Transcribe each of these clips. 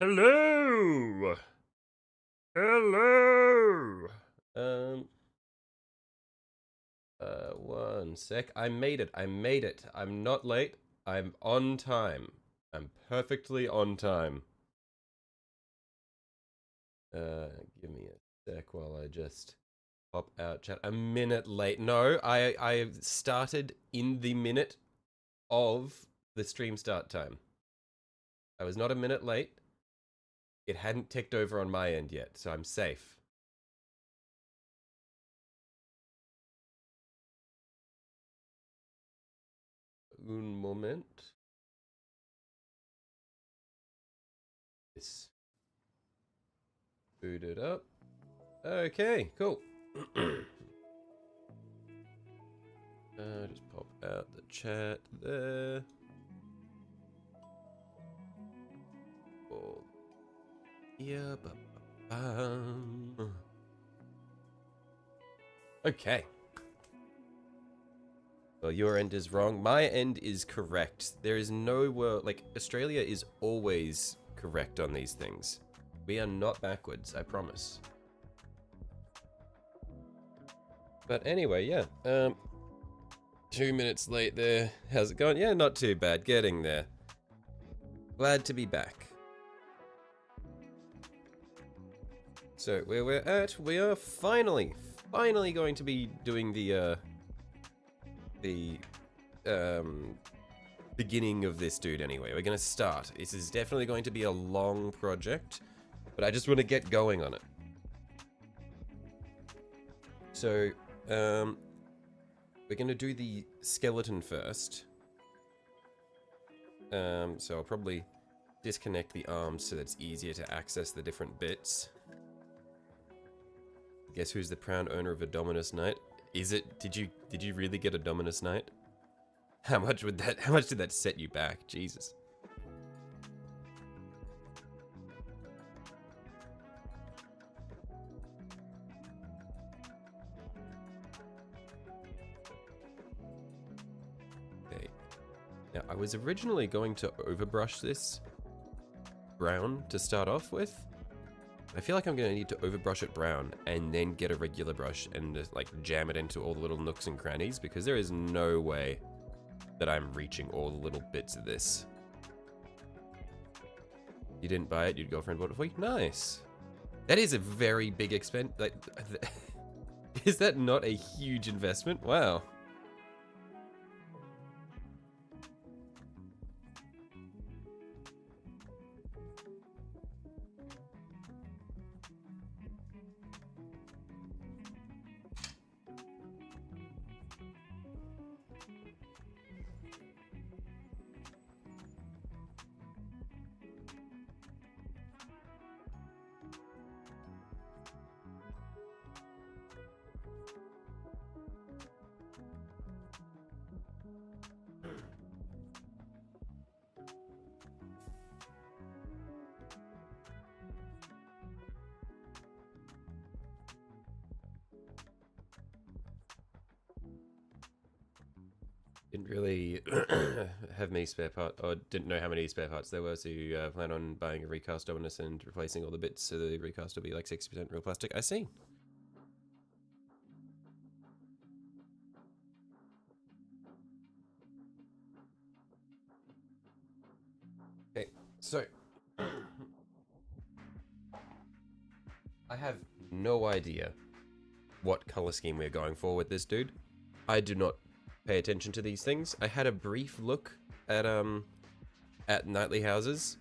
Hello. Hello. One sec. I made it. I made it. I'm not late. I'm on time. I'm perfectly on time. Give me a sec while I just pop out chat. A minute late. No, I started in the minute of the stream start time. I was not a minute late. It hadn't ticked over on my end yet, so I'm safe. Un moment. Yes. Boot it up. Okay, cool. Just pop out the chat there. Oh, yeah. Okay. Well, your end is wrong. My end is correct. There is no word. Like, Australia is always correct on these things. We are not backwards, I promise. But anyway, yeah. 2 minutes late there. How's it going? Yeah, not too bad. Getting there. Glad to be back. So where we're at, we are finally going to be doing the beginning of this dude anyway. We're gonna start. This is definitely going to be a long project, but I just want to get going on it. So, we're gonna do the skeleton first. So I'll probably disconnect the arms so that it's easier to access the different bits. Guess who's the proud owner of a Dominus Knight? Is it? Did you really get a Dominus Knight? How much did that set you back? Jesus. Okay. Now I was originally going to overbrush this brown to start off with. I feel like I'm going to need to overbrush it brown and then get a regular brush and just like jam it into all the little nooks and crannies, because there is no way that I'm reaching all the little bits of this. You didn't buy it, your girlfriend bought it for you? Nice. That is a very big expense. Like, is that not a huge investment? Wow. Didn't really have many spare parts, or didn't know how many spare parts there were, so you plan on buying a recast Dominus and replacing all the bits so the recast will be like 60% real plastic. I see. Okay, so I have no idea what color scheme we're going for with this dude. I do not pay attention to these things. I had a brief look at nightly houses,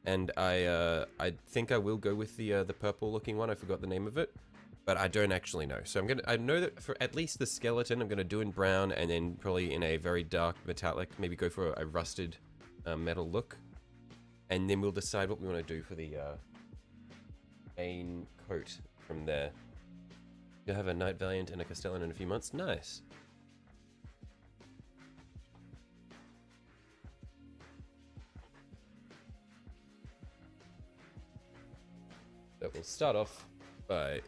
and I think I will go with the purple looking one. I forgot the name of it, but I don't actually know. So I know that for at least the skeleton, I'm gonna do in brown, and then probably in a very dark metallic, maybe go for a rusted metal look, and then we'll decide what we want to do for the main coat from there. You'll have a Knight Valiant and a Castellan in a few months. Nice. So we'll start off by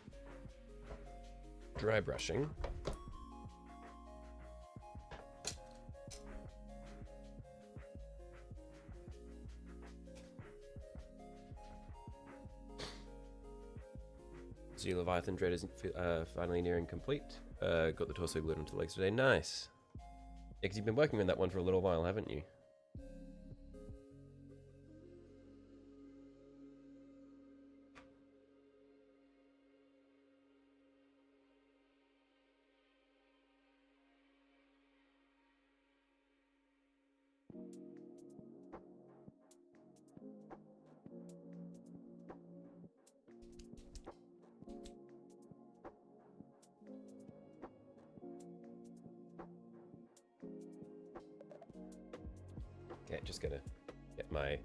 dry brushing. So your Leviathan Dread is finally nearing complete. Got the torso glued onto the legs today. Nice. Yeah, because you've been working on that one for a little while, haven't you? Okay, just gonna get my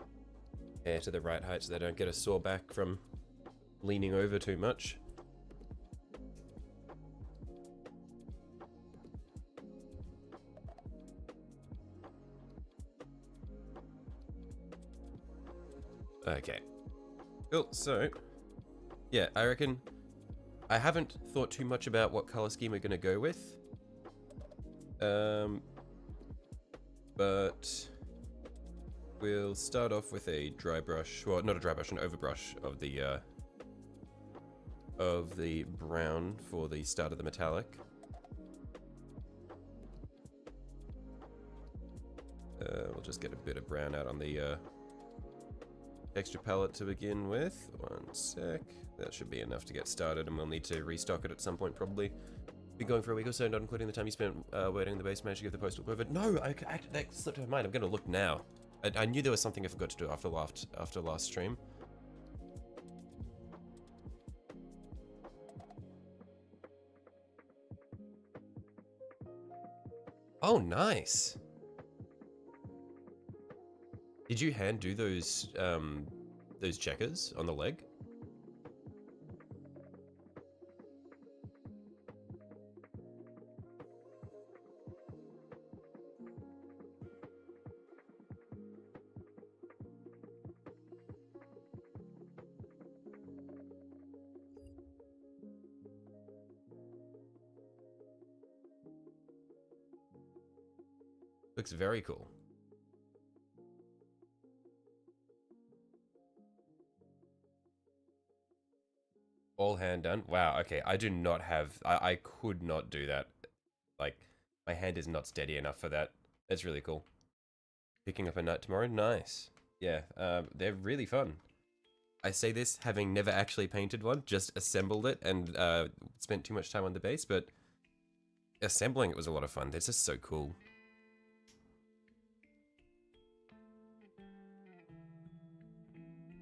hair to the right height so they don't get a sore back from leaning over too much. Okay. Cool, so, yeah, I reckon I haven't thought too much about what color scheme we're gonna go with. But we'll start off with a dry brush, well, not a dry brush, an overbrush of the brown for the start of the metallic. We'll just get a bit of brown out on the texture palette to begin with. One sec. That should be enough to get started, and we'll need to restock it at some point probably. Be going for a week or so, not including the time you spent waiting in the base, managed to give the postal COVID. No, that slipped my mind. I'm gonna look now. I knew there was something I forgot to do after last stream. Oh, nice. Did you hand do those checkers on the leg? Looks very cool. All hand done. Wow, okay. I do not have... I could not do that. Like, my hand is not steady enough for that. That's really cool. Picking up a nut tomorrow? Nice. Yeah, they're really fun. I say this having never actually painted one, just assembled it and spent too much time on the base, but assembling it was a lot of fun. It's just so cool.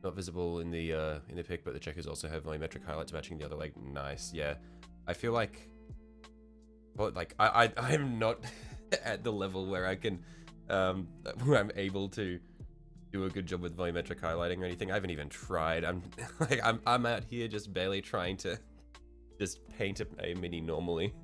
Not visible in the pic, but the checkers also have volumetric highlights matching the other leg. Nice, yeah. I feel like, well, like I'm not at the level where I can, where I'm able to do a good job with volumetric highlighting or anything. I haven't even tried. I'm like I'm out here just barely trying to just paint a mini normally.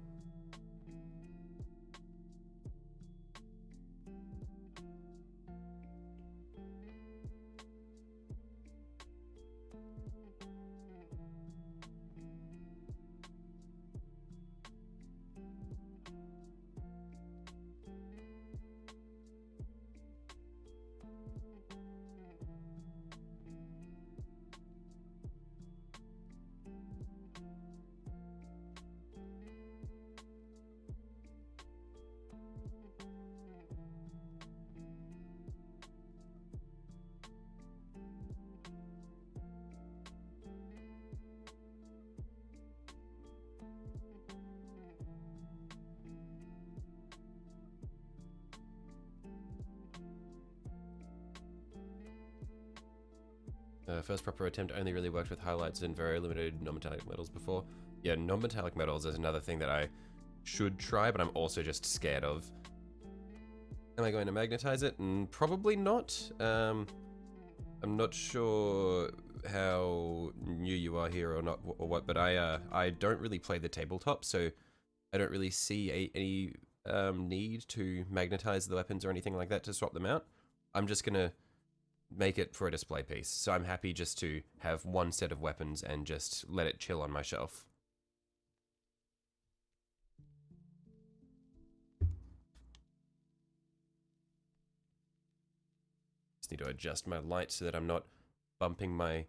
First proper attempt only really worked with highlights and very limited non-metallic metals before. Yeah, non-metallic metals is another thing that I should try, but I'm also just scared of. Am I going to magnetize it? Probably not. I'm not sure how new you are here or not or what, but I don't really play the tabletop, so I don't really see any need to magnetize the weapons or anything like that to swap them out. I'm just gonna make it for a display piece, so I'm happy just to have one set of weapons and just let it chill on my shelf. Just need to adjust my light so that I'm not bumping my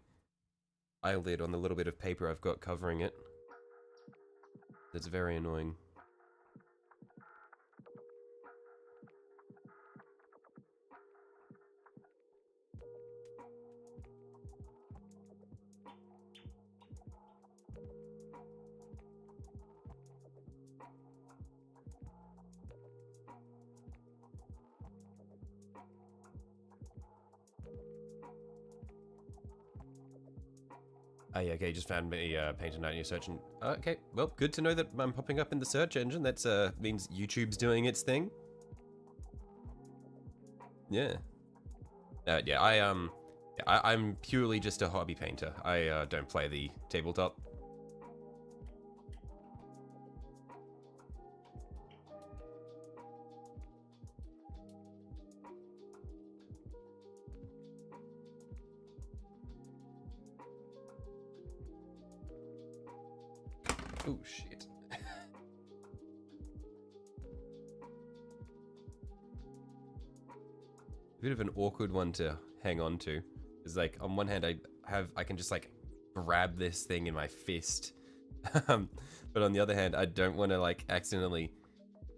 eyelid on the little bit of paper I've got covering it. That's very annoying. Oh yeah, okay, just found me painted knight in your search, and okay, well, good to know that I'm popping up in the search engine. That's means YouTube's doing its thing. Yeah. Yeah, I'm purely just a hobby painter. I don't play the tabletop. Oh shit. A bit of an awkward one to hang on to. Is like on one hand I can just like grab this thing in my fist. But on the other hand, I don't want to like accidentally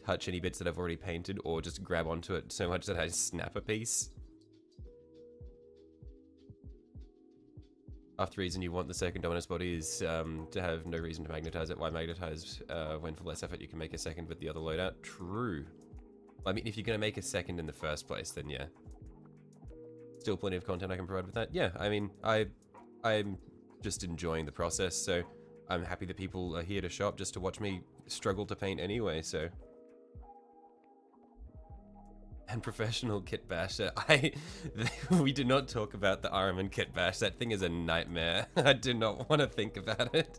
touch any bits that I've already painted or just grab onto it so much that I snap a piece. After reason you want the second dominus body is to have no reason to magnetize it. Why magnetize when for less effort you can make a second with the other loadout? True. I mean, if you're going to make a second in the first place, then yeah. Still plenty of content I can provide with that. Yeah, I mean, I'm just enjoying the process, so I'm happy that people are here to shop just to watch me struggle to paint anyway, so. And professional kit bash. We did not talk about the Araman kit bash. That thing is a nightmare. I do not want to think about it.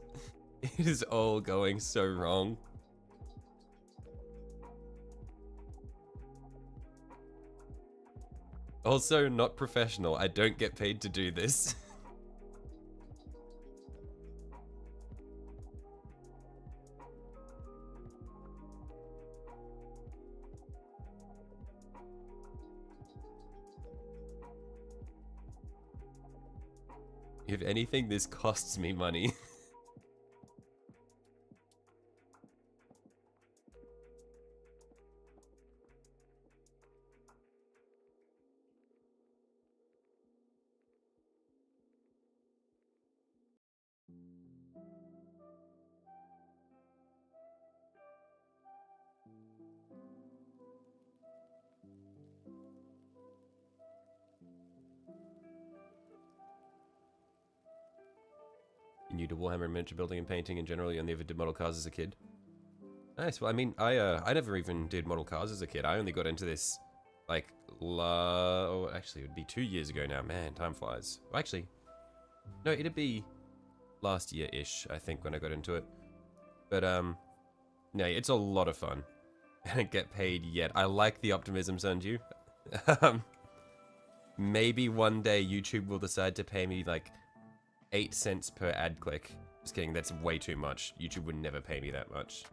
It is all going so wrong. Also, not professional. I don't get paid to do this. If anything, this costs me money. You new to Warhammer miniature building and painting in general. You only ever did model cars as a kid. Nice. Well, I mean, I never even did model cars as a kid. I only got into this, like, oh, actually, it would be 2 years ago now. Man, time flies. Well, actually, no, it'd be last year-ish, I think, when I got into it. But, no, it's a lot of fun. I don't get paid yet. I like the optimism, Sunju. Maybe one day YouTube will decide to pay me, like, 8 cents per ad click. Just kidding, that's way too much. YouTube would never pay me that much.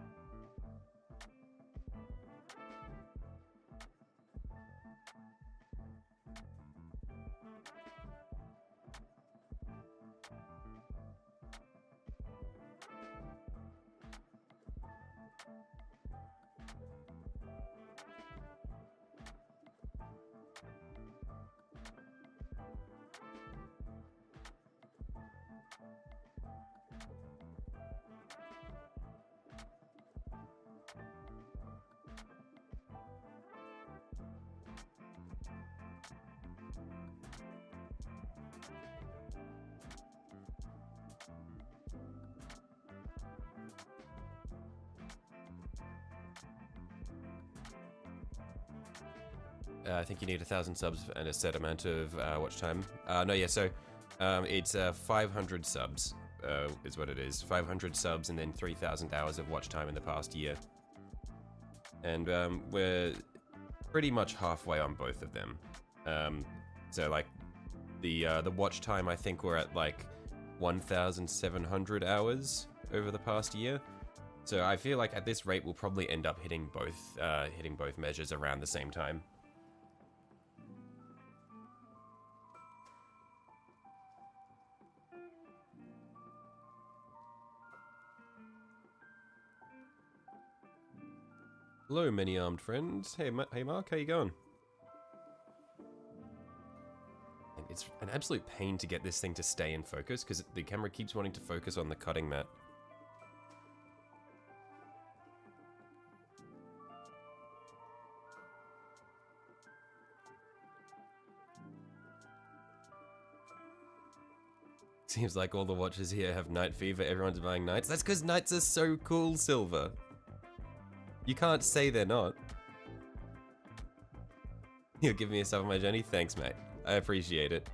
I think you need 1,000 subs and a set amount of watch time. No, yeah, so it's 500 subs is what it is. 500 subs and then 3,000 hours of watch time in the past year. And we're pretty much halfway on both of them. So like the watch time, I think we're at like 1,700 hours over the past year. So I feel like at this rate we'll probably end up hitting both measures around the same time. Hello, many-armed friends. Hey, hey Mark, how you going? And it's an absolute pain to get this thing to stay in focus because the camera keeps wanting to focus on the cutting mat. Seems like all the watchers here have night fever. Everyone's buying nights. That's because nights are so cool, Silver. You can't say they're not. You'll give me a stuff on my journey? Thanks, mate. I appreciate it.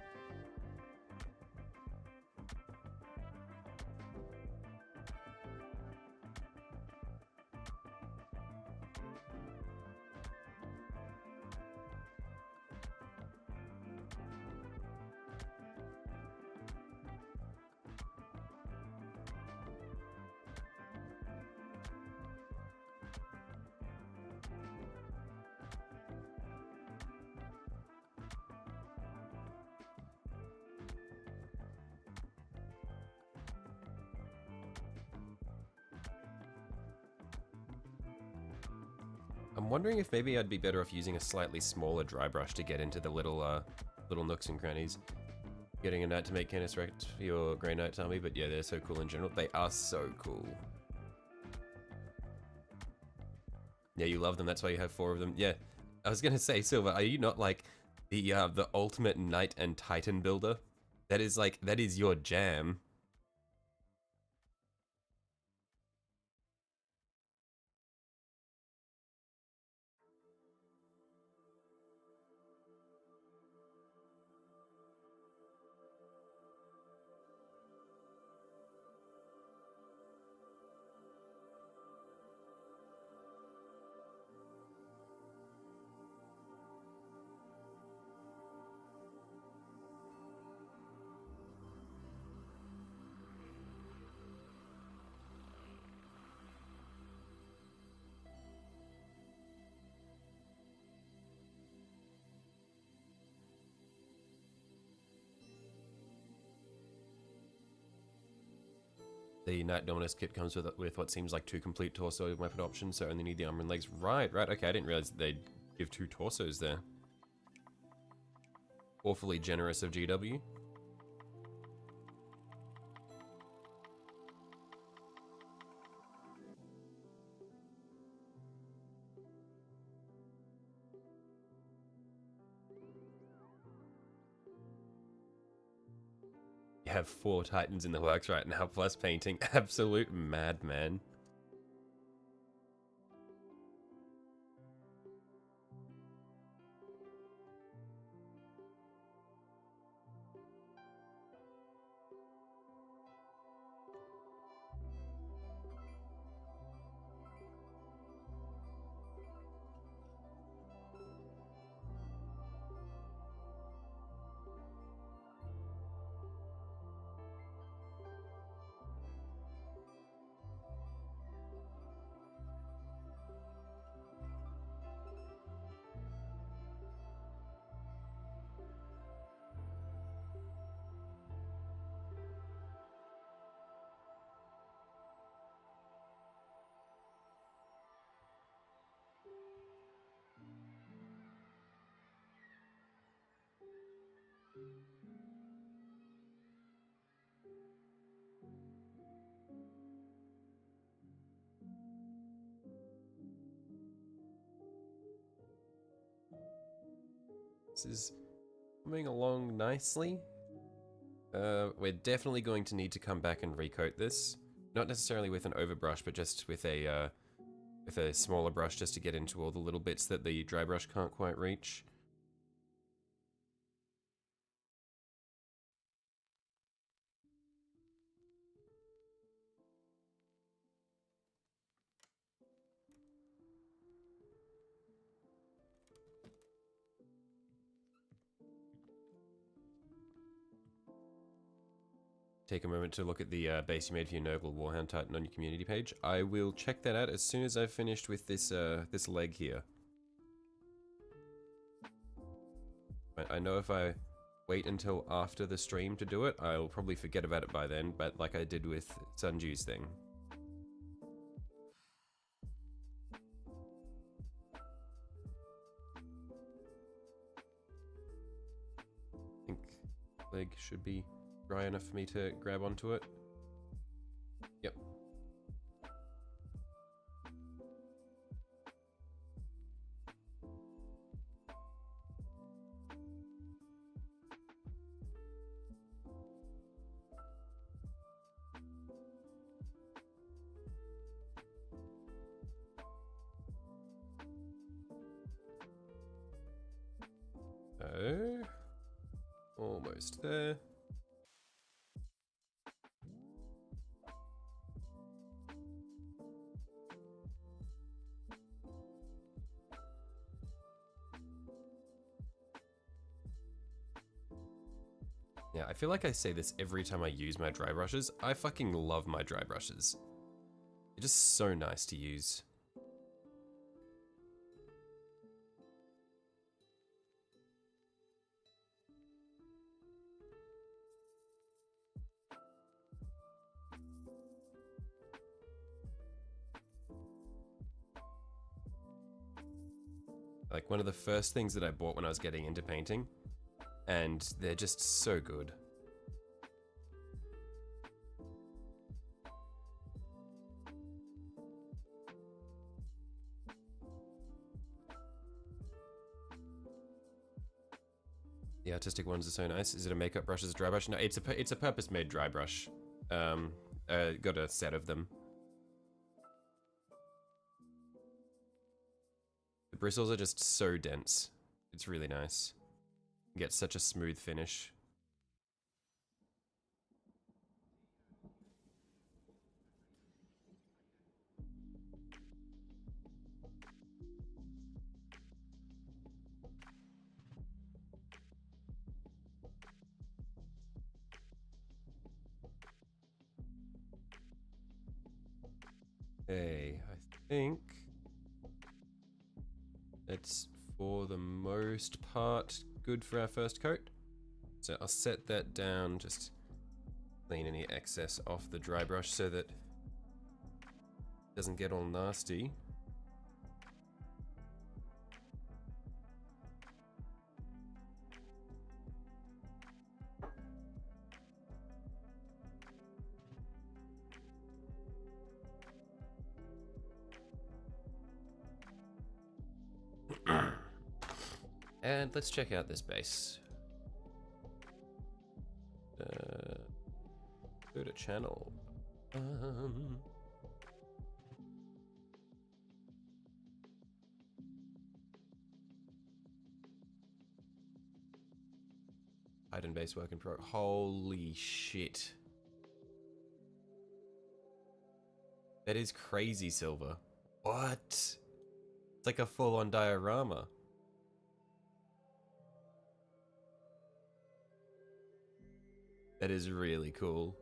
I'm wondering if maybe I'd be better off using a slightly smaller dry brush to get into the little nooks and crannies. Getting a knight to make Canis Rect for your Grey Knights army, but yeah, they're so cool in general. They are so cool. Yeah, you love them, that's why you have 4 of them. Yeah, I was gonna say, Silver, are you not like the ultimate knight and titan builder? That is your jam. The Knight Dominus kit comes with what seems like 2 complete torso weapon options, so only need the armor and legs. Right, okay, I didn't realize they'd give 2 torsos there. Awfully generous of GW. You have 4 titans in the works right now, plus painting. Absolute madman. This is coming along nicely. We're definitely going to need to come back and recoat this. Not necessarily with an overbrush, but just with a smaller brush just to get into all the little bits that the dry brush can't quite reach. Take a moment to look at the base you made for your Noble Warhound Titan on your community page. I will check that out as soon as I've finished with this this leg here. I know if I wait until after the stream to do it, I'll probably forget about it by then, but like I did with Sunju's thing. leg should be dry enough for me to grab onto it. Yep. So, almost there. Yeah, I feel like I say this every time I use my dry brushes. I fucking love my dry brushes. They're just so nice to use. Like one of the first things that I bought when I was getting into painting, and they're just so good. The artistic ones are so nice. Is it a makeup brush? Is it a dry brush? No, it's a purpose-made dry brush. Got a set of them. The bristles are just so dense. It's really nice. You get such a smooth finish. Okay, I think it's for the most part good for our first coat. So I'll set that down, just clean any excess off the dry brush so that it doesn't get all nasty. And let's check out this base. Go to channel. Hidden base work in pro. Holy shit. That is crazy silver. What? It's like a full-on diorama. That is really cool.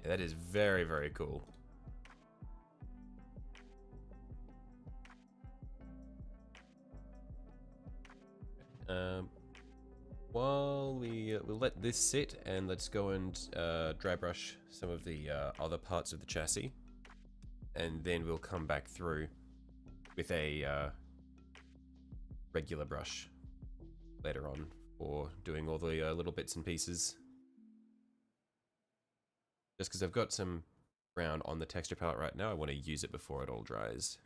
Yeah, that is very, very cool. While we'll let this sit, and let's go and dry brush some of the other parts of the chassis, and then we'll come back through with a regular brush later on for doing all the little bits and pieces. Just because I've got some brown on the texture palette right now, I want to use it before it all dries.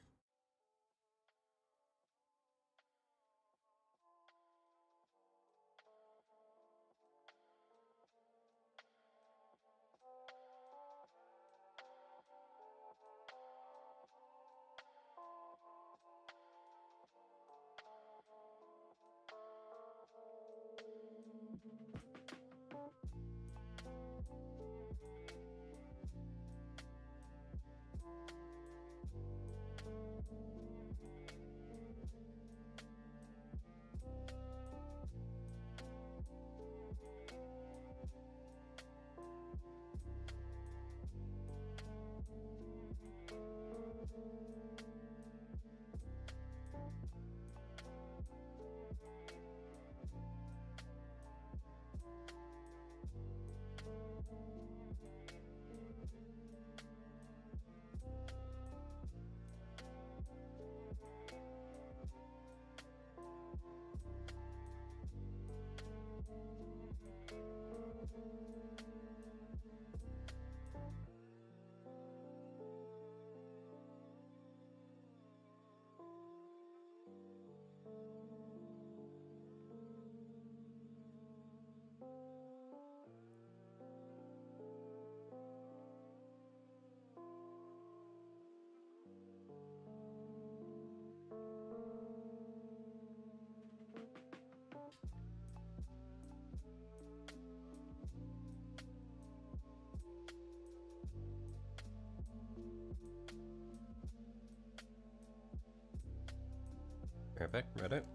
Perfect, right it.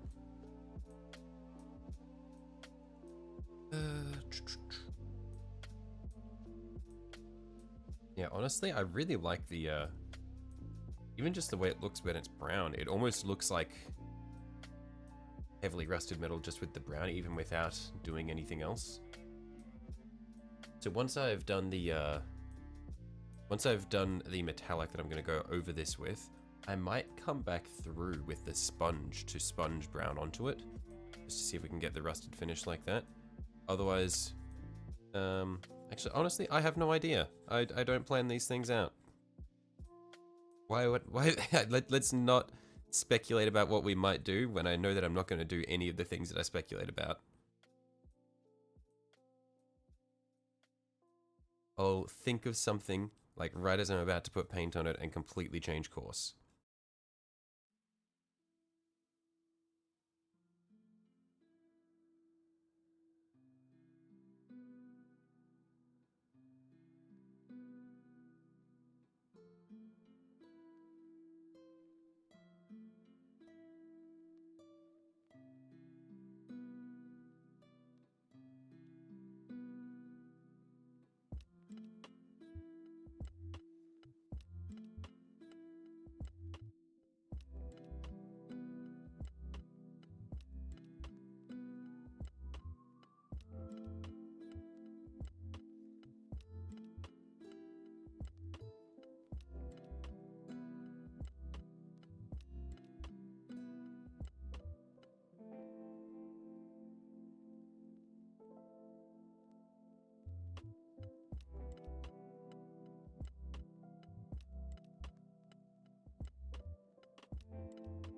Yeah, honestly, I really like the, even just the way it looks when it's brown. It almost looks like heavily rusted metal just with the brown, even without doing anything else. So once I've done the metallic that I'm going to go over this with, I might come back through with the sponge to sponge brown onto it, just to see if we can get the rusted finish like that. Otherwise, actually, honestly, I have no idea. I don't plan these things out. Why? Let's not speculate about what we might do when I know that I'm not going to do any of the things that I speculate about. I'll think of something like right as I'm about to put paint on it and completely change course.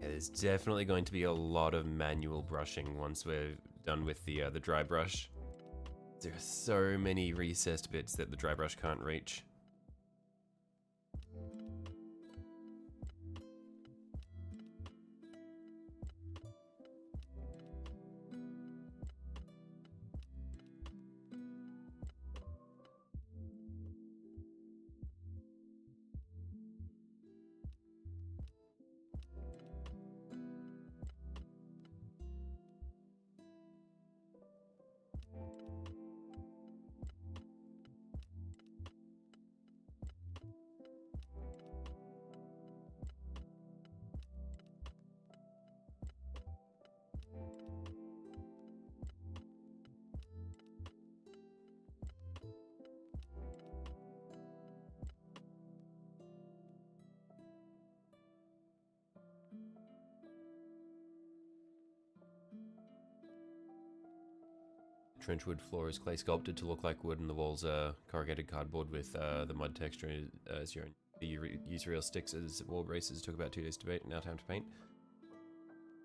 Yeah, there's definitely going to be a lot of manual brushing once we're done with the dry brush. There are so many recessed bits that the dry brush can't reach. Trenchwood floor is clay sculpted to look like wood, and the walls are corrugated cardboard with the mud texture as your own. You use real sticks as wall braces. Took about 2 days to paint. Now time to paint.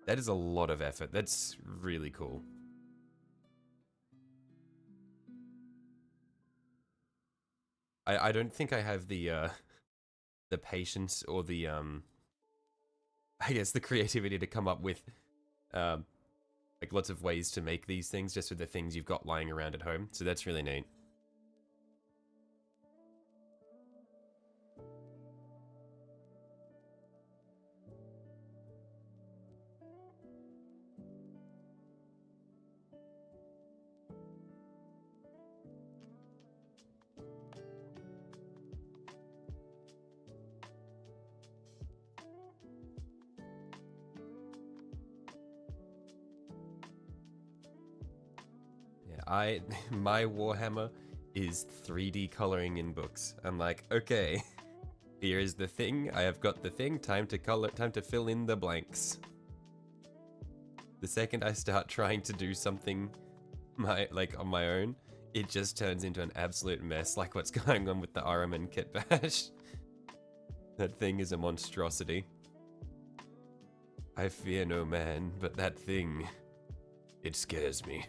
That is a lot of effort. That's really cool. I don't think I have the patience or the I guess the creativity to come up with like lots of ways to make these things just with the things you've got lying around at home. So that's really neat. Yeah, my warhammer is 3D coloring in books. I'm like, okay, here is the thing. I have got the thing. Time to color. Time to fill in the blanks. The second I start trying to do something, on my own, it just turns into an absolute mess. Like what's going on with the Araman kit bash. That thing is a monstrosity. I fear no man, but that thing, it scares me.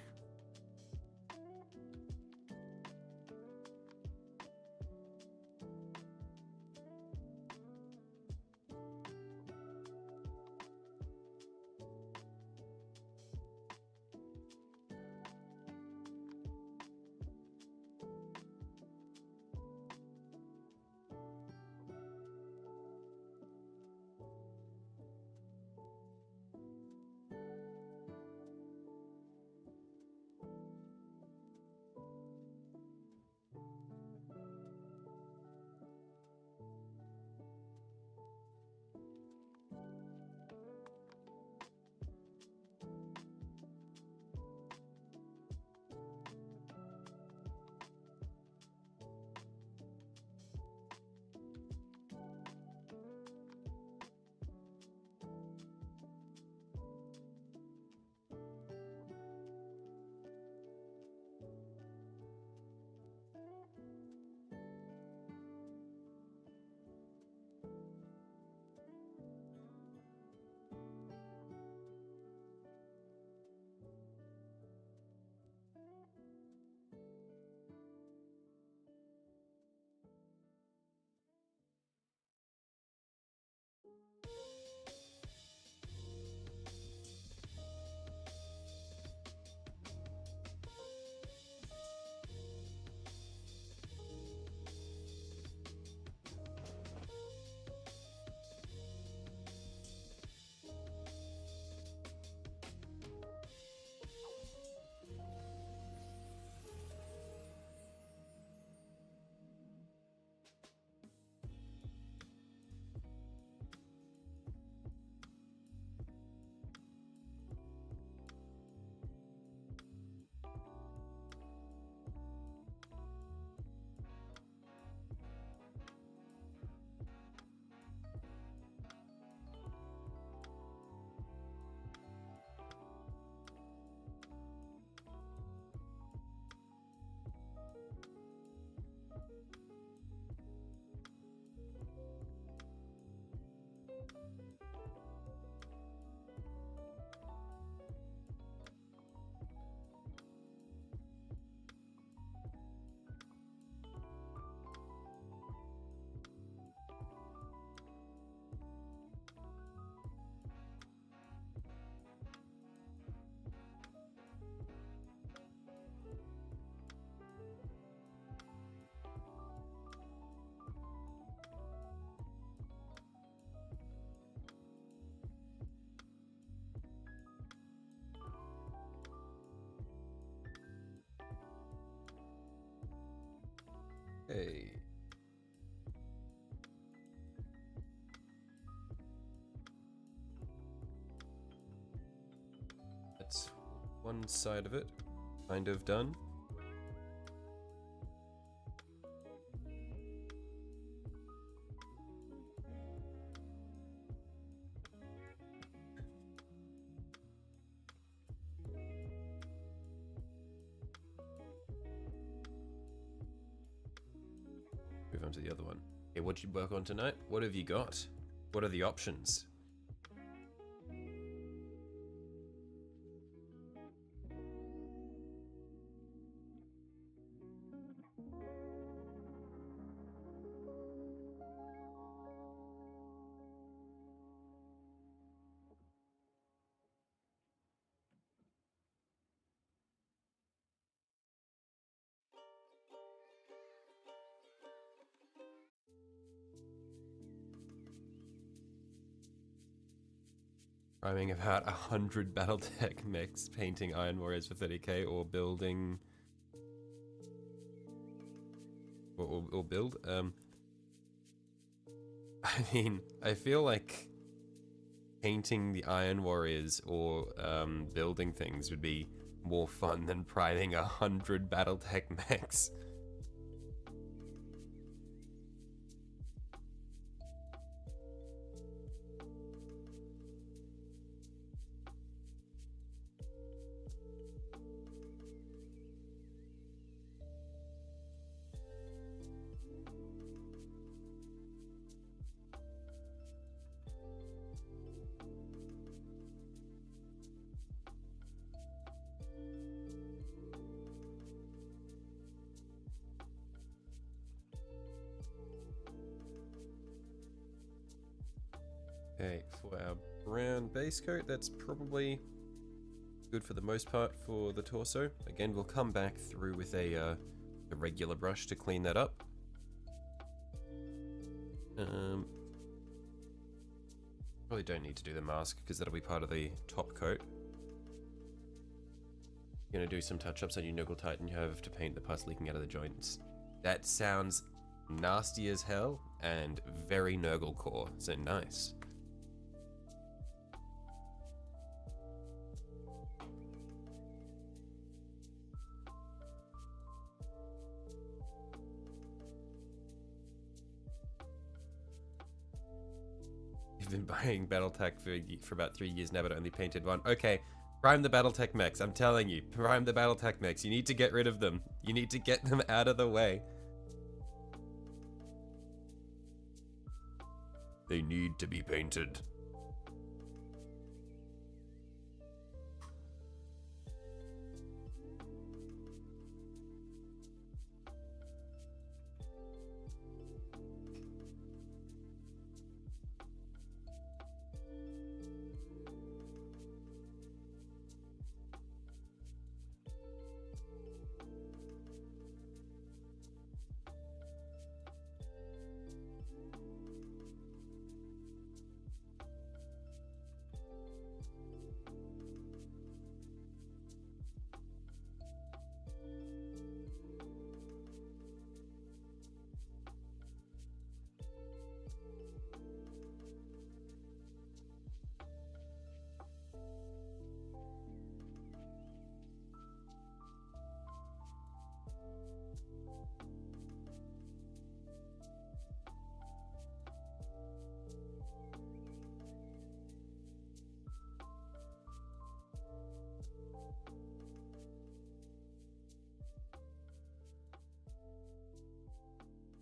Okay. That's one side of it kind of done. Move on to the other one. Okay, what'd you work on tonight? What have you got? What are the options? Priming about 100 Battletech mechs, painting Iron Warriors for 30k, or building... Or build? I mean, I feel like painting the Iron Warriors or building things would be more fun than priming 100 Battletech mechs. Okay, for our brown base coat, that's probably good for the most part for the torso. Again, we'll come back through with a regular brush to clean that up. Probably don't need to do the mask because that'll be part of the top coat. You're gonna do some touch-ups on your knuckle tight and you have to paint the pus leaking out of the joints. That sounds nasty as hell and very Nurgle core, so nice. You've been buying Battletech for about 3 years now, but only painted one. Okay, prime the Battletech mechs. I'm telling you, prime the Battletech mechs. You need to get rid of them. You need to get them out of the way. They need to be painted.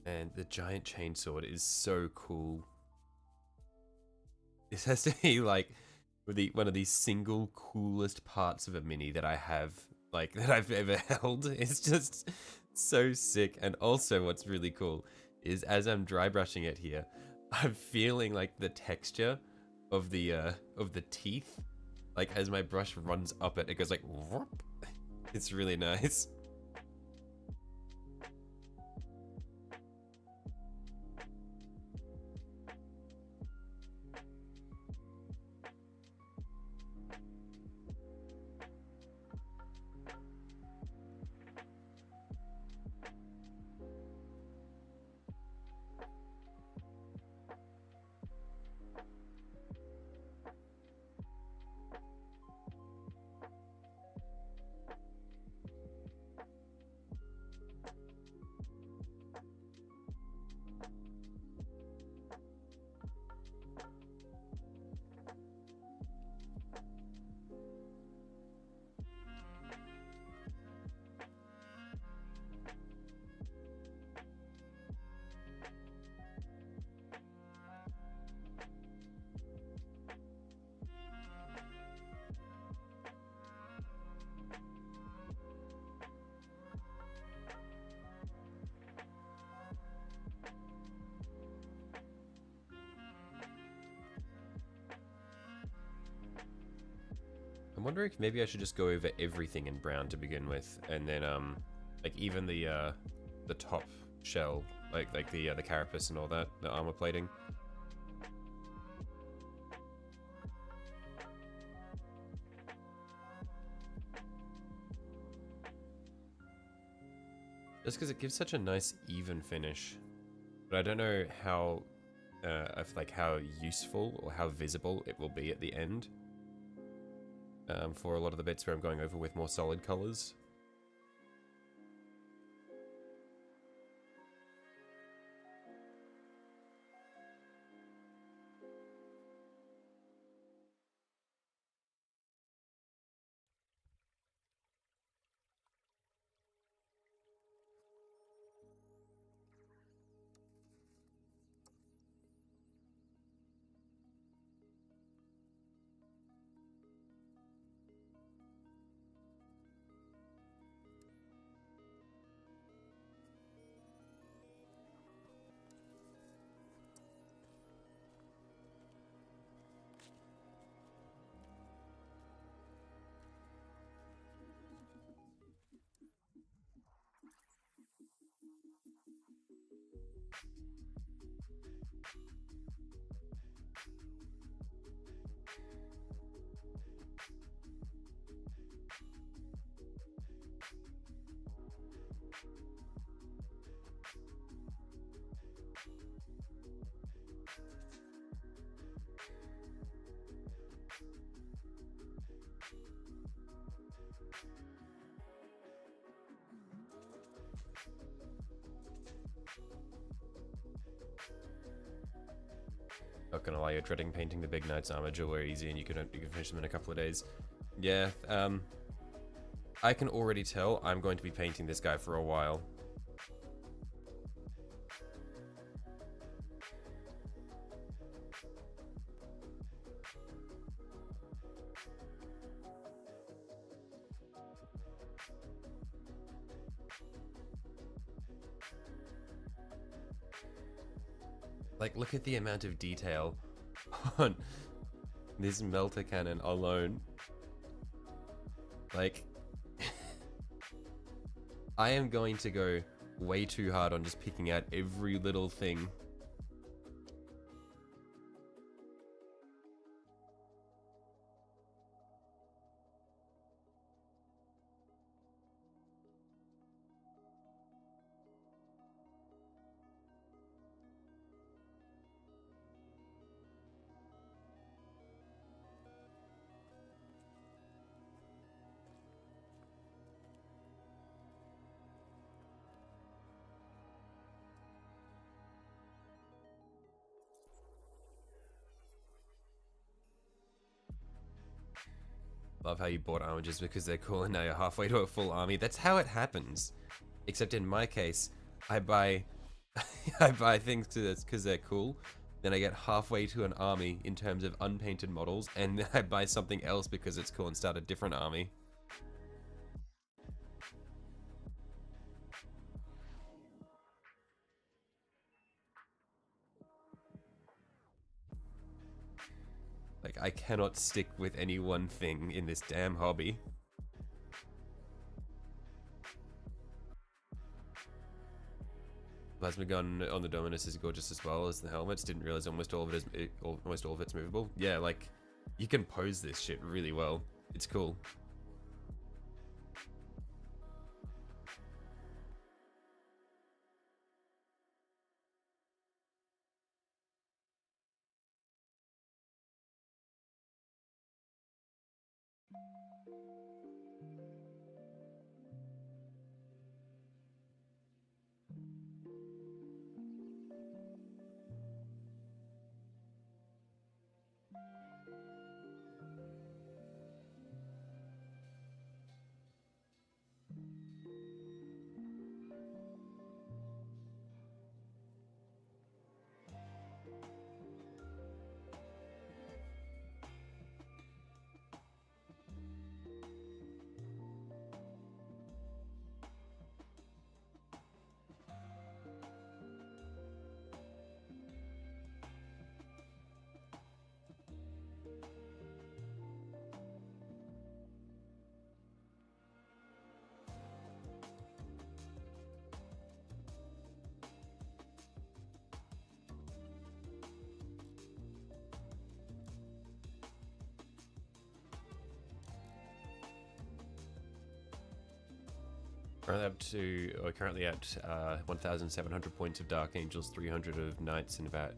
And the giant chainsword is so cool. This has to be like one of the single coolest parts of a mini that I have, like, that I've ever held. It's just so sick. And also what's really cool is as I'm dry brushing it here, I'm feeling like the texture of the teeth. Like as my brush runs up it, it goes like whoop. It's really nice. wondering if maybe I should just go over everything in brown to begin with, and then like even the top shell, like the carapace and all that, the armor plating. Just because it gives such a nice even finish, but I don't know how, how useful or how visible it will be at the end. For a lot of the bits where I'm going over with more solid colors. Not gonna lie, you're dreading painting the big knight's armor were easy, and you can finish them in a couple of days. Yeah, I can already tell I'm going to be painting this guy for a while. Like, look at the amount of detail on this melter cannon alone. Like, I am going to go way too hard on just picking out every little thing. Love how you bought armor just because they're cool and now you're halfway to a full army. That's how it happens. Except in my case, I buy I buy things because they're cool. Then I get halfway to an army in terms of unpainted models, and then I buy something else because it's cool and start a different army. Like, I cannot stick with any one thing in this damn hobby. Plasma gun on the Dominus is gorgeous as well as the helmets. Didn't realize almost all of it's movable. Yeah, like, you can pose this shit really well. It's cool. We're currently at 1,700 points of Dark Angels, 300 of Knights, and about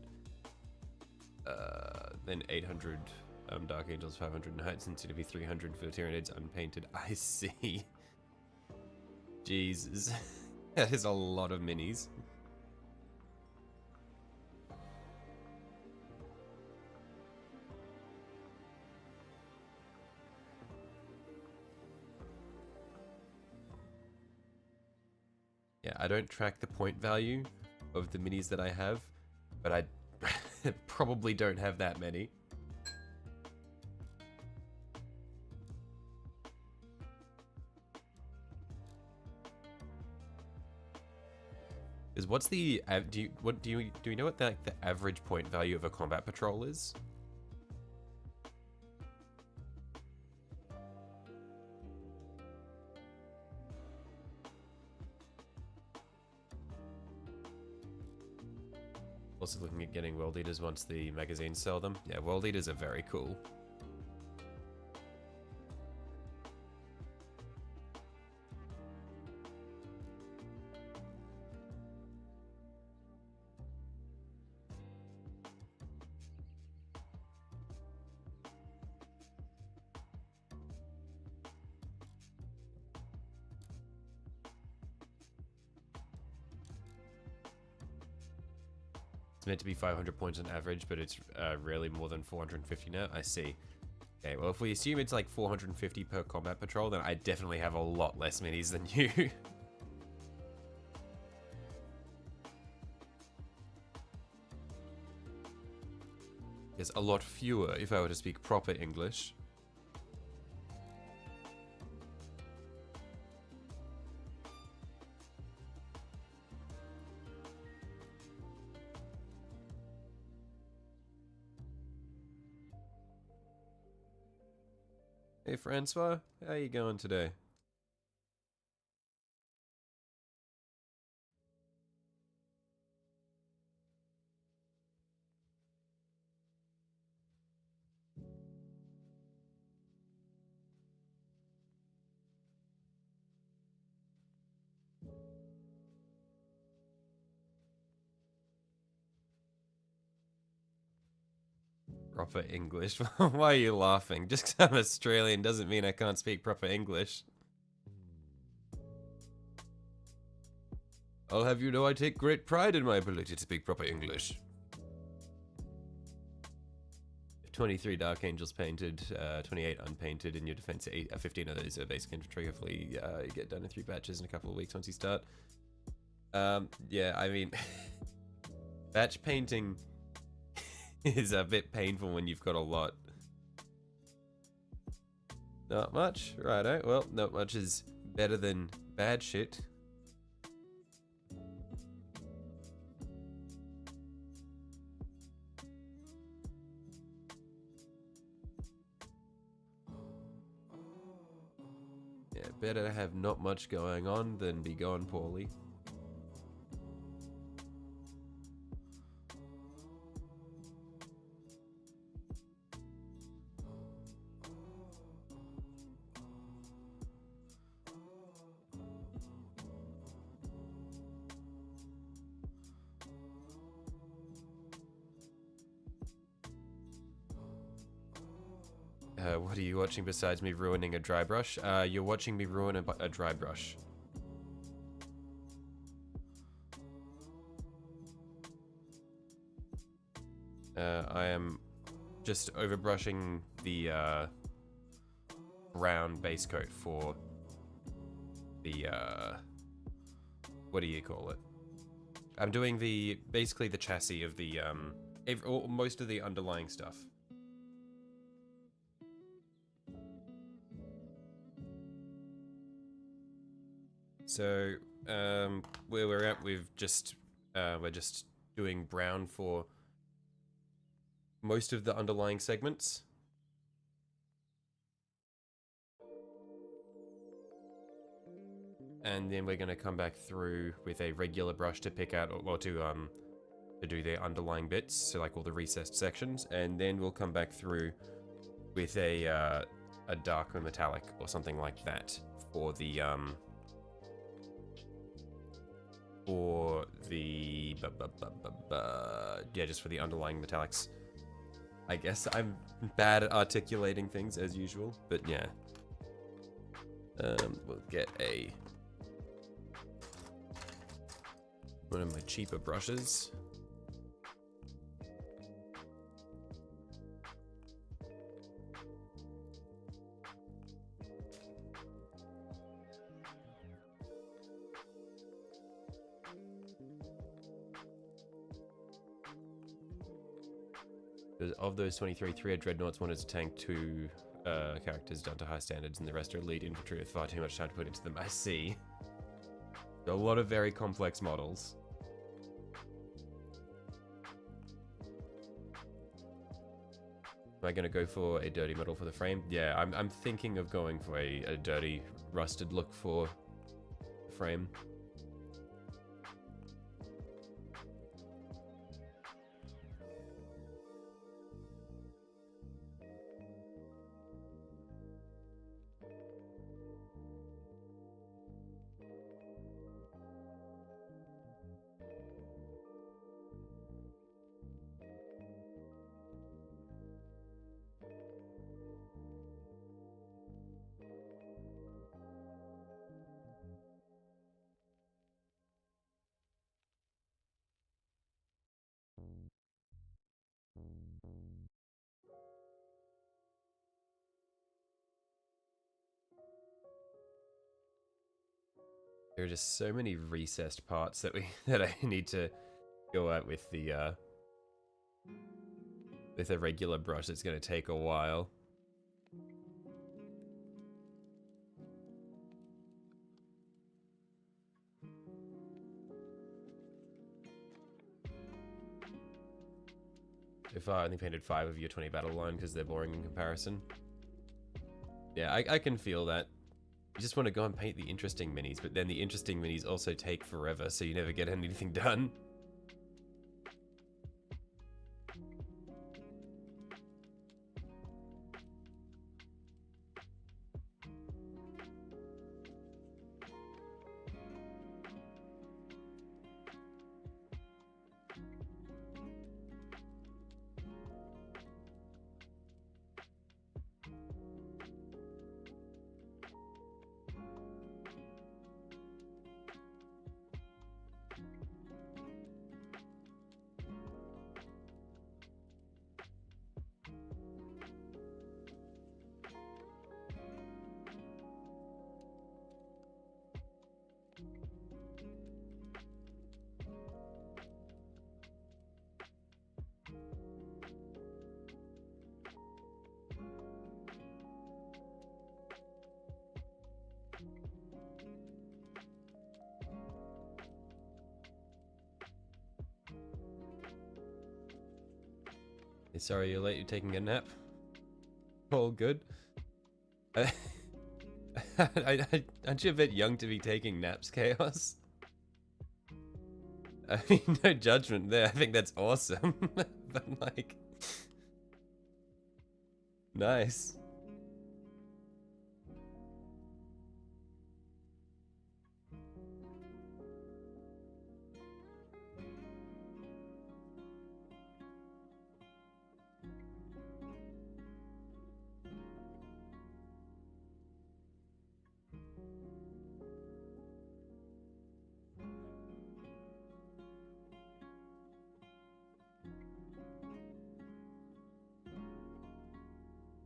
then 800 Dark Angels, 500 Knights, and soon to be 300 for Tyranids unpainted. I see. Jesus. That is a lot of minis. Yeah, I don't track the point value of the minis that I have, but I probably don't have that many. Because what's the do you know what the average point value of a combat patrol is? Also looking at getting World Eaters once the magazines sell them. Yeah, World Eaters are very cool. It's meant to be 500 points on average, but it's rarely more than 450 now. I see. Okay, well, if we assume it's like 450 per combat patrol, then I definitely have a lot less minis than you. There's a lot fewer if I were to speak proper English. Hey Francois, how you going today? Proper English? Why are you laughing? Just 'cause I'm Australian doesn't mean I can't speak proper English. I'll have you know I take great pride in my ability to speak proper English. 23 Dark Angels painted, 28 unpainted in your defense. 15 of those are basic infantry. Hopefully you get done in 3 batches in a couple of weeks once you start. Yeah, I mean, batch painting is a bit painful when you've got a lot. Not much? Righto. Well, not much is better than bad shit. Yeah, better to have not much going on than be going poorly. What are you watching besides me ruining a dry brush? You're watching me ruin a dry brush. I am just overbrushing the brown base coat for the what do you call it? I'm doing basically the chassis of the most of the underlying stuff. So where we're at, we're just doing brown for most of the underlying segments. And then we're going to come back through with a regular brush to pick out, or to do the underlying bits, so like all the recessed sections, and then we'll come back through with a darker metallic or something like that for the for the... yeah, just for the underlying metallics. I guess I'm bad at articulating things as usual, but yeah. We'll get one of my cheaper brushes. Of those 23, 3 are dreadnoughts, 1 is a tank, 2 characters done to high standards, and the rest are elite infantry with far too much time to put into them. I see. A lot of very complex models. Am I going to go for a dirty metal for the frame? Yeah, I'm thinking of going for a dirty, rusted look for the frame. There are just so many recessed parts that I need to go at with the with a regular brush. It's going to take a while. If I only painted 5 of your 20 battle line because they're boring in comparison. Yeah, I can feel that. You just want to go and paint the interesting minis, but then the interesting minis also take forever, so you never get anything done. Sorry you're late, you're taking a nap. All good. Aren't you a bit young to be taking naps, Chaos? I mean, no judgment there. I think that's awesome. But like... nice.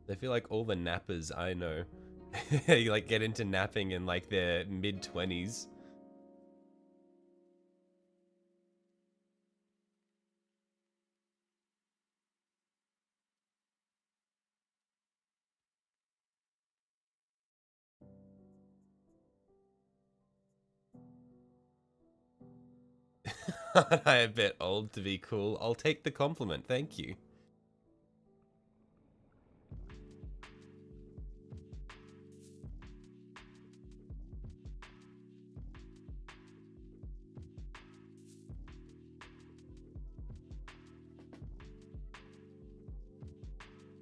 I feel like all the nappers I know, you like get into napping in like their mid-20s. I'm a bit old to be cool. I'll take the compliment, thank you.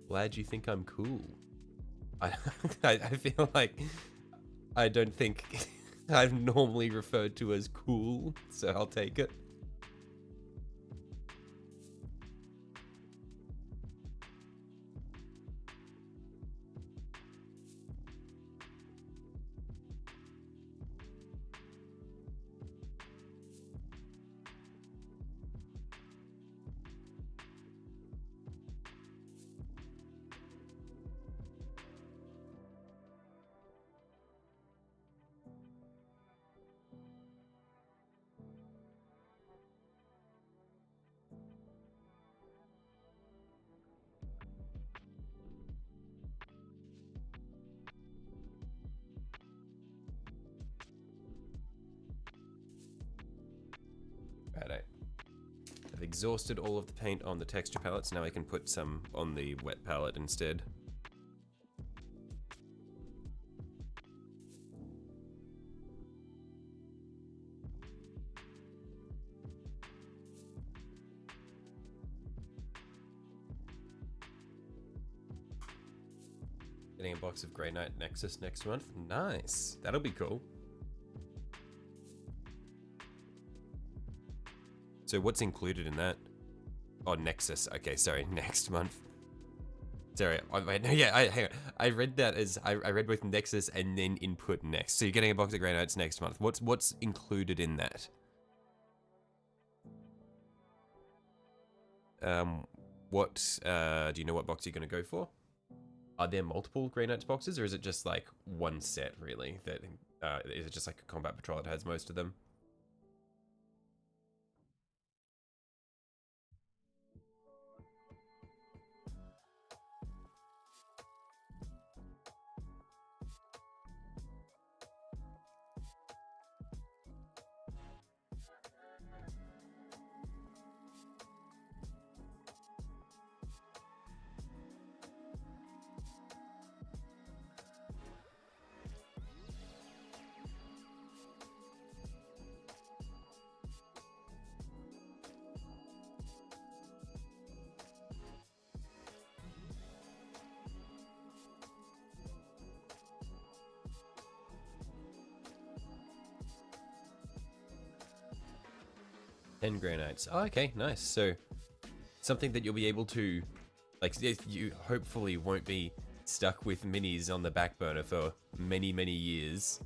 Glad you think I'm cool. I feel like I don't think I've normally referred to as cool, so I'll take it. Right, I've exhausted all of the paint on the texture palettes. Now I can put some on the wet palette instead. Getting a box of Grey Knight Nexus next month. Nice. That'll be cool. So what's included in that? Oh, Nexus. Okay, sorry. Next month. Sorry. Hang on. I read that as I read both Nexus and then input next. So you're getting a box of Grey Knights next month. What's included in that? Do you know what box you're gonna go for? Are there multiple Grey Knights boxes, or is it just like one set really? That is it just like a combat patrol that has most of them? And Grey Knights. Oh, okay, nice. So something that you'll be able to, like, you hopefully won't be stuck with minis on the back burner for many, many years.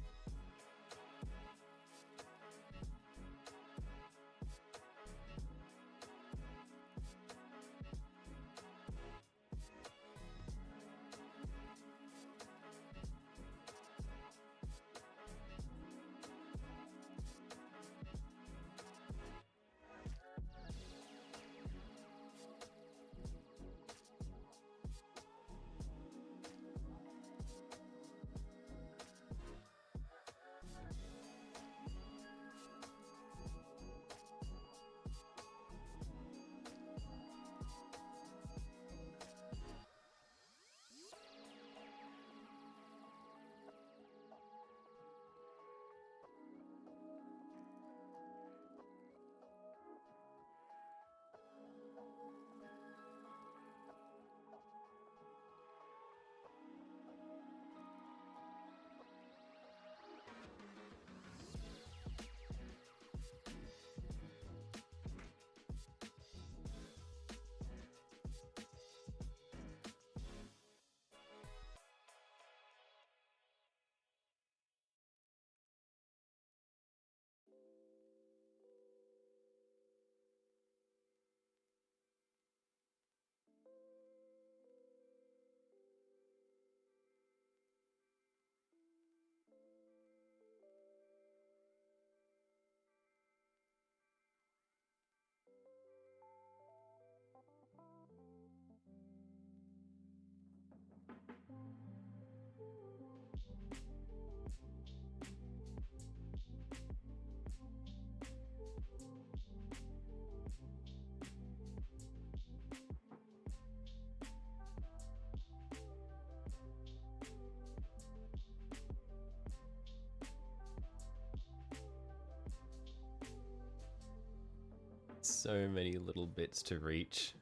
So many little bits to reach.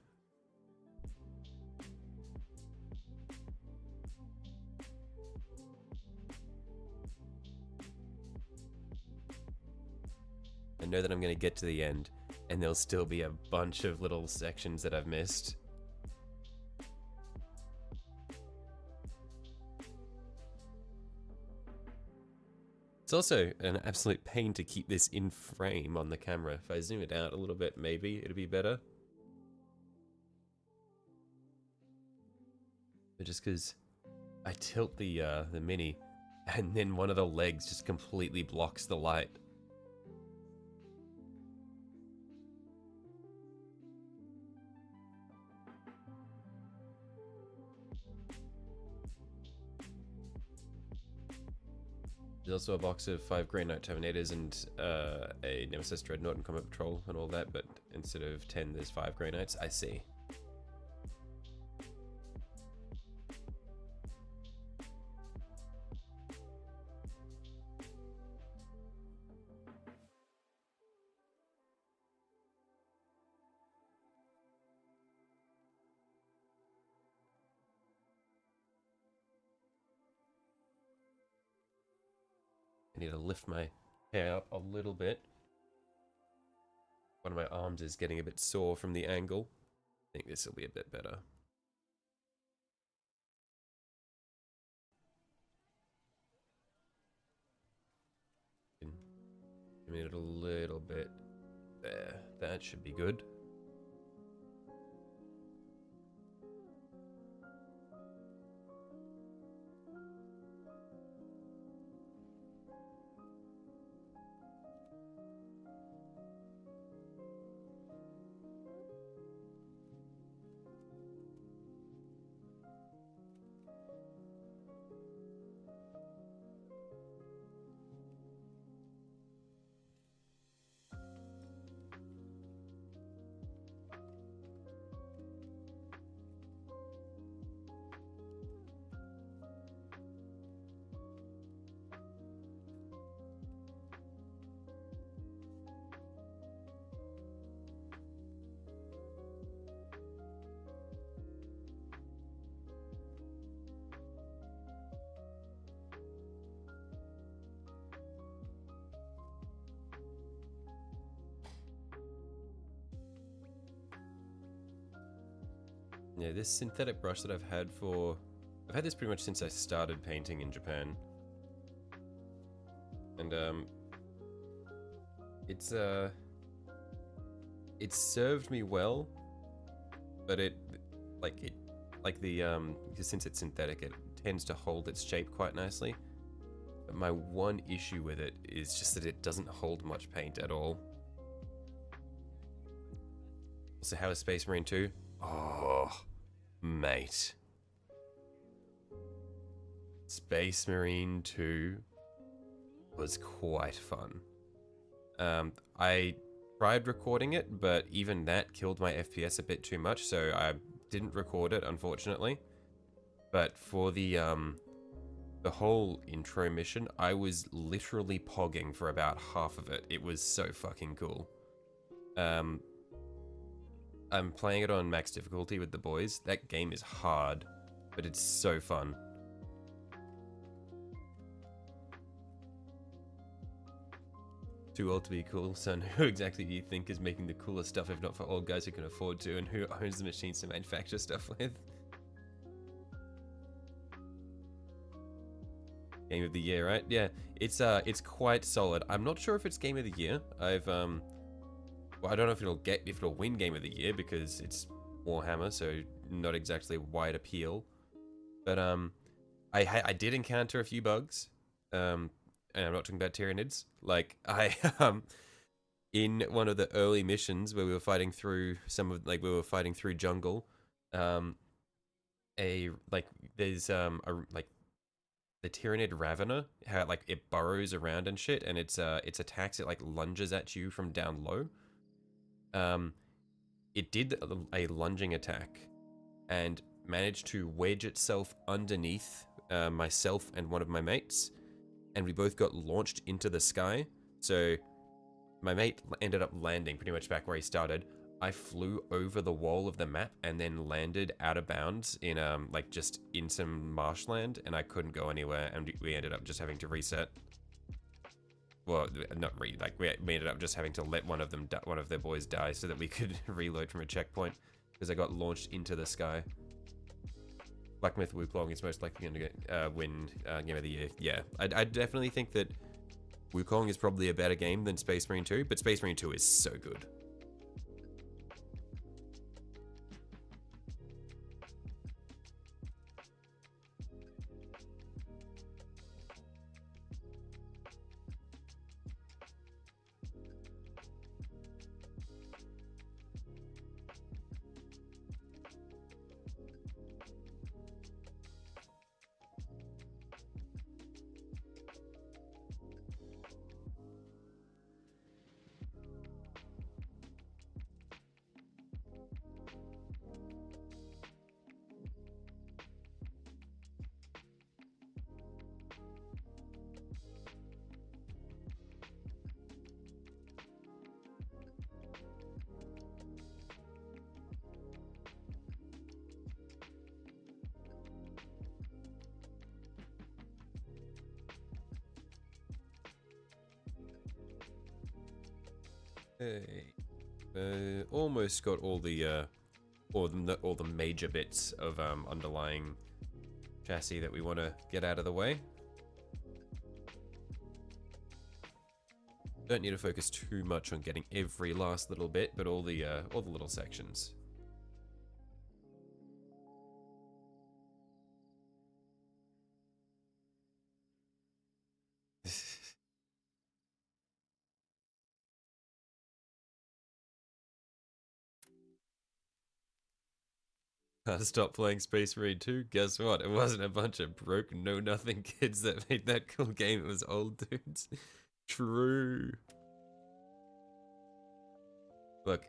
I know that I'm going to get to the end, and there'll still be a bunch of little sections that I've missed. It's also an absolute pain to keep this in frame on the camera. If I zoom it out a little bit, maybe it'll be better. But just because I tilt the Mini, and then one of the legs just completely blocks the light. There's also a box of 5 Grey Knight Terminators and a Nemesis Dreadnought and Combat Patrol and all that, but instead of 10, there's 5 Grey Knights. I see. I need to lift my hair up a little bit. One of my arms is getting a bit sore from the angle. I think this will be a bit better. Give it a little bit there. That should be good. Yeah, this synthetic brush that I've had this pretty much since I started painting in Japan. And it's served me well, but because since it's synthetic, it tends to hold its shape quite nicely. But my one issue with it is just that it doesn't hold much paint at all. So how is Space Marine 2? Oh, mate. Space Marine 2 was quite fun. I tried recording it, but even that killed my FPS a bit too much, so I didn't record it, unfortunately. But for the whole intro mission, I was literally pogging for about half of it. It was so fucking cool. I'm playing it on max difficulty with the boys. That game is hard, but it's so fun. Too old to be cool, son. Who exactly do you think is making the coolest stuff if not for old guys who can afford to, and who owns the machines to manufacture stuff with? Game of the year, right? Yeah, it's quite solid. I'm not sure if it's game of the year. Well, I don't know if it'll win game of the year because it's Warhammer, so not exactly wide appeal. But I did encounter a few bugs. And I'm not talking about Tyranids. Like in one of the early missions where we were fighting through jungle, there's the Tyranid Ravener, how it burrows around and shit, and its attacks, it lunges at you from down low. It did a lunging attack and managed to wedge itself underneath myself and one of my mates, and we both got launched into the sky. So my mate ended up landing pretty much back where he started. I flew over the wall of the map and then landed out of bounds in just in some marshland, and I couldn't go anywhere, and we ended up just having to reset. Well, not really. Like we ended up just having to let one of them, one of their boys die, so that we could reload from a checkpoint because they got launched into the sky. Black Myth Wukong is most likely going to win Game of the Year. Yeah, I definitely think that Wukong is probably a better game than Space Marine 2, but Space Marine 2 is so good. Hey, almost got all the major bits of underlying chassis that we want to get out of the way. Don't need to focus too much on getting every last little bit, but all the little sections. Stop playing Space Marine 2. Guess what? It wasn't a bunch of broke, know-nothing kids that made that cool game. It was old dudes. True. Look,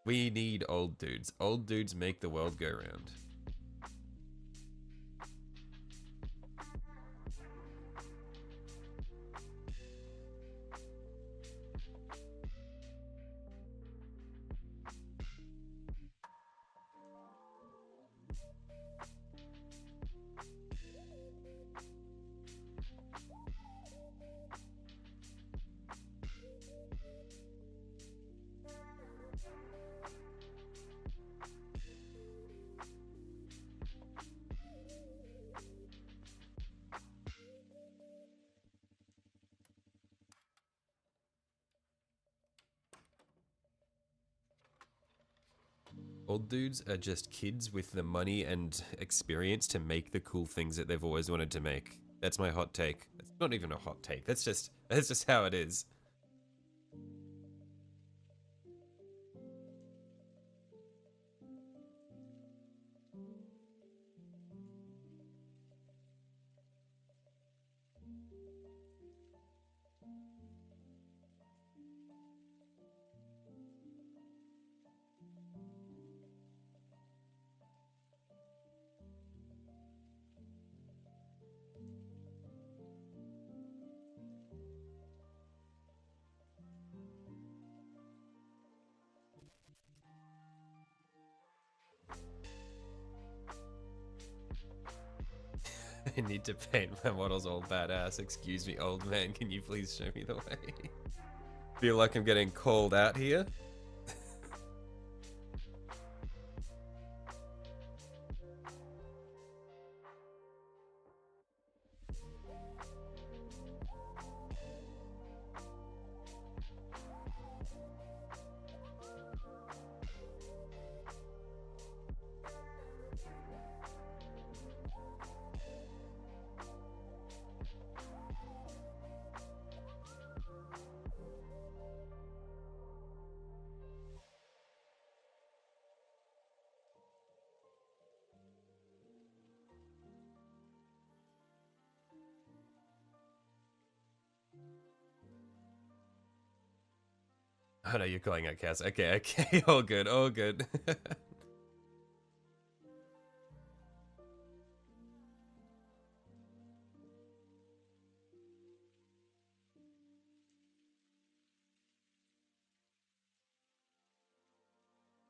we need old dudes. Old dudes make the world go round. Old dudes are just kids with the money and experience to make the cool things that they've always wanted to make. That's my hot take. It's not even a hot take. That's just how it is. I need to paint my models all badass. Excuse me, old man. Can you please show me the way? Feel like I'm getting called out here. Oh no, you're calling out Cass. Okay, okay, all good, all good.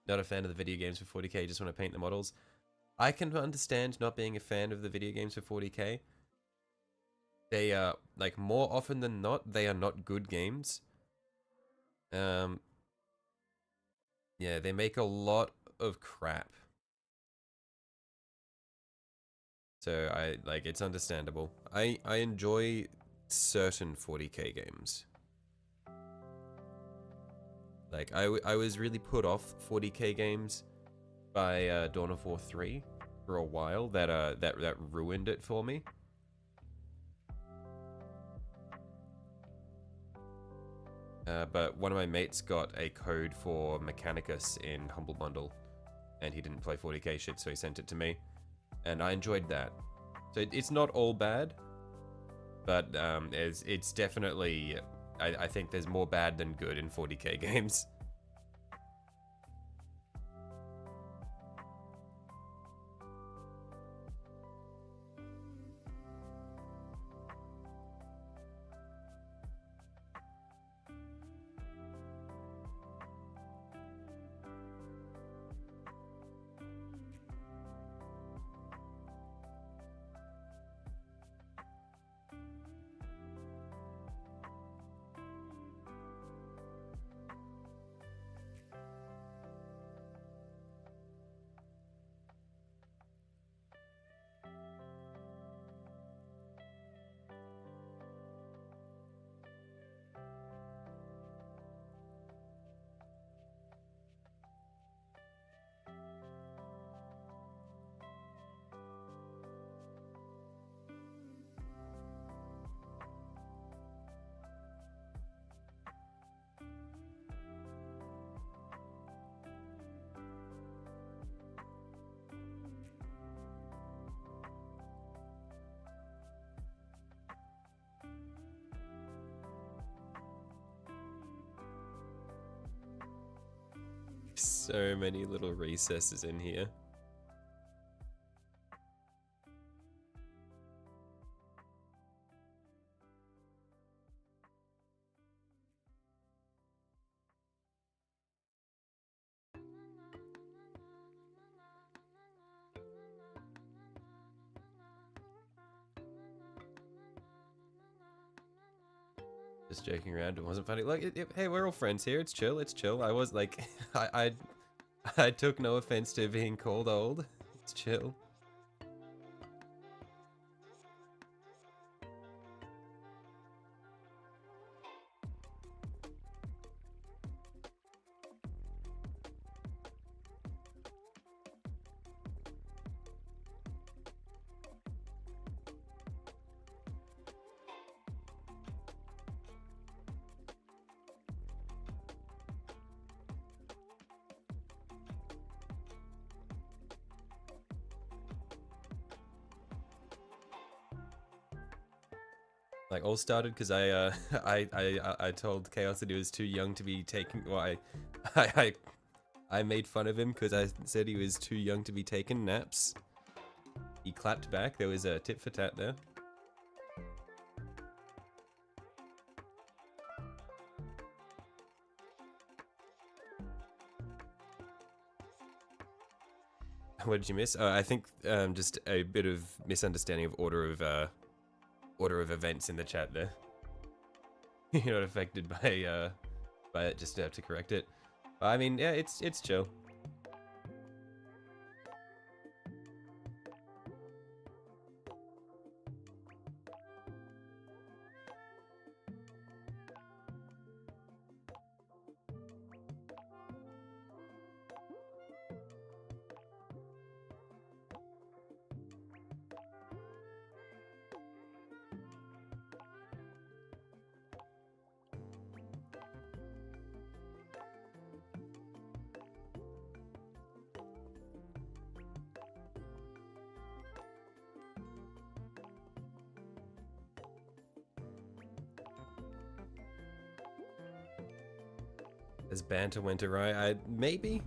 Not a fan of the video games for 40k, just want to paint the models. I can understand not being a fan of the video games for 40k. They are, like, more often than not, they are not good games. Yeah, they make a lot of crap. So it's understandable. I enjoy certain 40k games. Like, I was really put off 40k games by Dawn of War 3 for a while. That ruined it for me. But one of my mates got a code for Mechanicus in Humble Bundle, and he didn't play 40k shit, so he sent it to me, and I enjoyed that. So it's not all bad, but it's definitely, I think there's more bad than good in 40k games. So many little recesses in here. Just joking around, it wasn't funny. Look, hey, we're all friends here. It's chill. It's chill. I was like, I took no offense to being called old. It's chill. Like, all started because I told Chaos that he was too young to be taking. Well, I made fun of him because I said he was too young to be taking naps. He clapped back. There was a tit for tat there. What did you miss? I think just a bit of misunderstanding of order of events in the chat there. You're not affected by it. Just have to correct it. I mean, yeah, it's chill. As banter went awry, maybe?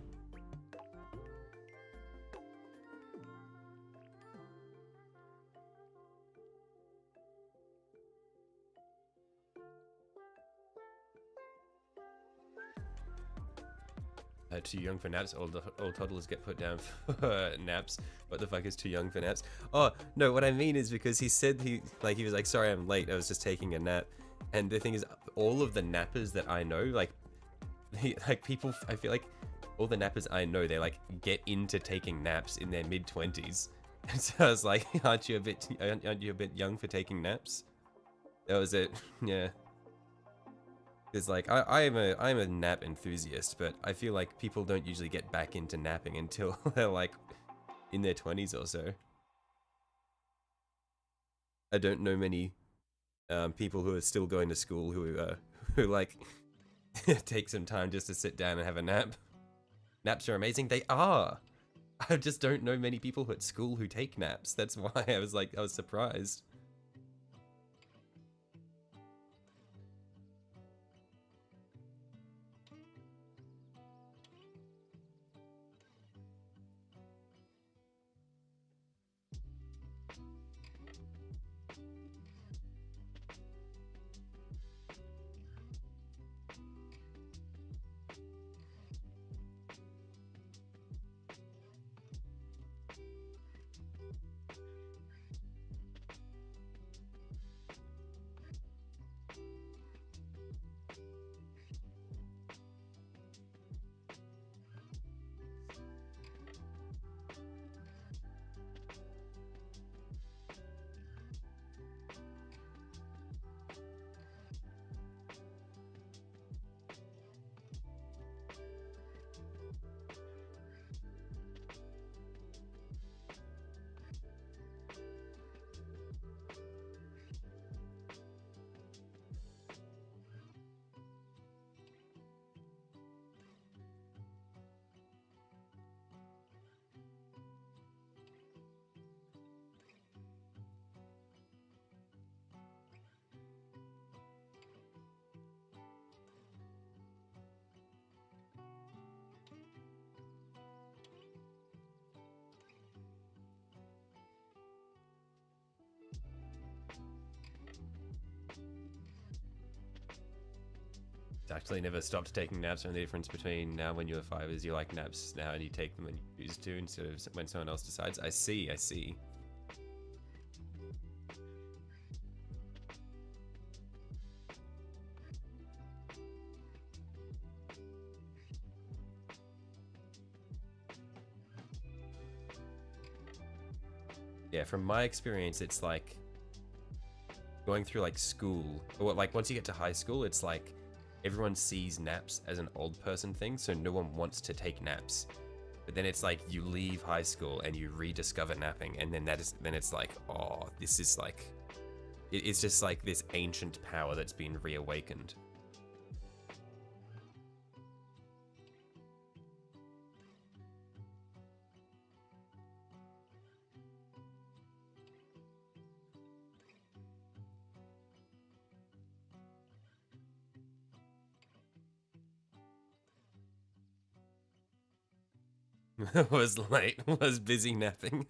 Too young for naps. All toddlers get put down for naps. What the fuck is too young for naps? Oh no, what I mean is because he said he was like, sorry I'm late. I was just taking a nap. And the thing is, all of the nappers that I know, like people, I feel like all the nappers I know, they like get into taking naps in their mid-20s. And so I was like, aren't you a bit young for taking naps? That was it. Yeah. It's like I'm a nap enthusiast, but I feel like people don't usually get back into napping until they're like in their 20s or so. I don't know many people who are still going to school who like take some time just to sit down and have a nap. Naps are amazing. They are. I just don't know many people at school who take naps. That's why I was surprised. Actually never stopped taking naps, and the difference between now when you were 5 is you like naps now and you take them when you choose to instead of when someone else decides. I see. Yeah, from my experience, it's like going through like school, or like once you get to high school, it's like everyone sees naps as an old person thing, so no one wants to take naps. But then it's like you leave high school and you rediscover napping, and then it's like, oh, this is like, it's just like this ancient power that's been reawakened. Was late, was busy napping.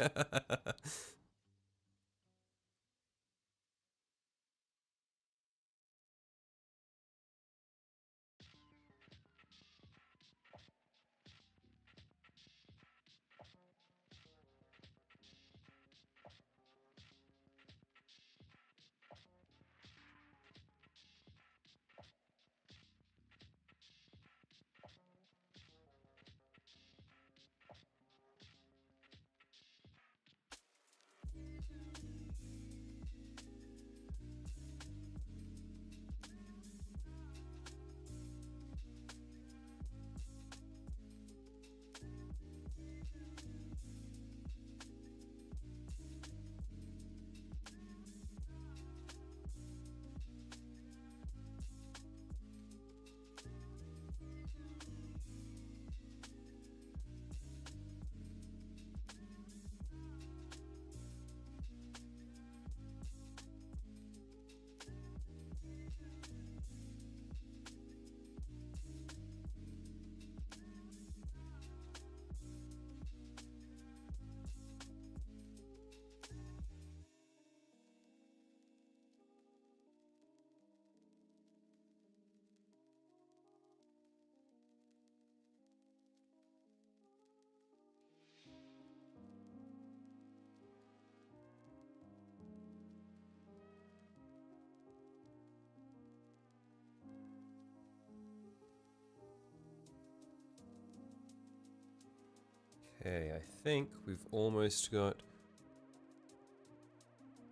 Okay, I think we've almost got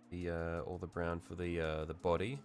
the all the brown for the body.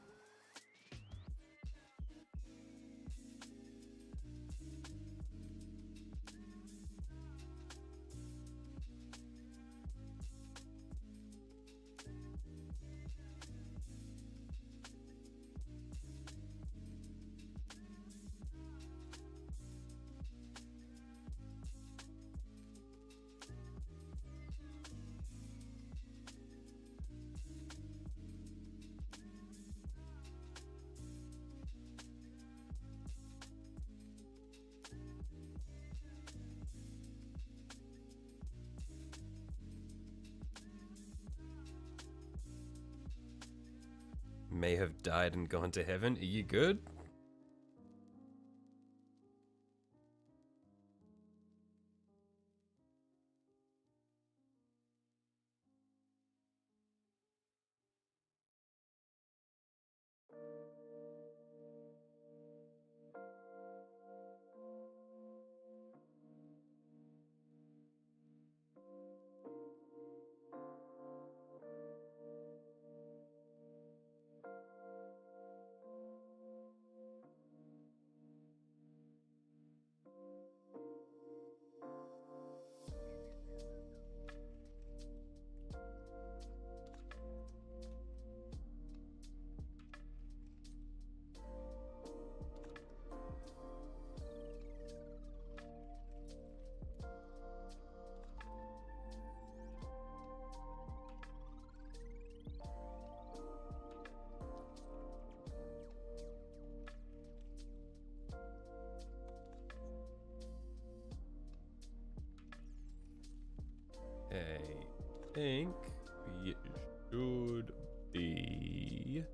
May have died and gone to heaven. Are you good? I think it should be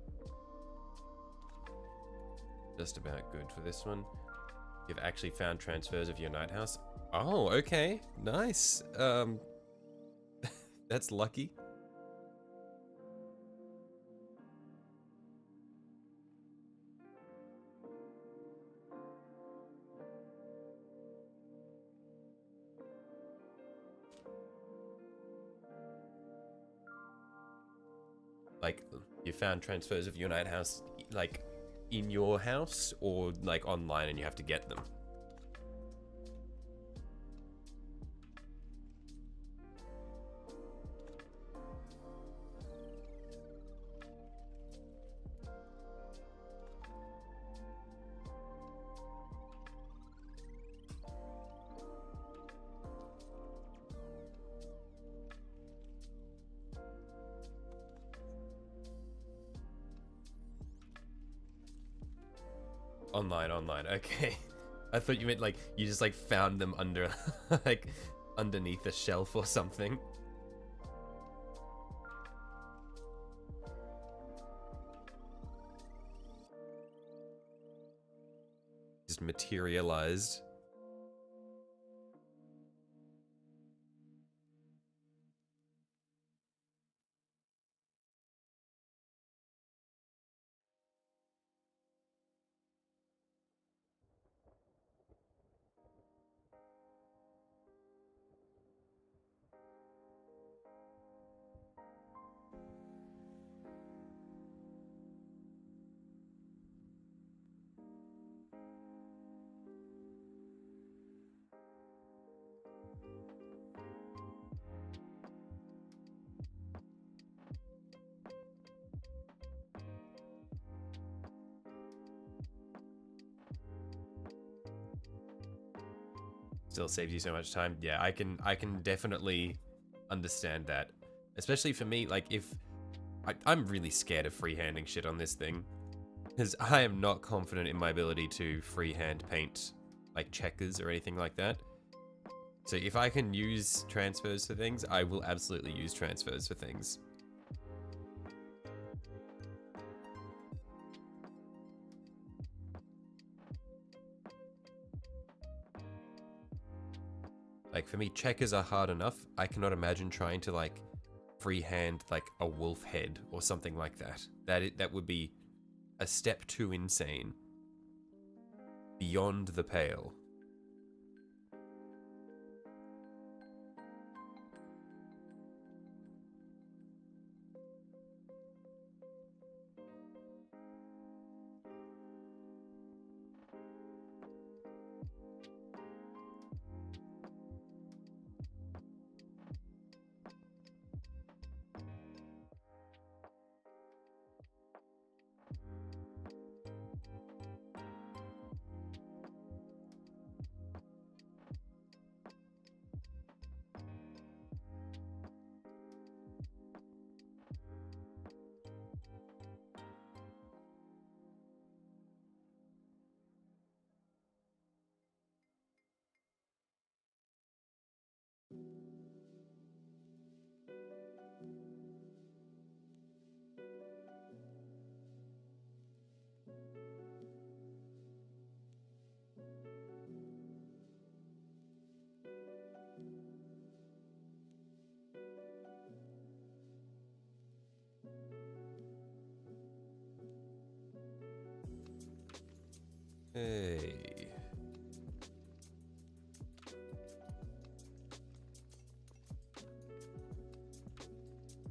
just about good for this one. You've actually found transfers of your night house. Oh, okay. Nice. That's lucky. Like, you found transfers of your night house, like, in your house, or, like, online and you have to get them? Online, okay. I thought you meant, like, you just, like, found them under, like, underneath a shelf or something. Just materialized. Still saves you so much time. Yeah, I can definitely understand that. Especially for me, like, if I'm really scared of freehanding shit on this thing, because I am not confident in my ability to freehand paint like checkers or anything like that. So if I can use transfers for things, I will absolutely use transfers for things. Like, for me, checkers are hard enough. I cannot imagine trying to, like, freehand, like, a wolf head or something like that. That would be a step too insane. Beyond the pale. Hey.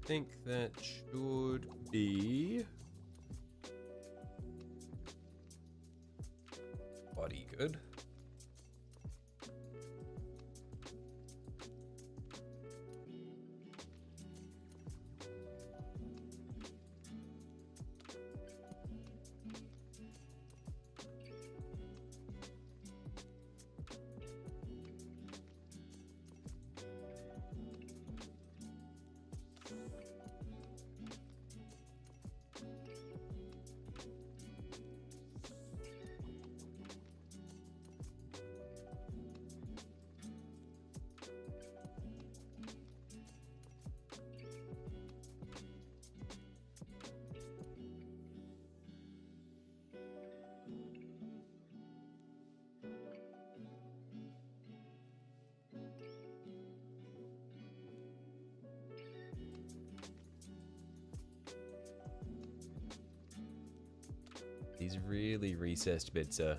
Think that should be body good. These really recessed bits are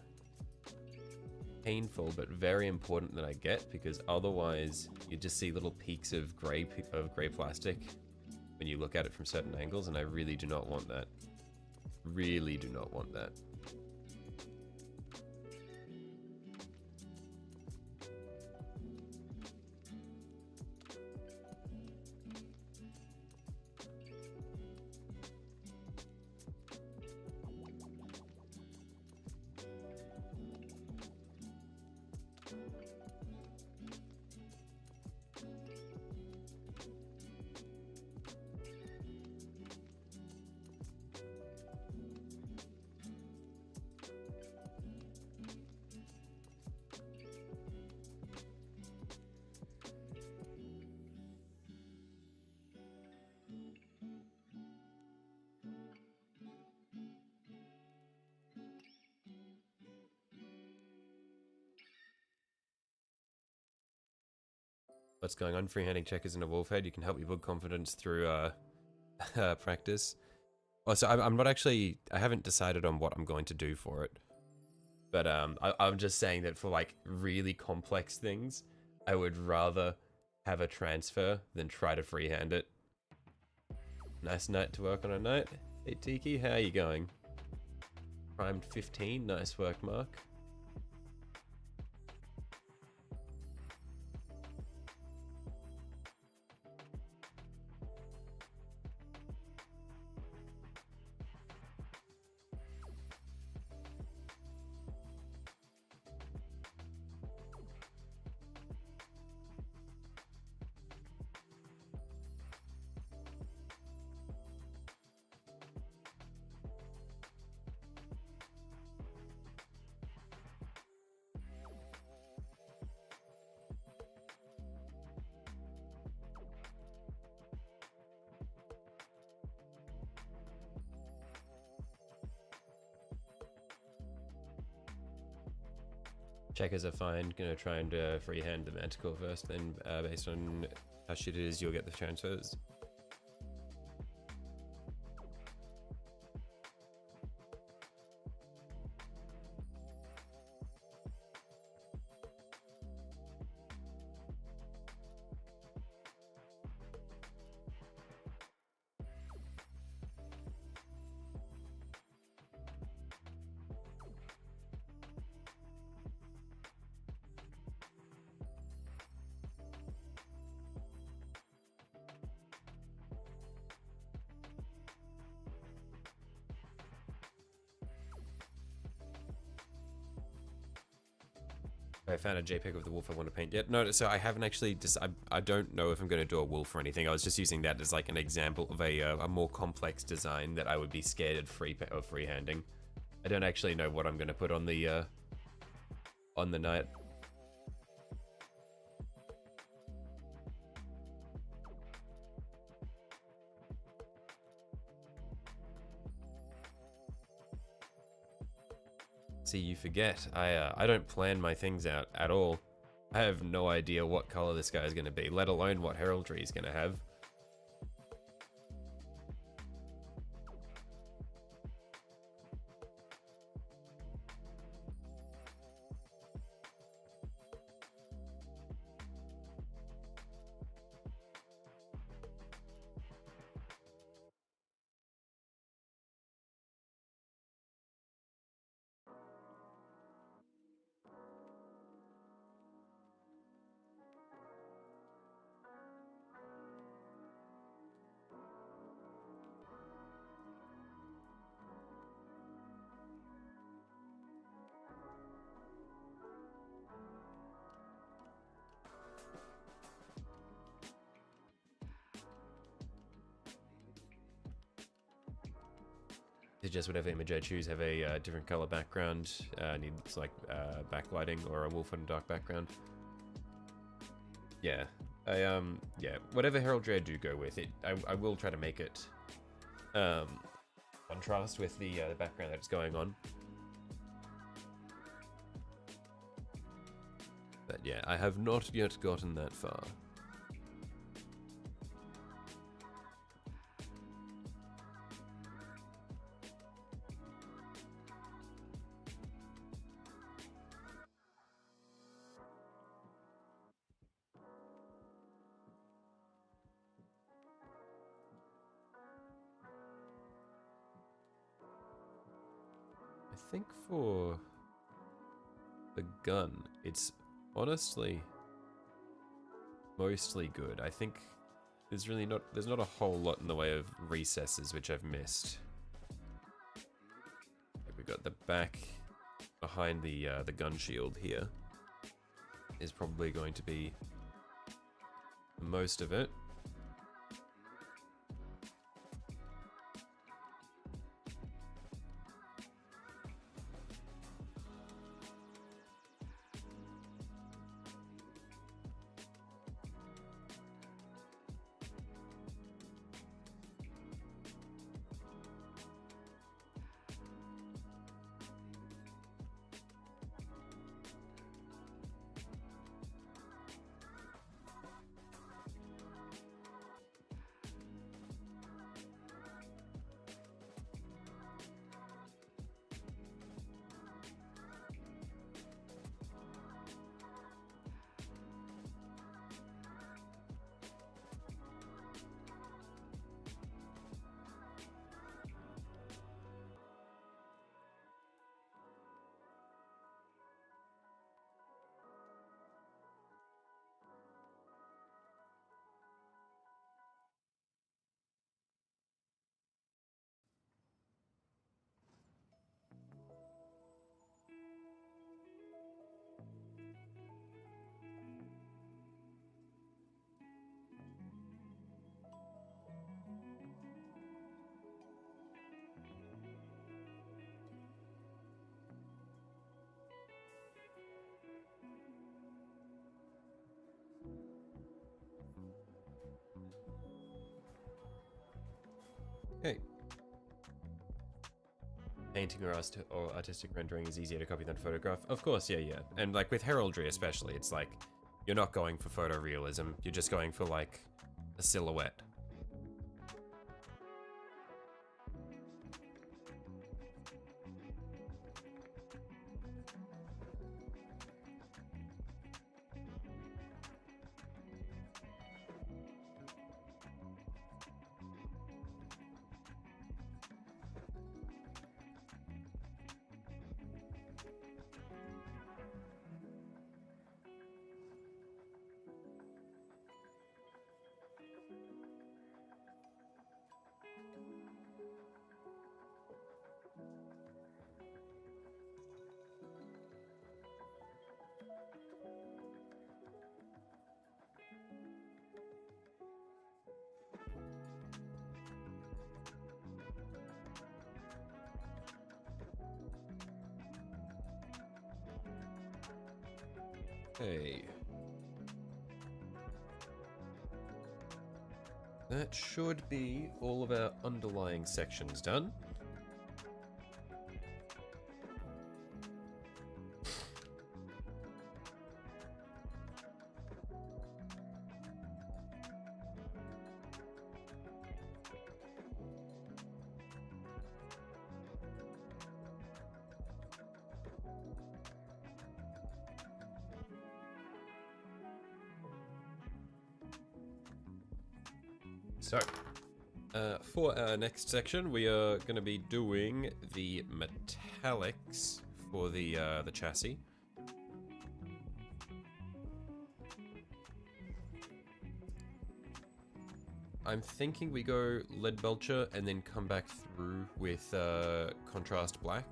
painful, but very important that I get, because otherwise you just see little peaks of gray plastic when you look at it from certain angles, and I really do not want that. Really do not want that. What's going on? Freehanding checkers in a wolf head. You can help me build confidence through practice. Also, I'm not actually. I haven't decided on what I'm going to do for it. But I'm just saying that for like really complex things, I would rather have a transfer than try to freehand it. Nice night to work on a night. Hey Tiki, how are you going? Primed 15. Nice work, Mark. Checkers are fine. Gonna try and freehand the Manticore first, then based on how shit it is, you'll get the transfers. I found a JPEG of the wolf I want to paint yet. No, so I haven't actually. I don't know if I'm going to do a wolf or anything. I was just using that as like an example of a more complex design that I would be scared of freehanding. I don't actually know what I'm going to put on the knight. See, you forget. I don't plan my things out at all. I have no idea what color this guy is going to be, let alone what heraldry he's going to have. suggest whatever image I choose have a different color background. Needs like backlighting or a wolf and dark background. Yeah, yeah, whatever heraldry I do go with, I will try to make it contrast with the background that's going on. But yeah, I have not yet gotten that far. I think for the gun, it's honestly mostly good. I think there's not a whole lot in the way of recesses which I've missed. We've got the back behind the gun shield here is probably going to be most of it. Okay. Painting or artistic rendering is easier to copy than photograph. Of course, yeah, yeah. And like with heraldry especially, it's like you're not going for photorealism. You're just going for like a silhouette. Okay. That should be all of our underlying sections done. So, for our next section, we are going to be doing the metallics for the chassis. I'm thinking we go lead belcher and then come back through with contrast black,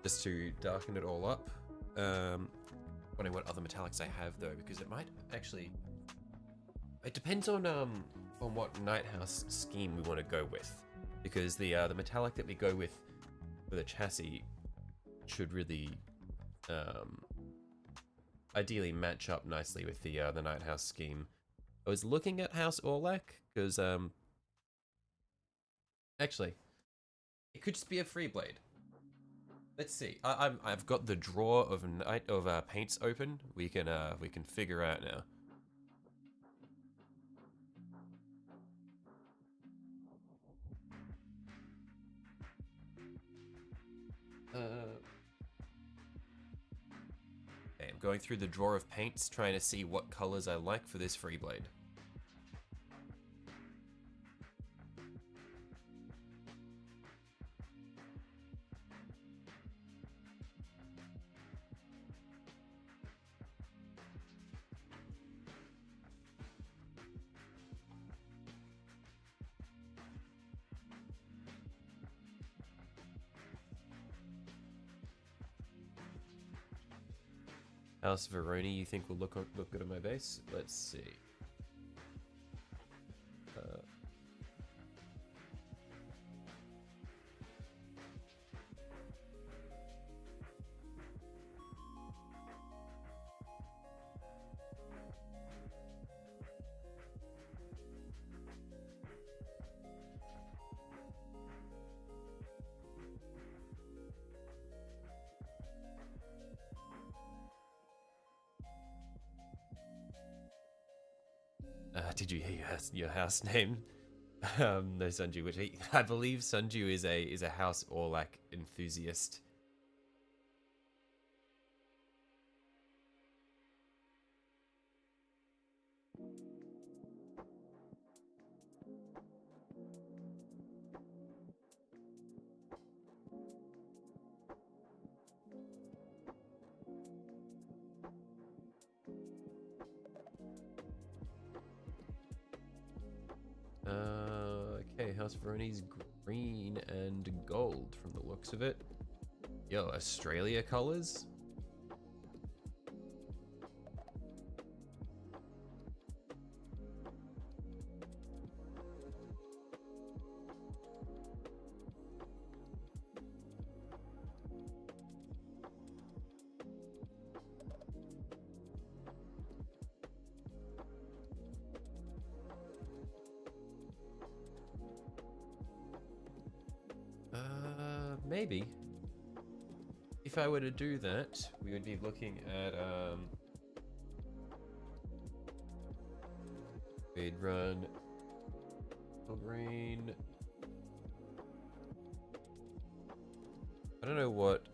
just to darken it all up. Wondering what other metallics I have though, because it might actually. It depends on what Nighthouse scheme we want to go with. because the metallic that we go with for the chassis should really ideally match up nicely with the Night House scheme. I was looking at House Orlac because actually it could just be a free blade. Let's see. I've got the drawer of paints open. We can figure out now. Okay, I'm going through the drawer of paints, trying to see what colors I like for this free blade. House Veroni, you think will look good on my base? Let's see. Did you hear your house name? No, Sunju. Which I believe Sunju is a House Orlac enthusiast. Okay, House Veroni's green and gold from the looks of it. Yo, Australia colors? Maybe. If I were to do that, we would be looking at, we'd run green. I don't know what,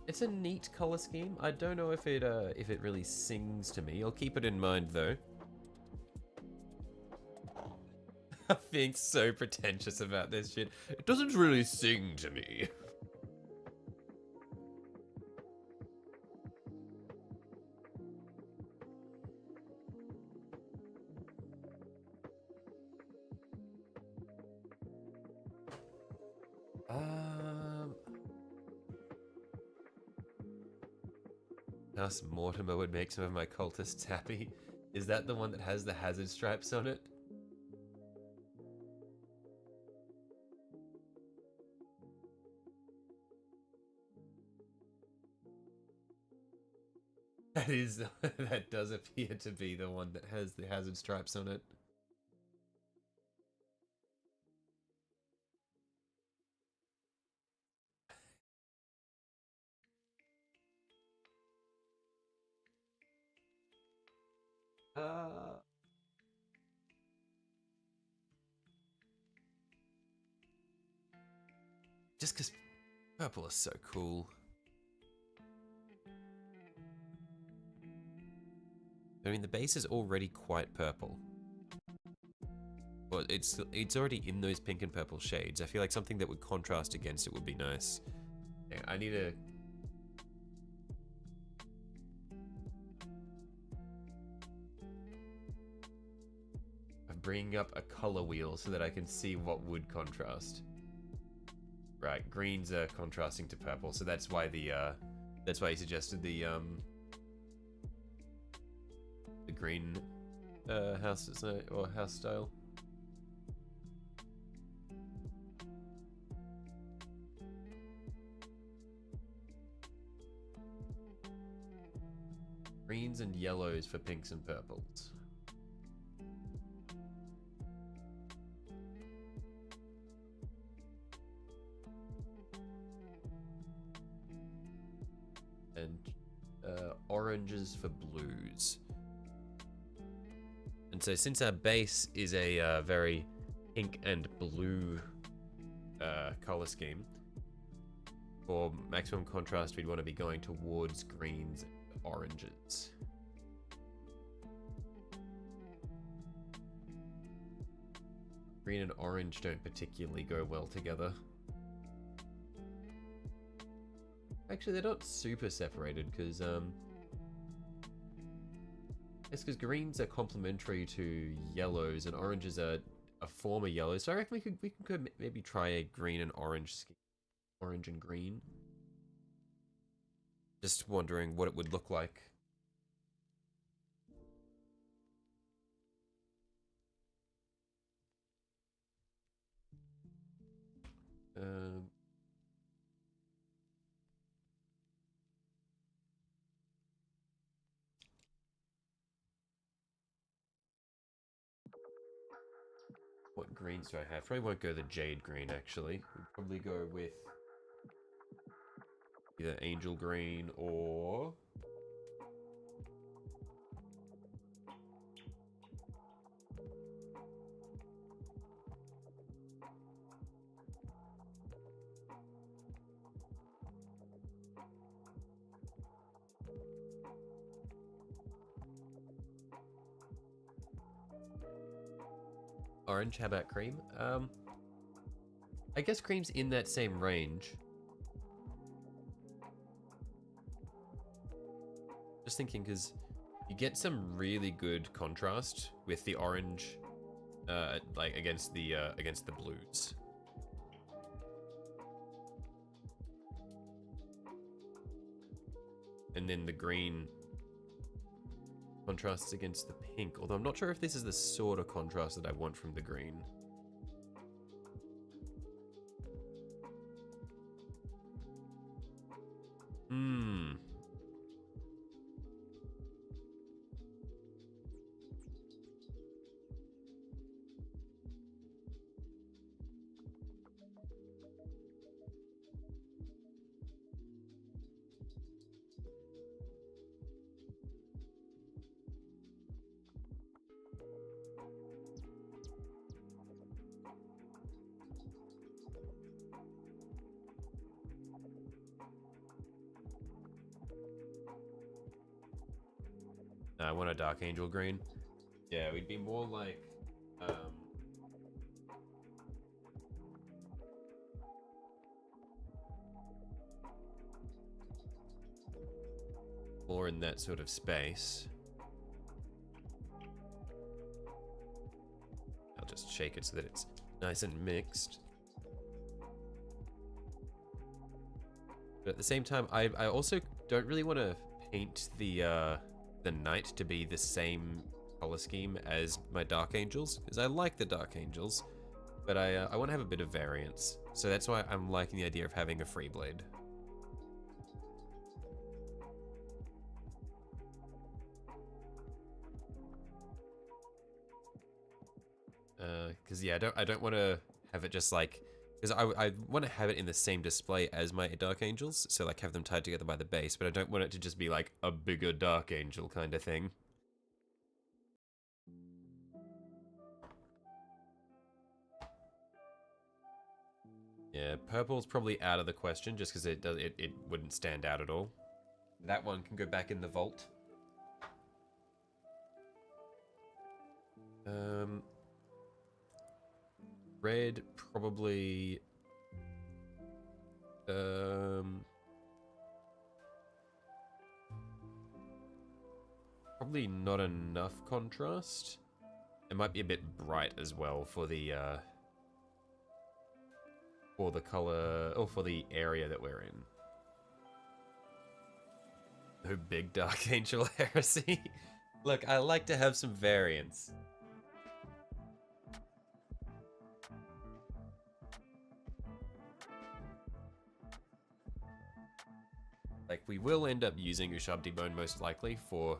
it's a neat color scheme. I don't know if it really sings to me. I'll keep it in mind though. I'm being so pretentious about this shit. It doesn't really sing to me. House Mortimer would make some of my cultists happy. Is that the one that has the hazard stripes on it? That is, that does appear to be the one that has the hazard stripes on it. Just because purple is so cool. I mean, the base is already quite purple. Well, it's already in those pink and purple shades. I feel like something that would contrast against it would be nice. Yeah, I need to... I'm bringing up a color wheel so that I can see what would contrast. Right, greens are contrasting to purple, so that's why the that's why he suggested the green house design or house style. Greens and yellows for pinks and purples. And oranges for blues. And so since our base is a very pink and blue color scheme, for maximum contrast we'd want to be going towards greens and oranges. Green and orange don't particularly go well together. Actually, they're not super separated because it's because greens are complementary to yellows and oranges are a form of yellow. So I reckon we could maybe try a green and orange scheme. Orange and green. Just wondering what it would look like. What greens do I have? Probably won't go the jade green, actually. We'll probably go with either angel green or... orange. How about cream? I guess cream's in that same range. Just thinking, because you get some really good contrast with the orange, like against the blues. And then the green contrasts against the pink, although I'm not sure if this is the sort of contrast that I want from the green. I want a dark angel green. Yeah, we'd be more like more in that sort of space. I'll just shake it so that it's nice and mixed. But at the same time, I also don't really want to paint the knight to be the same color scheme as my dark angels, because I like the dark angels, but I want to have a bit of variance. So that's why I'm liking the idea of having a free blade. Because yeah, I don't want to have it just like, because I want to have it in the same display as my dark angels, so like have them tied together by the base, but I don't want it to just be like a bigger dark angel kind of thing. Yeah, purple's probably out of the question just because it wouldn't stand out at all. That one can go back in the vault. Red probably probably not enough contrast. It might be a bit bright as well for the color, or for the area that we're in. No big dark angel heresy. Look, I like to have some variance. Like, we will end up using Ushabti bone most likely for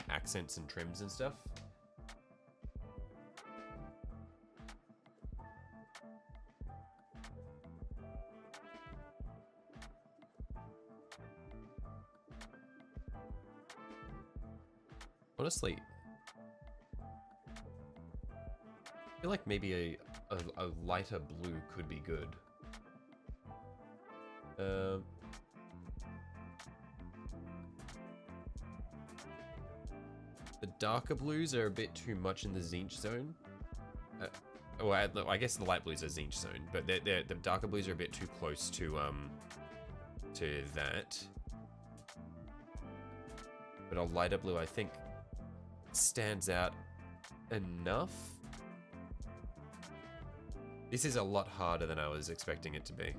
accents and trims and stuff. Honestly, I feel like maybe a lighter blue could be good. The darker blues are a bit too much in the Zinch zone. Well, I guess the light blues are Zinch zone, but the darker blues are a bit too close to that. But a lighter blue, I think, stands out enough. This is a lot harder than I was expecting it to be.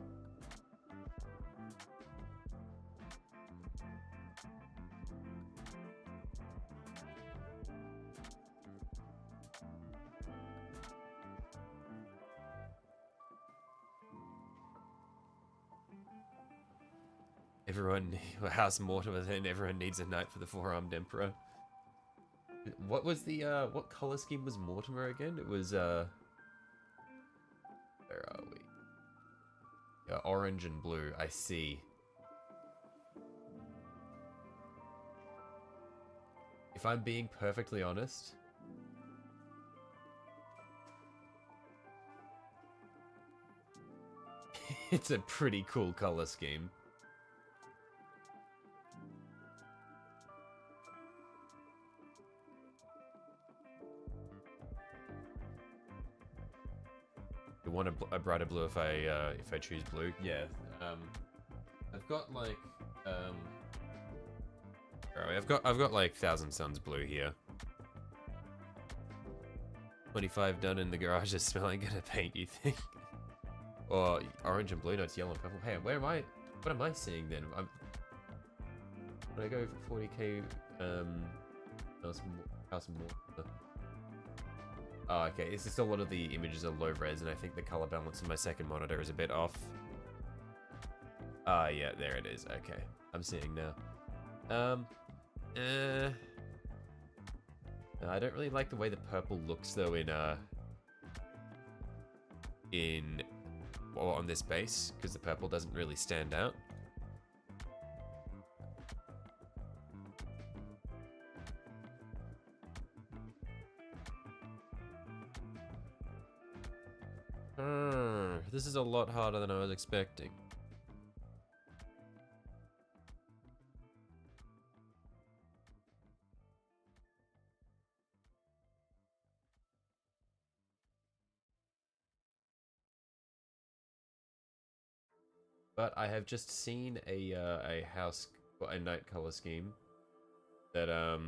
Everyone, House Mortimer, then everyone needs a knight for the four-armed emperor. What was the, what color scheme was Mortimer again? It was, where are we? Yeah, orange and blue, I see. If I'm being perfectly honest, it's a pretty cool color scheme. You want a brighter blue if I choose blue? Yeah. I've got like I've got like Thousand Suns blue here. 25 done in the garage is smelling gonna paint, you think? Or orange and blue, no, it's yellow and purple. Hey, where am I? What am I seeing then? When I go for 40k, House more. Oh, okay, it's just a lot of the images are low res, and I think the color balance on my second monitor is a bit off. Ah, yeah, there it is. Okay, I'm seeing now. I don't really like the way the purple looks though on this base, because the purple doesn't really stand out. This is a lot harder than I was expecting. But I have just seen a night color scheme that I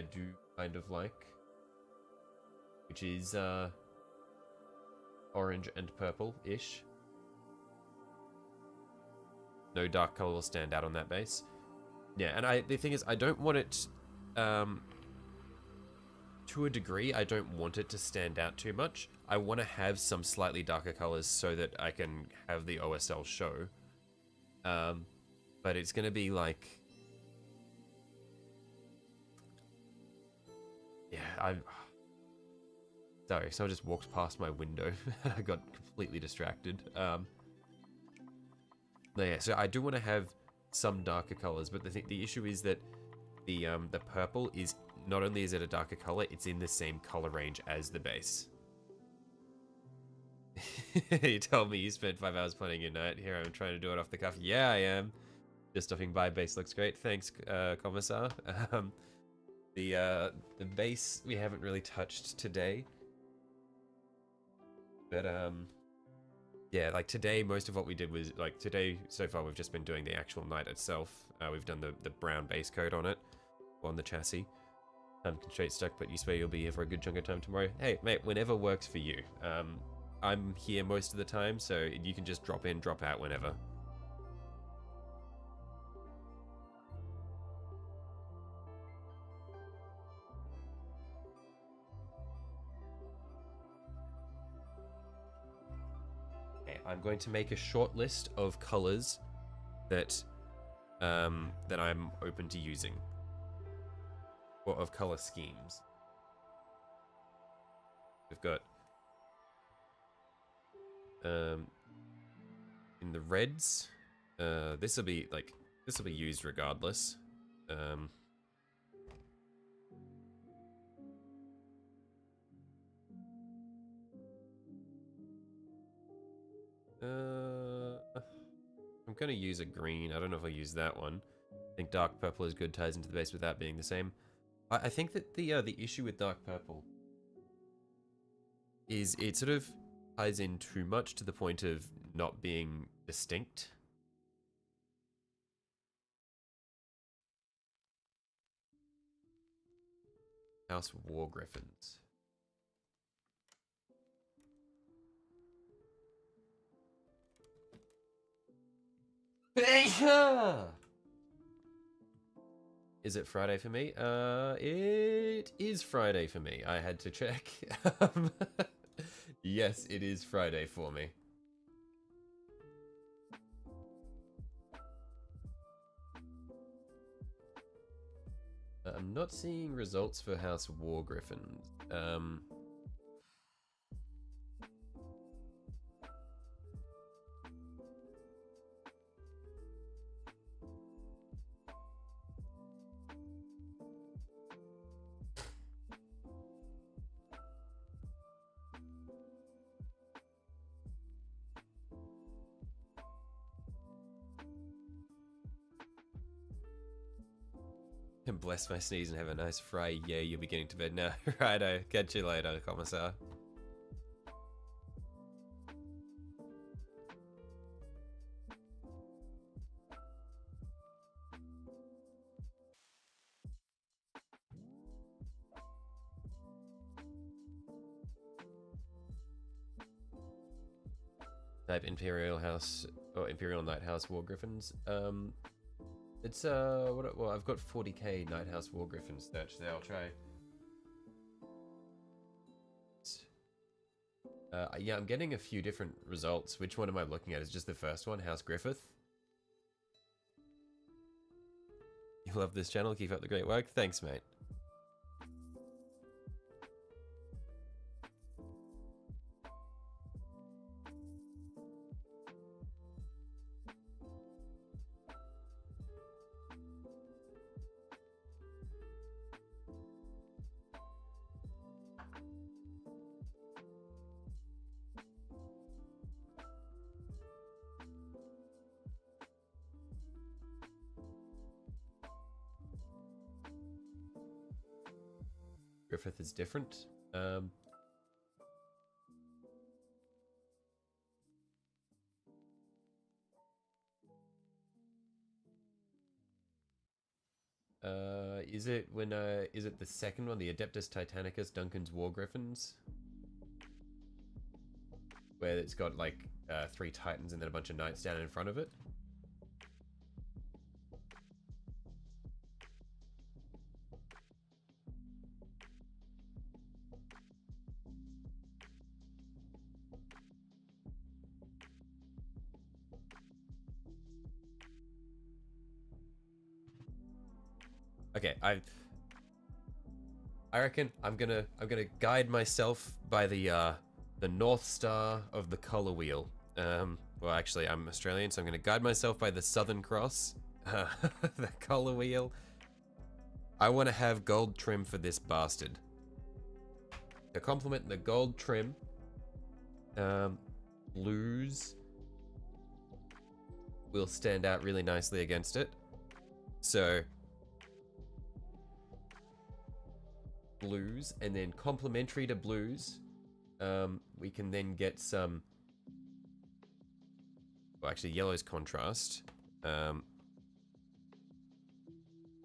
do kind of like, which is orange and purple-ish. No dark color will stand out on that base. Yeah, and the thing is, I don't want it to a degree, I don't want it to stand out too much. I want to have some slightly darker colors so that I can have the OSL show. But it's going to be like... Yeah, I'm... Sorry, someone just walked past my window and I got completely distracted. Yeah, so I do want to have some darker colors, but the issue is that the purple is... Not only is it a darker color, it's in the same color range as the base. You told me you spent 5 hours planning your night. Here I'm trying to do it off the cuff. Yeah, I am. Just stopping by. Base looks great. Thanks, Commissar. The base we haven't really touched today. But, yeah, like today, most of what we did was, like today, so far we've just been doing the actual knight itself. We've done the brown base coat on it, on the chassis. Time constraint stuck, but you swear you'll be here for a good chunk of time tomorrow. Hey, mate, whenever works for you. I'm here most of the time, so you can just drop in, drop out whenever. I'm going to make a short list of colors that that I'm open to using, or of color schemes. We've got in the reds. This will be used regardless. I'm gonna use a green. I don't know if I'll use that one. I think dark purple is good, ties into the base without being the same. I think that the issue with dark purple is it sort of ties in too much to the point of not being distinct. House War Griffins. Is it Friday for me? It is Friday for me. I had to check. Yes, it is Friday for me. I'm not seeing results for House War Griffins. Bless my sneeze and have a nice fry. Yeah, you'll be getting to bed now. Righto, catch you later, Commissar. Type Imperial House or Imperial Night House War Griffins. It's well, I've got 40k Night House War Griffins search there. I'll try. Yeah, I'm getting a few different results. Which one am I looking at? Is just the first one, House Griffith. You love this channel. Keep up the great work. Thanks, mate. Griffith is different. Is it the second one, the Adeptus Titanicus Duncan's War Griffins? Where it's got like 3 Titans and then a bunch of Knights down in front of it? Okay, I reckon I'm gonna guide myself by the North Star of the color wheel. Well, actually, I'm Australian, so I'm gonna guide myself by the Southern Cross, the color wheel. I want to have gold trim for this bastard. To complement the gold trim, blues will stand out really nicely against it. So blues, and then complementary to blues, we can then get some, well, actually yellow's contrast,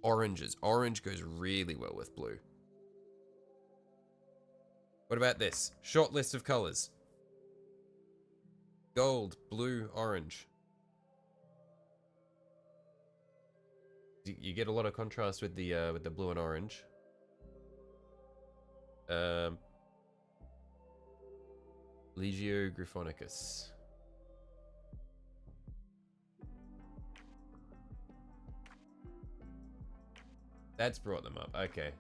oranges. Orange goes really well with blue. What about this? Short list of colors. Gold, blue, orange. You get a lot of contrast with the blue and orange. Legio Griffonicus. That's brought them up. Okay.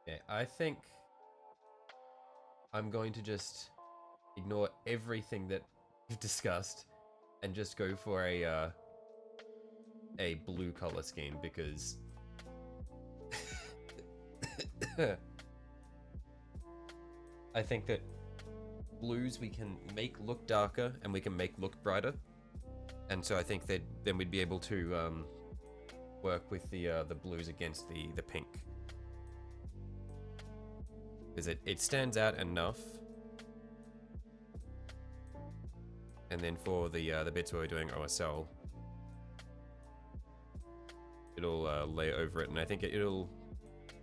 Okay, I think I'm going to just ignore everything that we've discussed and just go for a blue color scheme because I think that blues we can make look darker and we can make look brighter, and so I think that then we'd be able to work with the blues against the pink because it stands out enough. And then for the bits where we're doing OSL, it'll lay over it, and I think it'll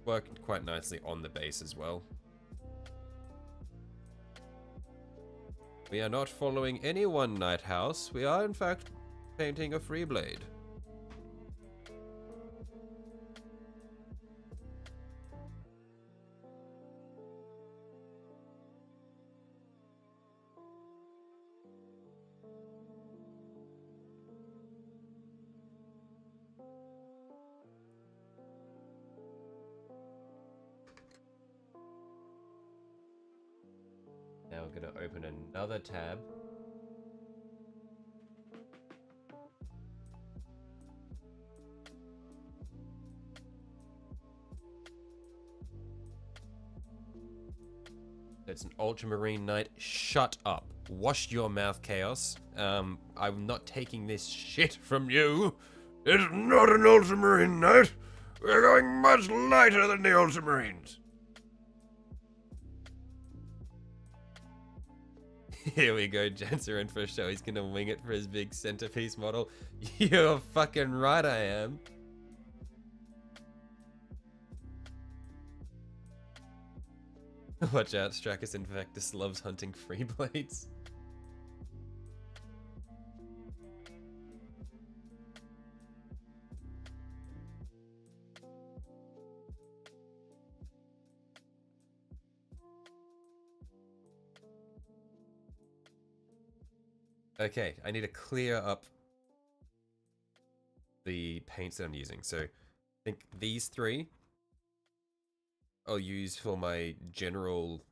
work quite nicely on the base as well. We are not following any one night house. We are in fact painting a free blade. Now we're going to open another tab. It's an ultramarine night. Shut up. Wash your mouth, Chaos. I'm not taking this shit from you. It's not an ultramarine night. We're going much lighter than the ultramarines. Here we go, Janser in for a show. He's gonna wing it for his big centerpiece model. You're fucking right, I am. Watch out, Stracus Infectus loves hunting free blades. Okay, I need to clear up the paints that I'm using. So I think these three I'll use for my general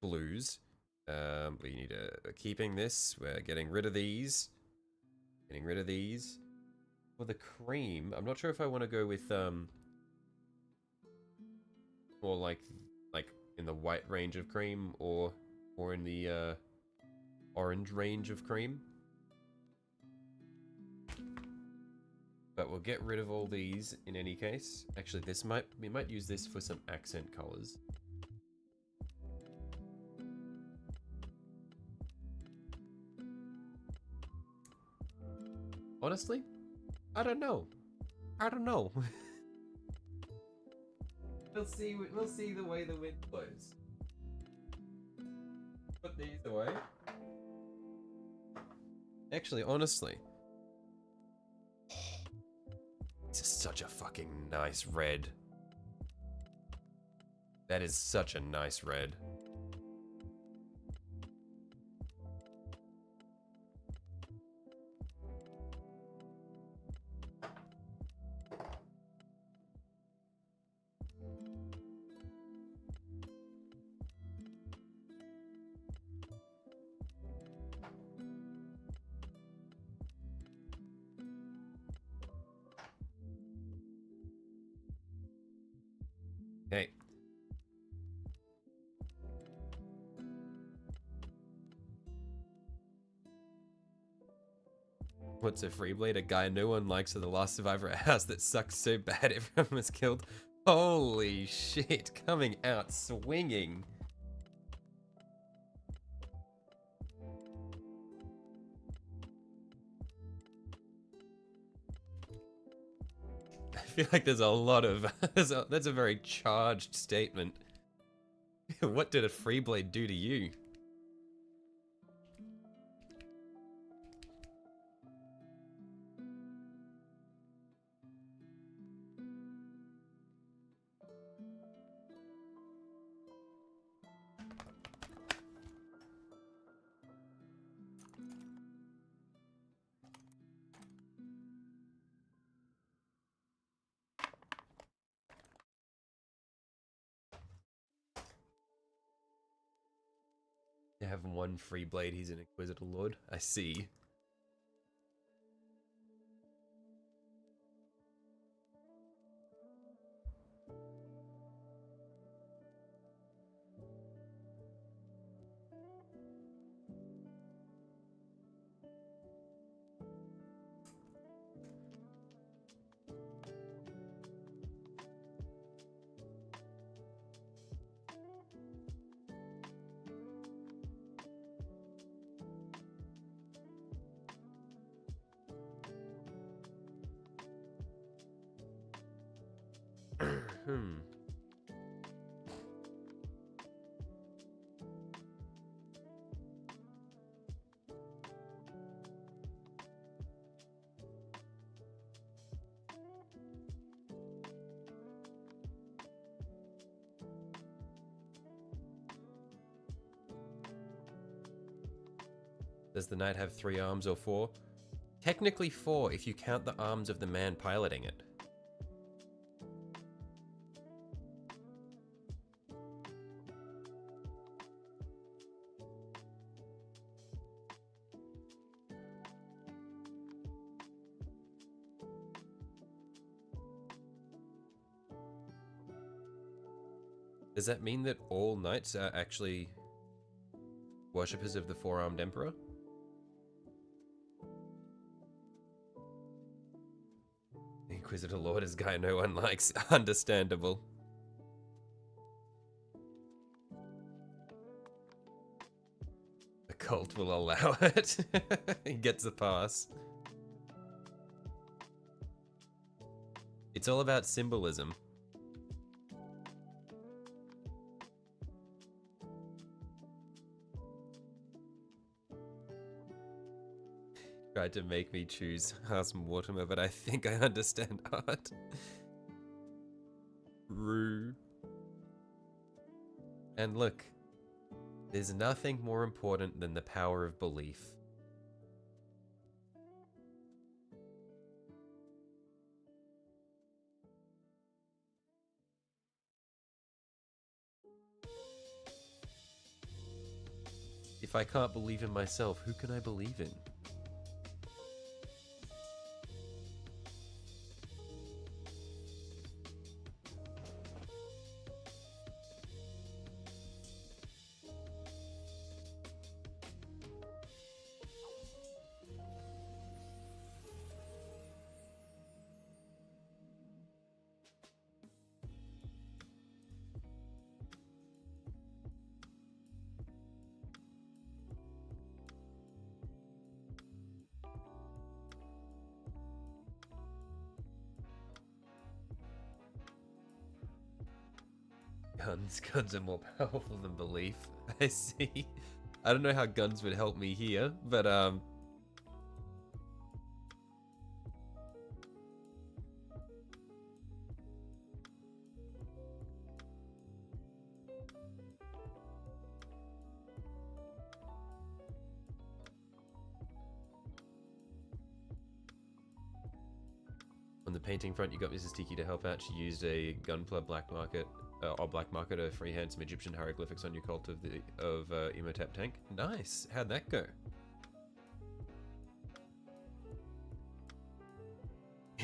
blues. We need keeping this. We're getting rid of these. Getting rid of these. For the cream, I'm not sure if I want to go with more like in the white range of cream or in the orange range of cream. But we'll get rid of all these in any case. Actually, we might use this for some accent colors. Honestly, I don't know. I don't know. We'll see. We'll see the way the wind blows. Put these away. Actually, honestly, this is such a fucking nice red. That is such a nice red. Okay. What's a free blade? A guy no one likes, or the last survivor at a house that sucks so bad everyone was killed. Holy shit, coming out swinging. I feel like there's a lot of... that's a very charged statement. What did a free blade do to you? You have one free blade, he's an Inquisitor Lord. I see. Does the knight have 3 arms or 4? Technically 4 if you count the arms of the man piloting it. Does that mean that all knights are actually worshippers of the 4-armed emperor? Inquisitor Lord is guy no one likes. Understandable. The cult will allow it. He gets a pass. It's all about symbolism. Tried to make me choose House Mortimer, but I think I understand art. Rue. And look, there's nothing more important than the power of belief. If I can't believe in myself, who can I believe in? Guns are more powerful than belief. I see. I don't know how guns would help me here, but on the painting front, you got Mrs. Tiki to help out. She used a Gunpla black market. Or black market to freehand some Egyptian hieroglyphics on your cult of the Imhotep tank. Nice. How'd that go?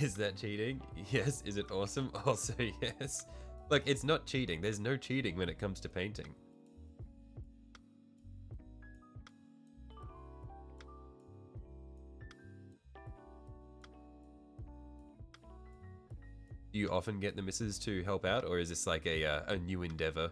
Is that cheating? Yes. Is it awesome? Also yes. Look, it's not cheating. There's no cheating when it comes to painting. Do you often get the missus to help out, or is this like a new endeavor?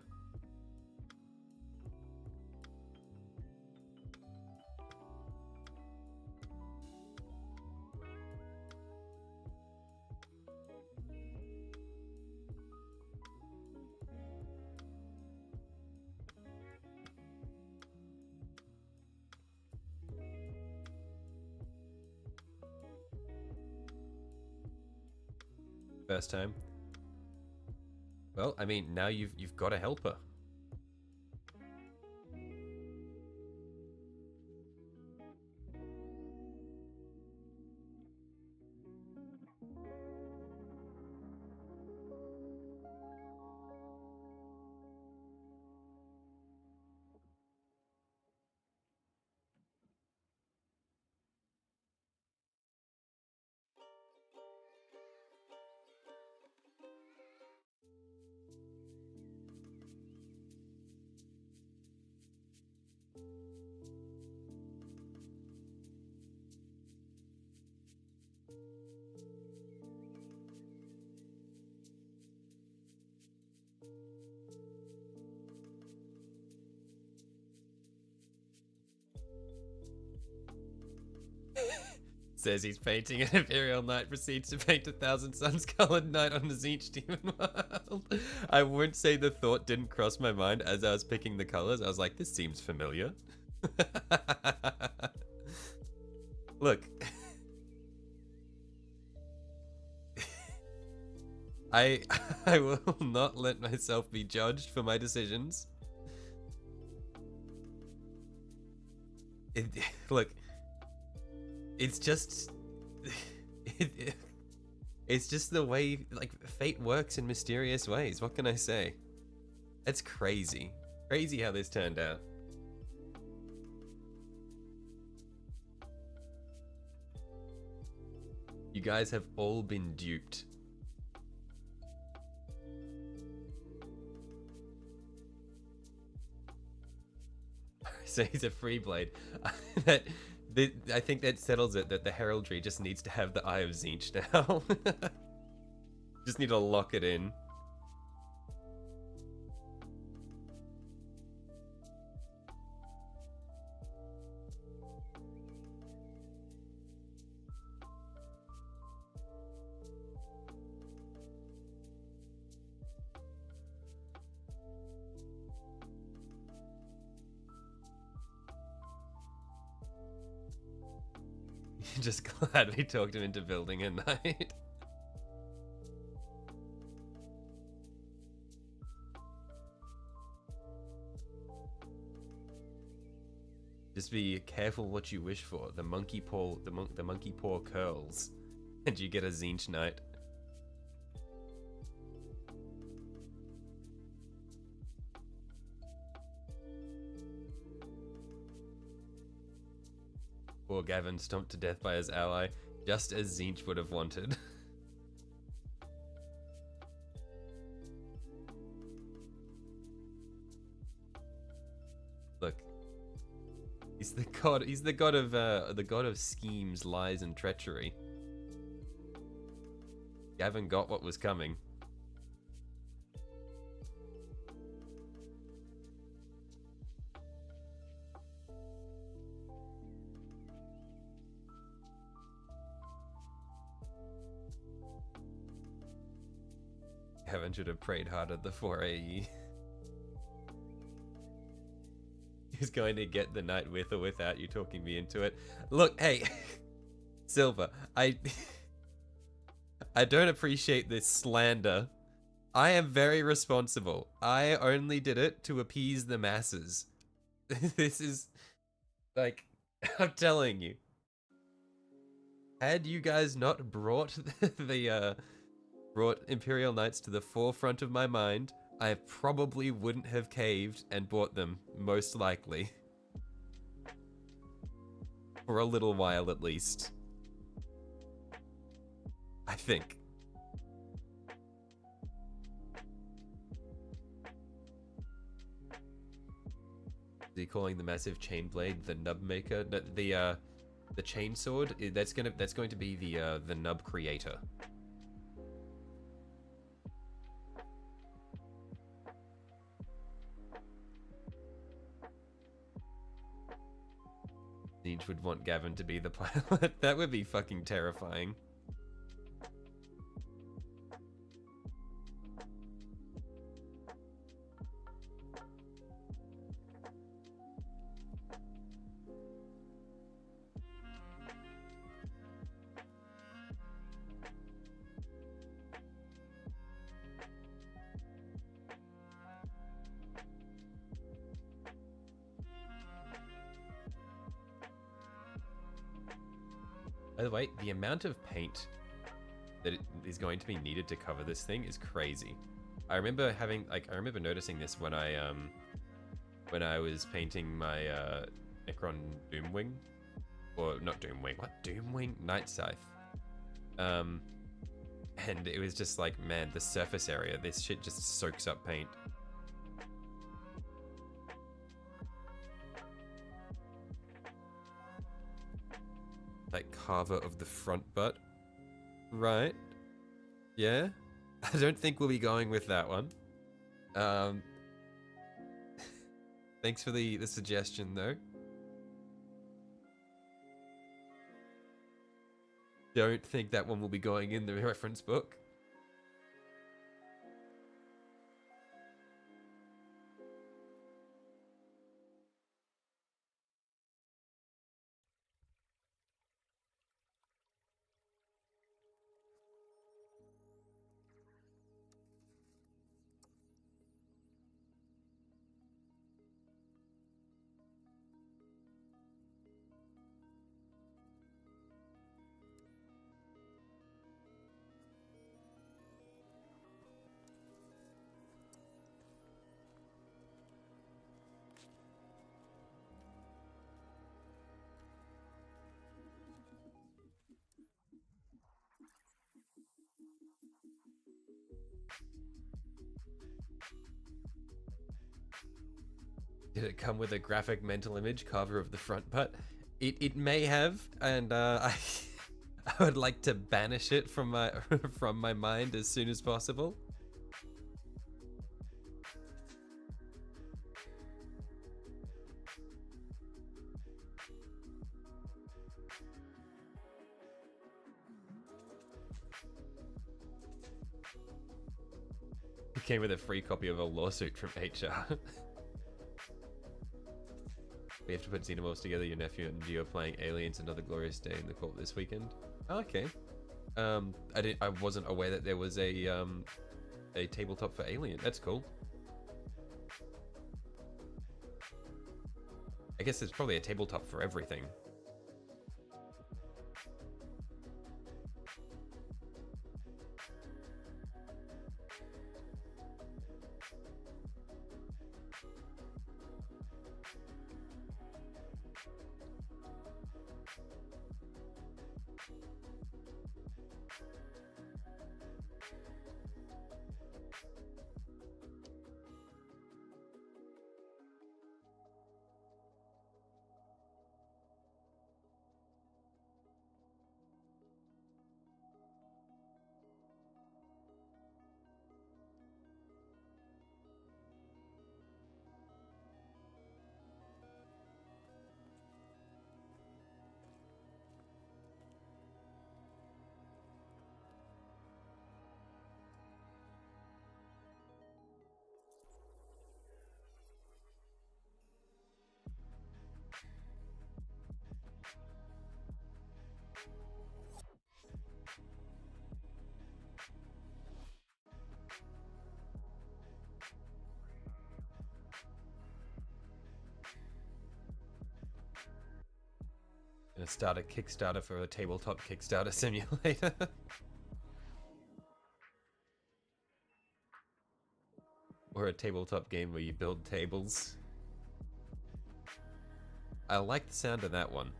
First time. Well, I mean, now you've got to help her. Says he's painting an Imperial Knight, proceeds to paint 1,000 Suns colored knight on the Tzeentch Demon World. I won't say the thought didn't cross my mind as I was picking the colors. I was like, this seems familiar. Look. I will not let myself be judged for my decisions. Look. It's just it's just the way like fate works in mysterious ways. What can I say? It's crazy how this turned out. You guys have all been duped. So he's a free blade. I think that settles it, that the heraldry just needs to have the Eye of Tzeentch now. Just need to lock it in. Just glad we talked him into building a knight. Just be careful what you wish for. The monkey paw, the monkey paw curls, and you get a Tzeentch knight. Poor Gavin stomped to death by his ally, just as Tzeentch would have wanted. Look, he's the god. He's the god of schemes, lies, and treachery. Gavin got what was coming. Gavin should have prayed harder the 4 AE. He's going to get the knight with or without you talking me into it. Look, hey, Silver, I don't appreciate this slander. I am very responsible. I only did it to appease the masses. This is, like, I'm telling you. Had you guys not brought brought Imperial Knights to the forefront of my mind, I probably wouldn't have caved and bought them, most likely. For a little while, at least. I think. Is he calling the massive chain blade the nub maker? The chain sword, that's going to be the nub creator. lineage would want Gavin to be the pilot. That would be fucking terrifying. By the way, the amount of paint that is going to be needed to cover this thing is crazy. I remember noticing this when I was painting my Necron Doomwing, or not Doomwing, what Doomwing Night Scythe, and it was just like, man, the surface area, this shit just soaks up paint. Like carver of the front butt, right? Yeah, I don't think we'll be going with that one. Thanks for the suggestion though. Don't think that one will be going in the reference book. Did it come with a graphic mental image carver of the front butt? It may have, and I would like to banish it from my from my mind as soon as possible. It came with a free copy of a lawsuit from HR. We have to put Xenomorphs together. Your nephew and you are playing Aliens: Another Glorious Day in the court this weekend. Oh, okay. I wasn't aware that there was a tabletop for Alien. That's cool. I guess there's probably a tabletop for everything. Gonna start a Kickstarter for a tabletop Kickstarter simulator. Or a tabletop game where you build tables. I like the sound of that one.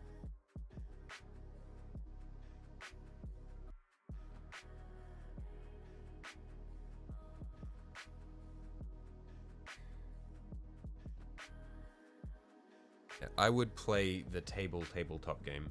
Yeah, I would play the tabletop game.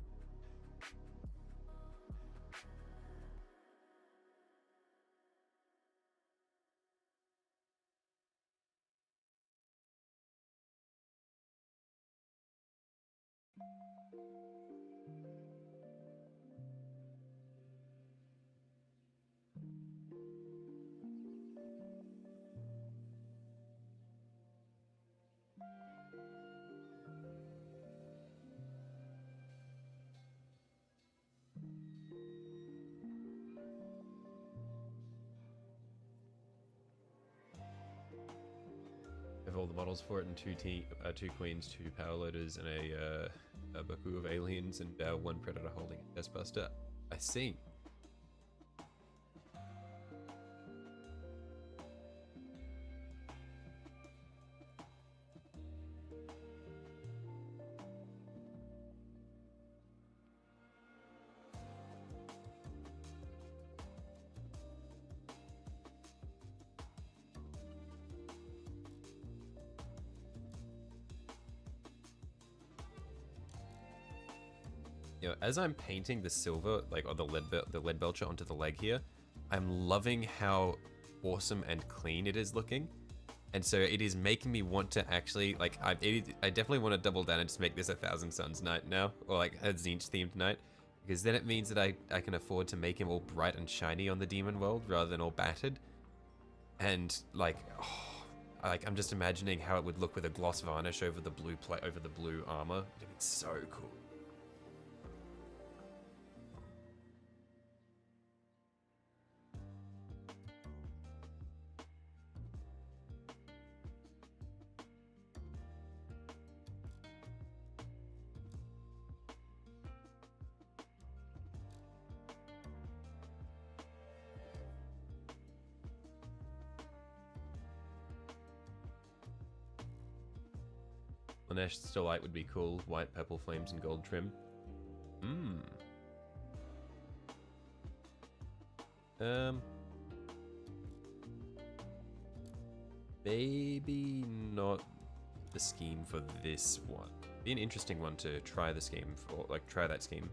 Have all the models for it, and two queens, two power loaders, and a Baku of aliens, and one predator holding a chestbuster. I see. You know, as I'm painting the silver, like, or the lead belcher onto the leg here, I'm loving how awesome and clean it is looking. And so it is making me want to actually, like, I definitely want to double down and just make this a Thousand Suns knight now, or like a Tzeentch themed knight, because then it means that I can afford to make him all bright and shiny on the demon world rather than all battered. And like, I'm just imagining how it would look with a gloss varnish over the blue armor. It'd be so cool. Slanesh Starlight would be cool. White, purple flames, and gold trim. Maybe not the scheme for this one. Be an interesting one to try the scheme for, like, try that scheme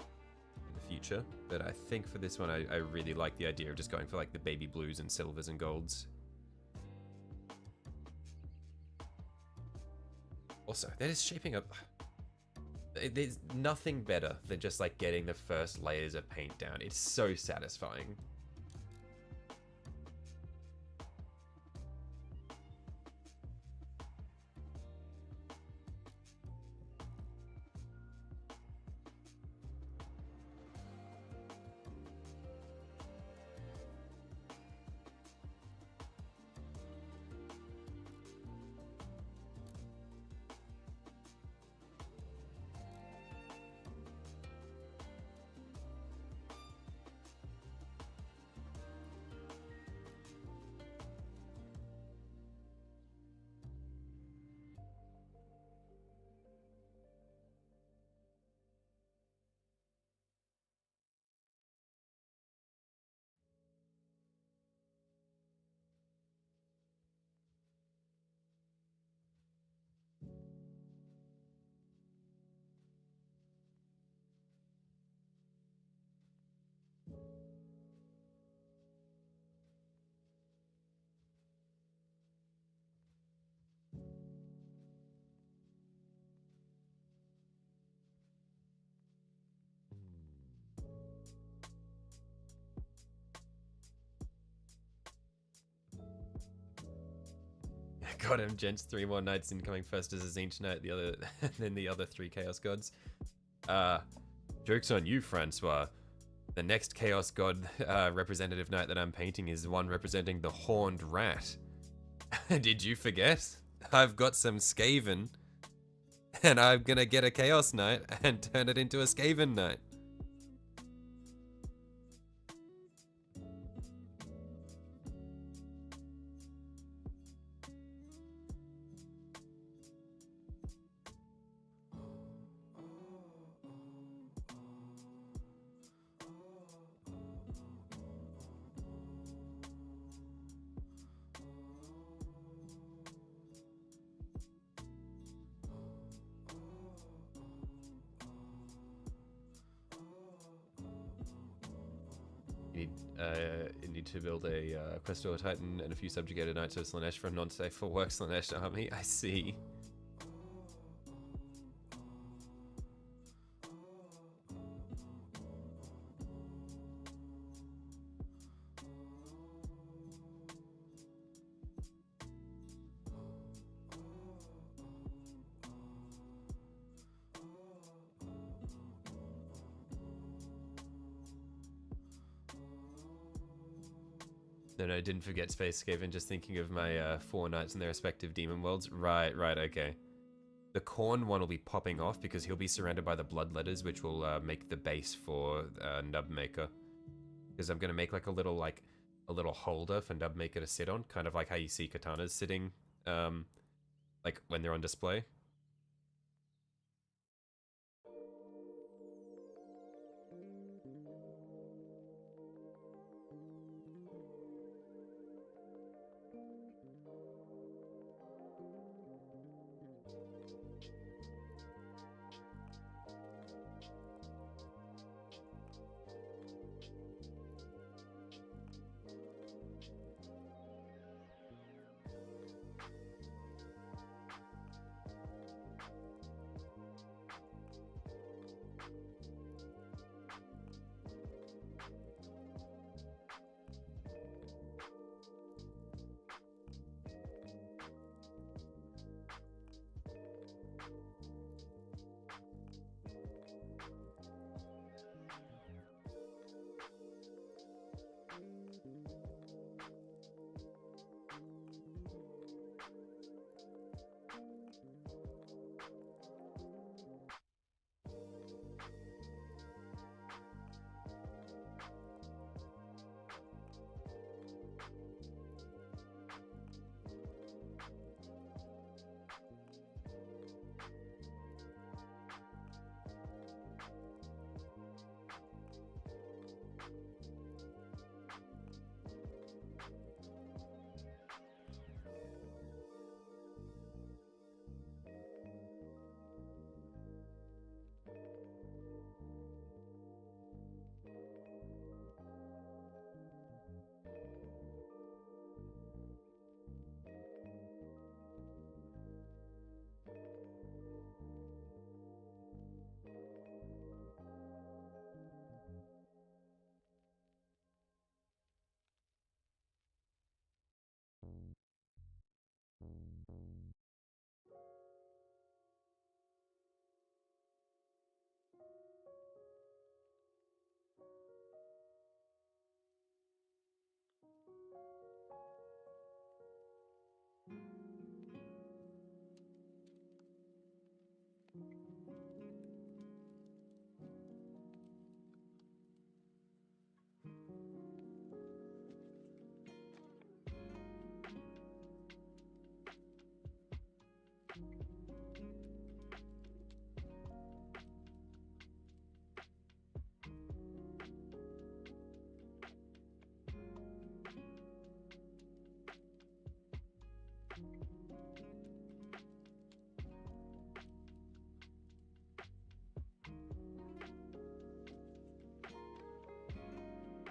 in the future. But I think for this one, I really like the idea of just going for like the baby blues and silvers and golds. Also, that is shaping up. There's nothing better than just like getting the first layers of paint down. It's so satisfying. Got him, gents. 3 more knights incoming, first as a Tzeentch knight, the other, then the other 3 chaos gods. Joke's on you, Francois. The next chaos god representative knight that I'm painting is the one representing the horned rat. Did you forget? I've got some Skaven, and I'm gonna get a chaos knight and turn it into a Skaven knight. You need to build a Questor Titan and a few subjugated knights of Slanesh for a non-safe for work Slanesh army. I see. No, no, didn't forget Space Skaven, just thinking of my 4 knights in their respective demon worlds. Right, okay. The Khorne one will be popping off because he'll be surrounded by the Bloodletters, which will make the base for Nubmaker. Because I'm going to make like a little holder for Nubmaker to sit on, kind of like how you see katanas sitting like when they're on display.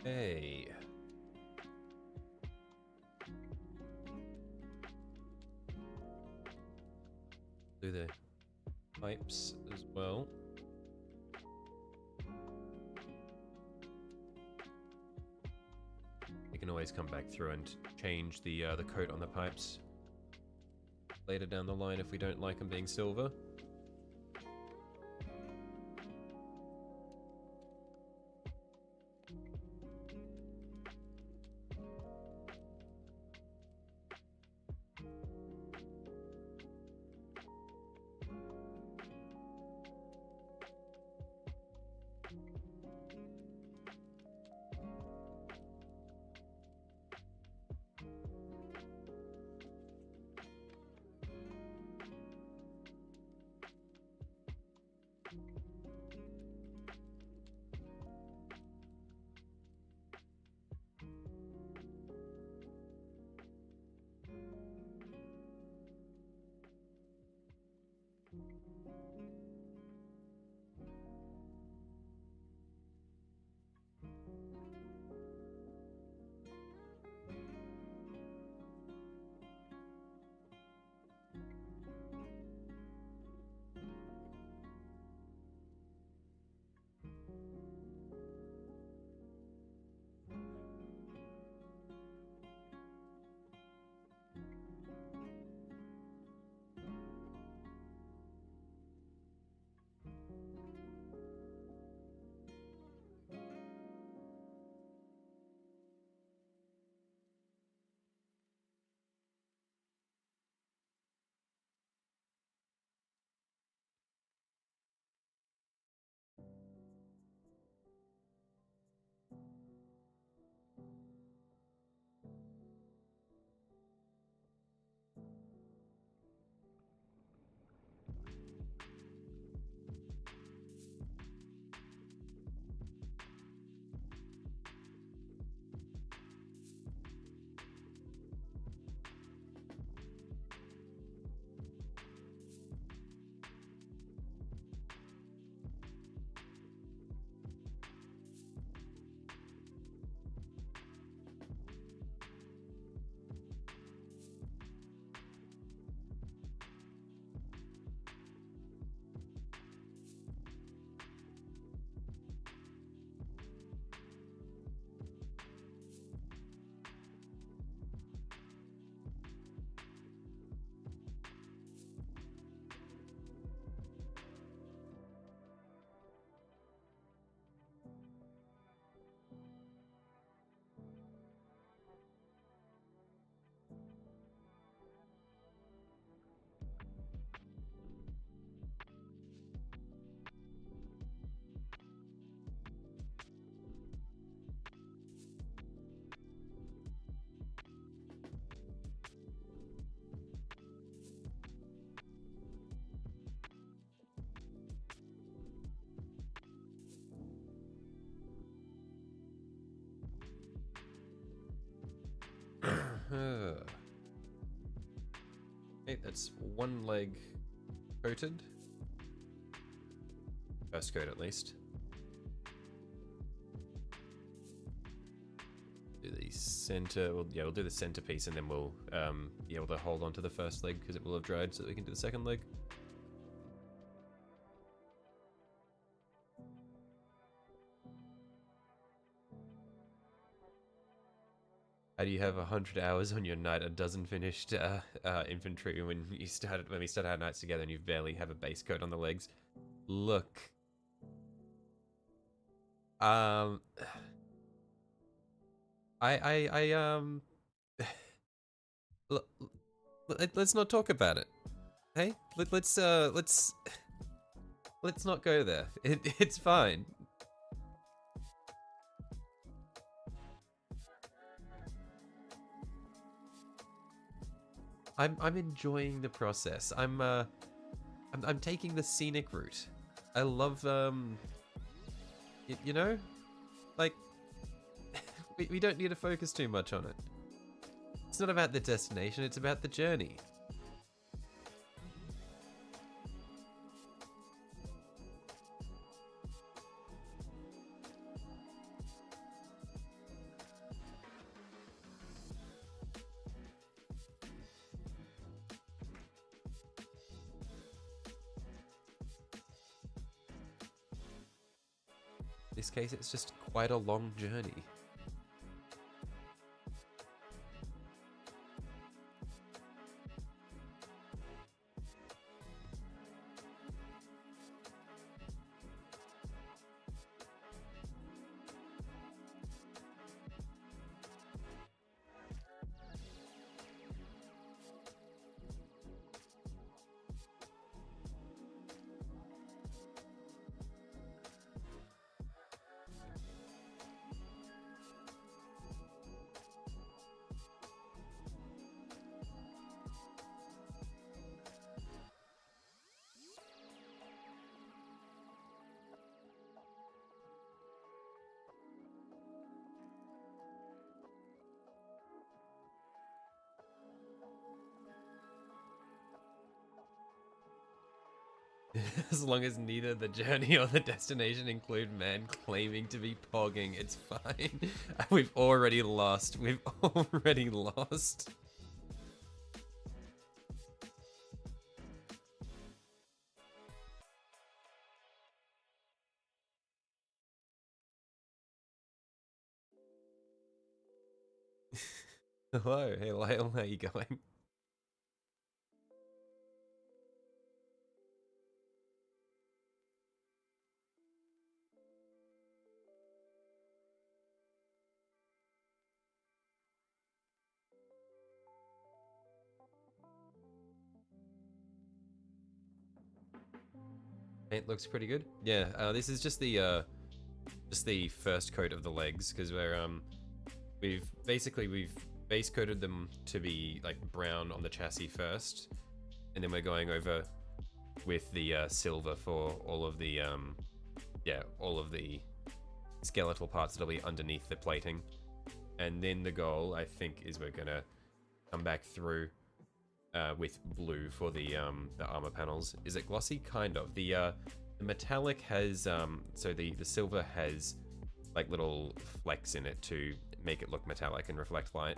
Hey. Do the pipes as well. You can always come back through and change the coat on the pipes later down the line if we don't like them being silver. Okay, that's one leg coated. First coat at least. Do the center, well, yeah, we'll do the centerpiece and then we'll be able to hold on to the first leg because it will have dried so that we can do the second leg. How do you have 100 hours on your knight, a dozen finished infantry when we started our knights together and you barely have a base coat on the legs? Look. I look, let's not talk about it. Hey, let's not go there. It's fine. I'm enjoying the process. I'm taking the scenic route. I love you know, like we don't need to focus too much on it. It's not about the destination, it's about the journey. In this case, it's just quite a long journey. As long as neither the journey or the destination include man claiming to be pogging, it's fine. We've already lost. We've already lost. Hello, hey Lyle, how you going? It looks pretty good. Yeah, this is just the first coat of the legs because we've base coated them to be like brown on the chassis first, and then we're going over with the silver for all of the skeletal parts that'll be underneath the plating, and then the goal I think is we're gonna come back through with blue for the armor panels. Is it glossy? Kind of. The metallic has so the silver has like little flecks in it to make it look metallic and reflect light.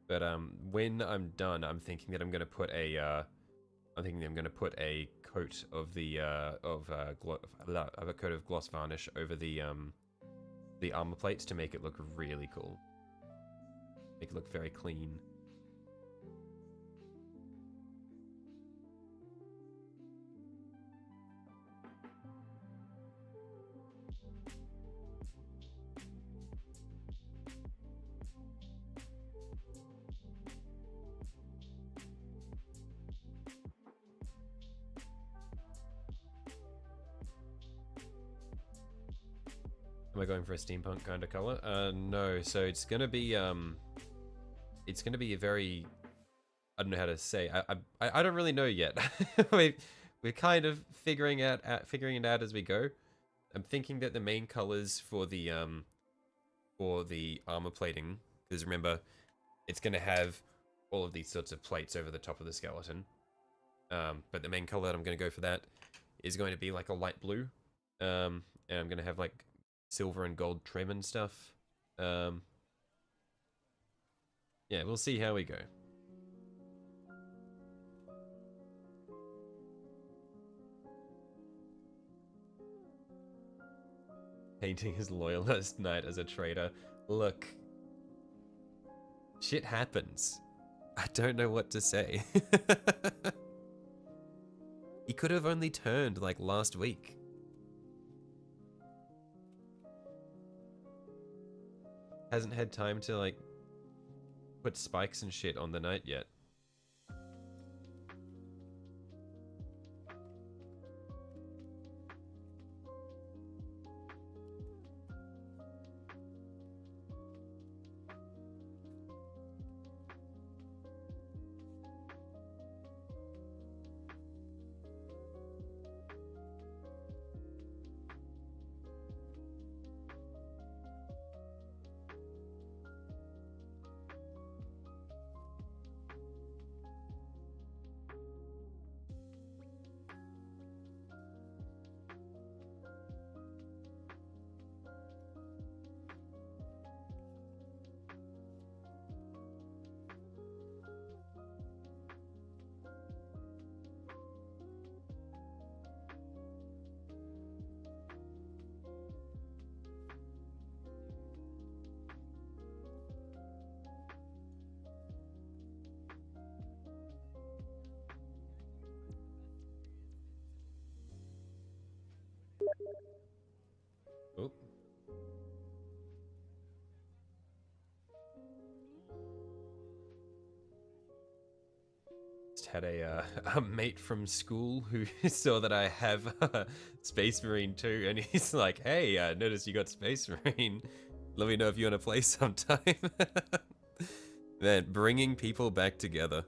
But when I'm done, I'm thinking that I'm gonna put a coat of the a coat of gloss varnish over the armor plates to make it look really cool. Make it look very clean. Am I going for a steampunk kind of color? No. So it's gonna be a very I don't know how to say. I don't really know yet. we we're kind of figuring it out as we go. I'm thinking that the main colors for the armor plating, because remember, it's gonna have all of these sorts of plates over the top of the skeleton. But the main color that I'm gonna go for that is going to be like a light blue. And I'm gonna have like silver and gold trim and stuff. Yeah, we'll see how we go. Painting his loyalist knight as a traitor. Look, shit happens. I don't know what to say. He could have only turned like last week. Hasn't had time to like put spikes and shit on the knight yet. Oh. Just had a mate from school who saw that I have Space Marine too, and he's like, "Hey, I noticed you got Space Marine. Let me know if you want to play sometime." Man, bringing people back together.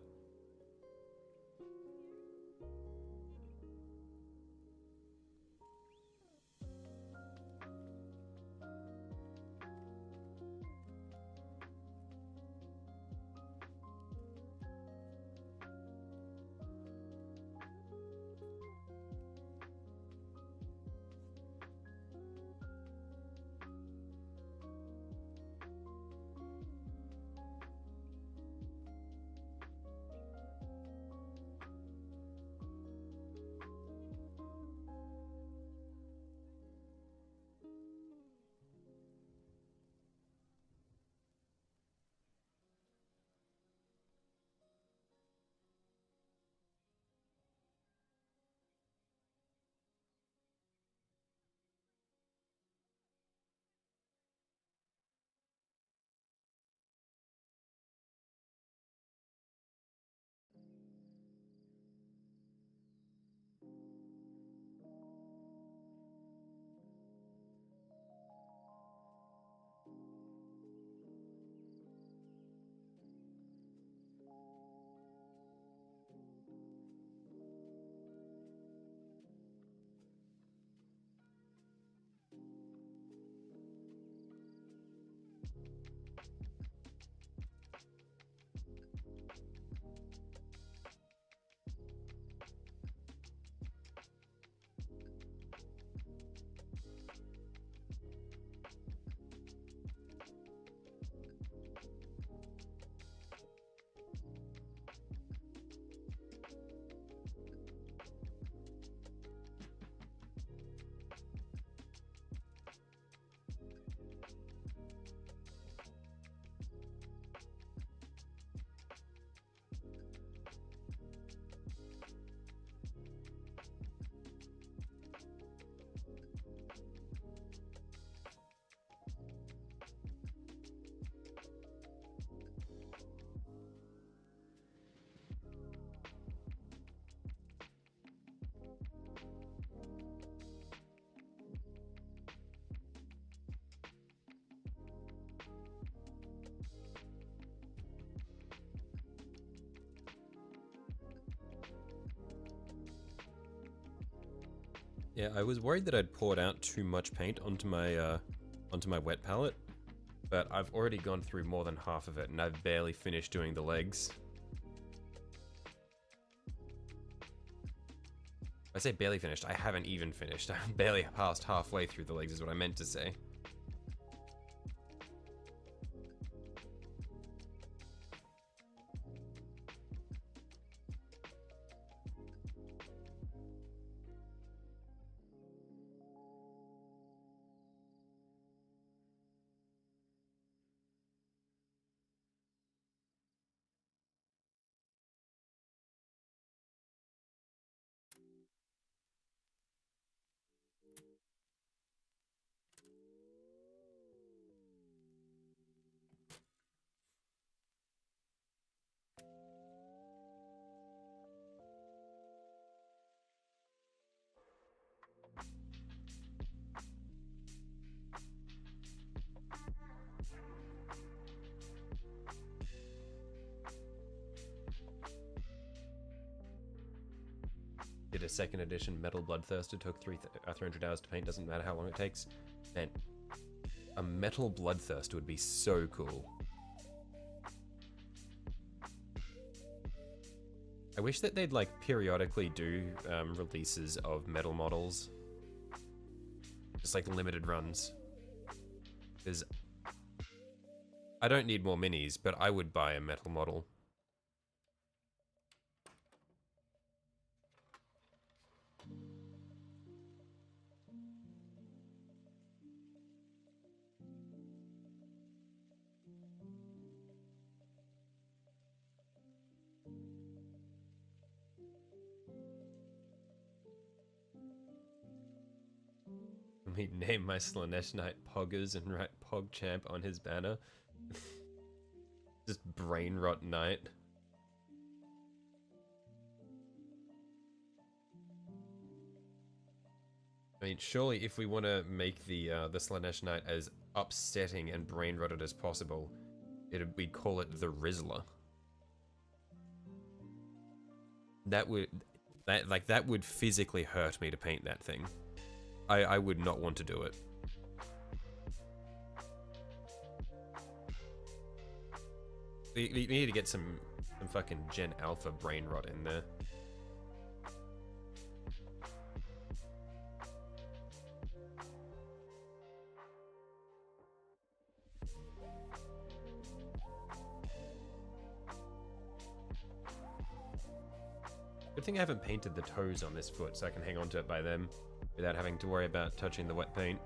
Yeah, I was worried that I'd poured out too much paint onto my wet palette, but I've already gone through more than half of it, and I've barely finished doing the legs. I say barely finished, I haven't even finished. I'm barely past halfway through the legs is what I meant to say. Did a second edition Metal Bloodthirster, took 300 hours to paint, doesn't matter how long it takes. Man, a Metal Bloodthirster would be so cool. I wish that they'd like periodically do releases of metal models. Just like limited runs. Because I don't need more minis, but I would buy a metal model. Let me name my Slanesh Knight Poggers and write PogChamp on his banner. Just brain rot knight. I mean, surely if we want to make the Slanesh Knight as upsetting and brain rotted as possible, we'd call it the Rizzler. That would physically hurt me to paint that thing. I would not want to do it. We need to get some fucking Gen Alpha brain rot in there. Good thing I haven't painted the toes on this foot, so I can hang on to it by them without having to worry about touching the wet paint.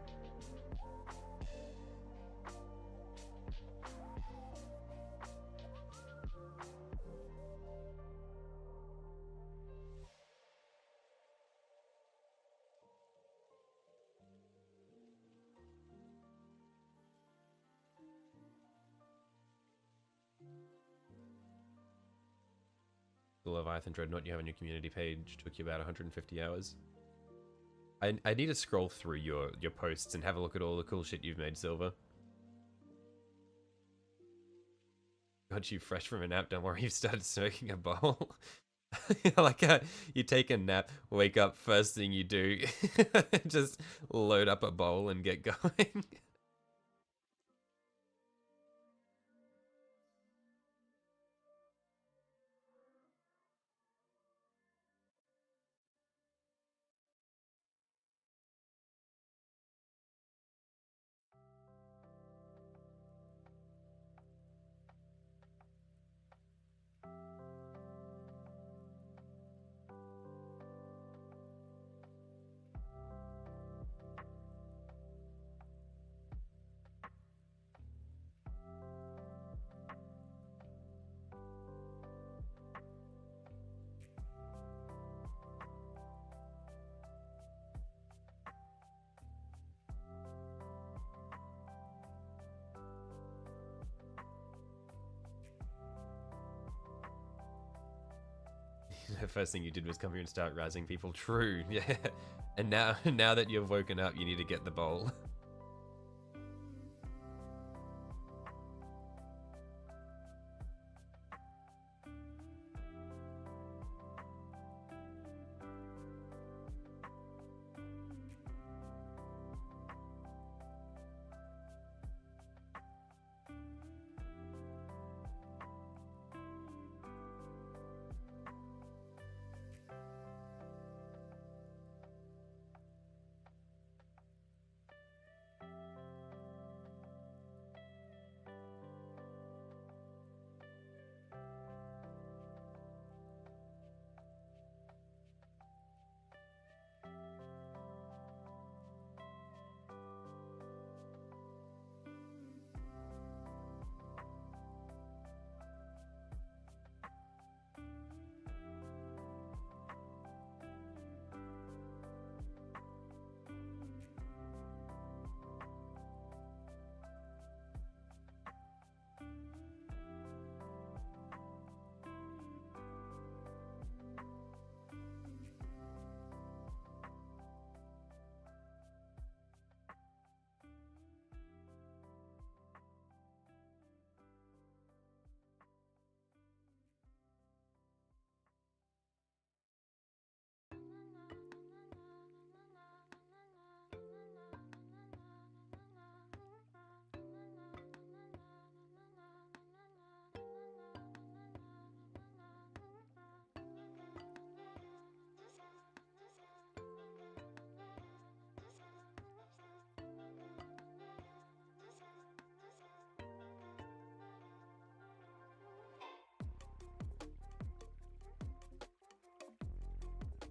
The Leviathan Dreadnought you have on your community page took you about 150 hours. I need to scroll through your posts and have a look at all the cool shit you've made, Silver. Got you fresh from a nap, don't worry, you've started smoking a bowl. Like you take a nap, wake up, first thing you do, just load up a bowl and get going. The first thing you did was come here and start razzing people. True, yeah. And now that you've woken up, you need to get the bowl.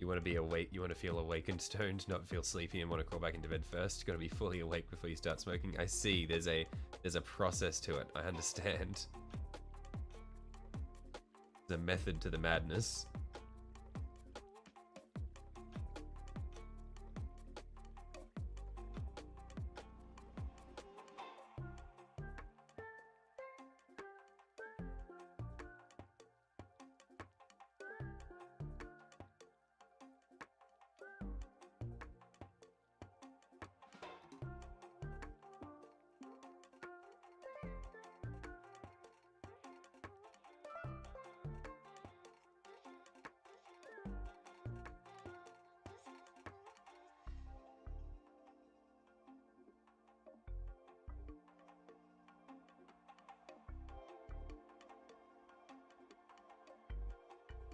You want to be awake, you want to feel awake and stoned, not feel sleepy and want to crawl back into bed first. You got to be fully awake before you start smoking. I see, there's a process to it, I understand. There's a method to the madness.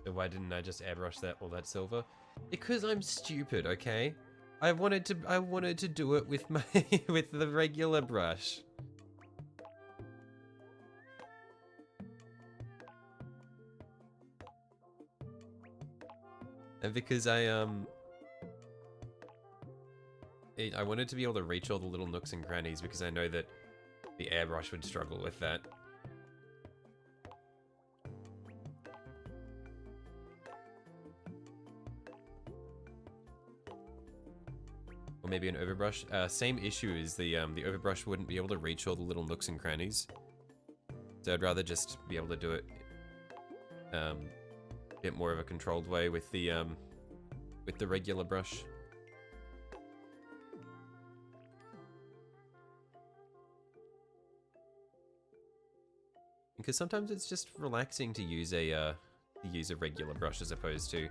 So why didn't I just airbrush all that silver? Because I'm stupid, okay? I wanted to do it with my with the regular brush. And because I wanted to be able to reach all the little nooks and crannies because I know that the airbrush would struggle with that. Or maybe an overbrush. Same issue is the overbrush wouldn't be able to reach all the little nooks and crannies. So I'd rather just be able to do it a bit more of a controlled way with the regular brush. Because sometimes it's just relaxing to use a regular brush as opposed to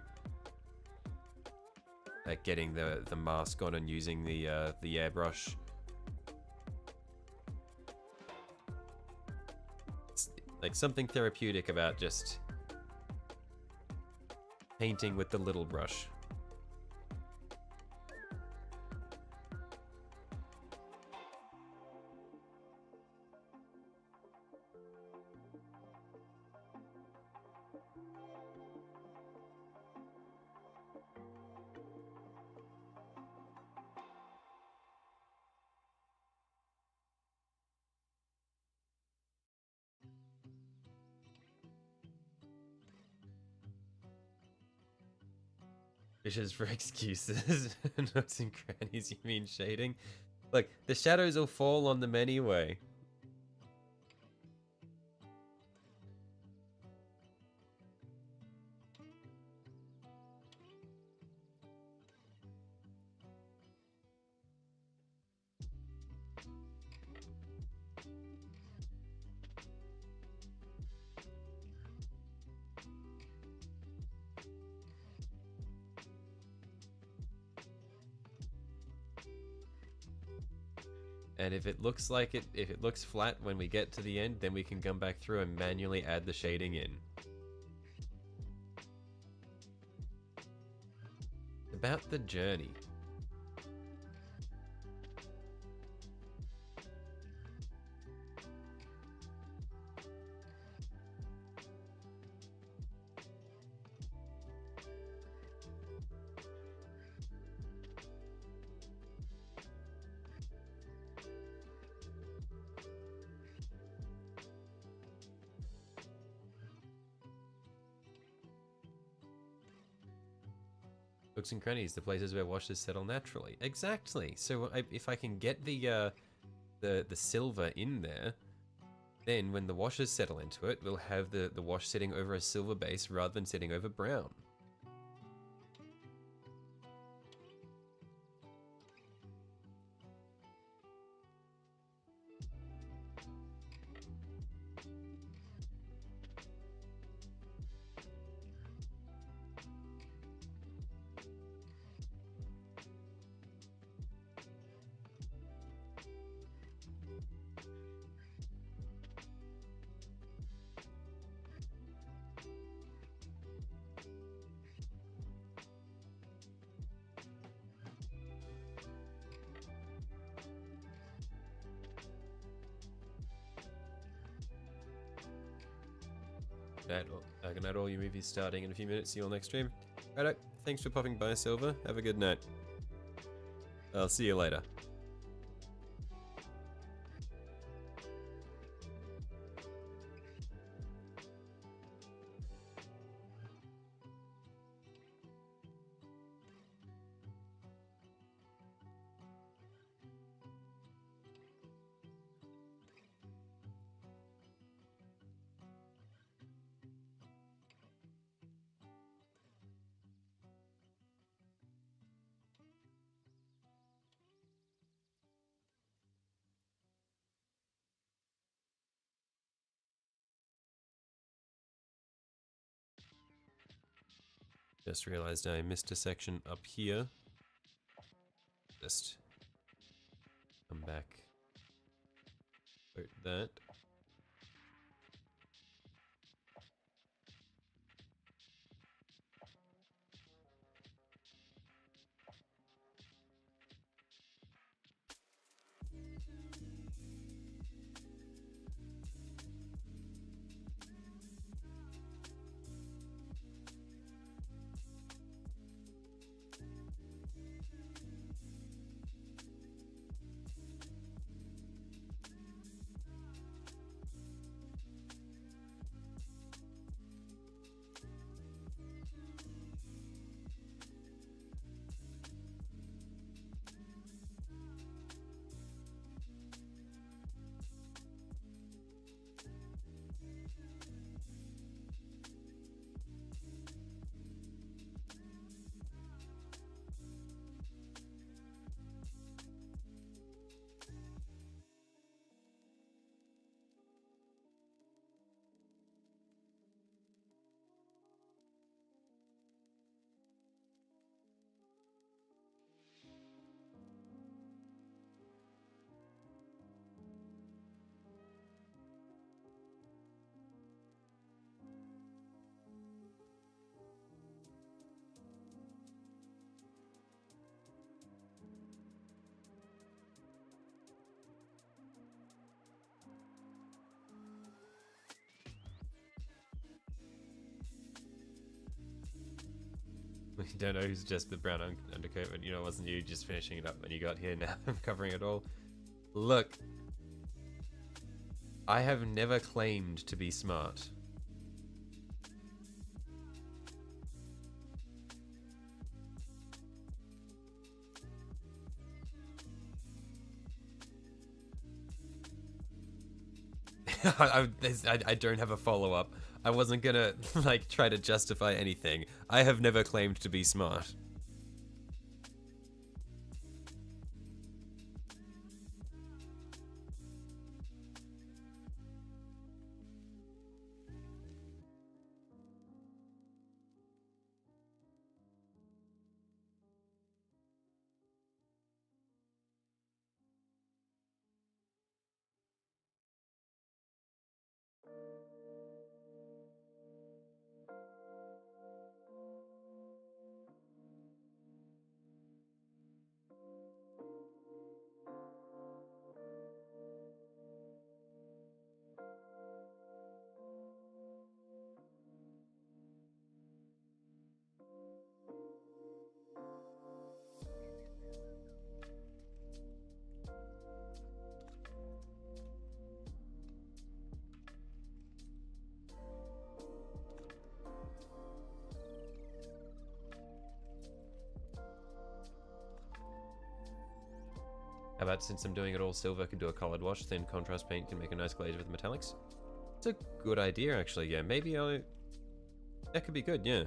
like getting the mask on and using the airbrush. It's like something therapeutic about just painting with the little brush. Fishes for excuses. Nooks and crannies, you mean shading? Like, the shadows will fall on them anyway. And if it looks like if it looks flat when we get to the end, then we can come back through and manually add the shading in. About the journey. Nooks and crannies, the places where washes settle naturally. Exactly. So if I can get the silver in there, then when the washes settle into it, we'll have the wash sitting over a silver base rather than sitting over brown. Good night all your movies starting in a few minutes. See you all next stream. Righto. Thanks for popping by, Silver. Have a good night. I'll see you later. Just realized I missed a section up here. Just come back. Vote that. We don't know who's just the brown undercoat, but you know, it wasn't you just finishing it up when you got here. Now I'm covering it all. Look, I have never claimed to be smart. I don't have a follow-up. I wasn't gonna, like, try to justify anything. I have never claimed to be smart. How about, since I'm doing it all silver, I could do a colored wash, then contrast paint can make a nice glaze with metallics? It's a good idea, actually, yeah. Maybe that could be good, yeah.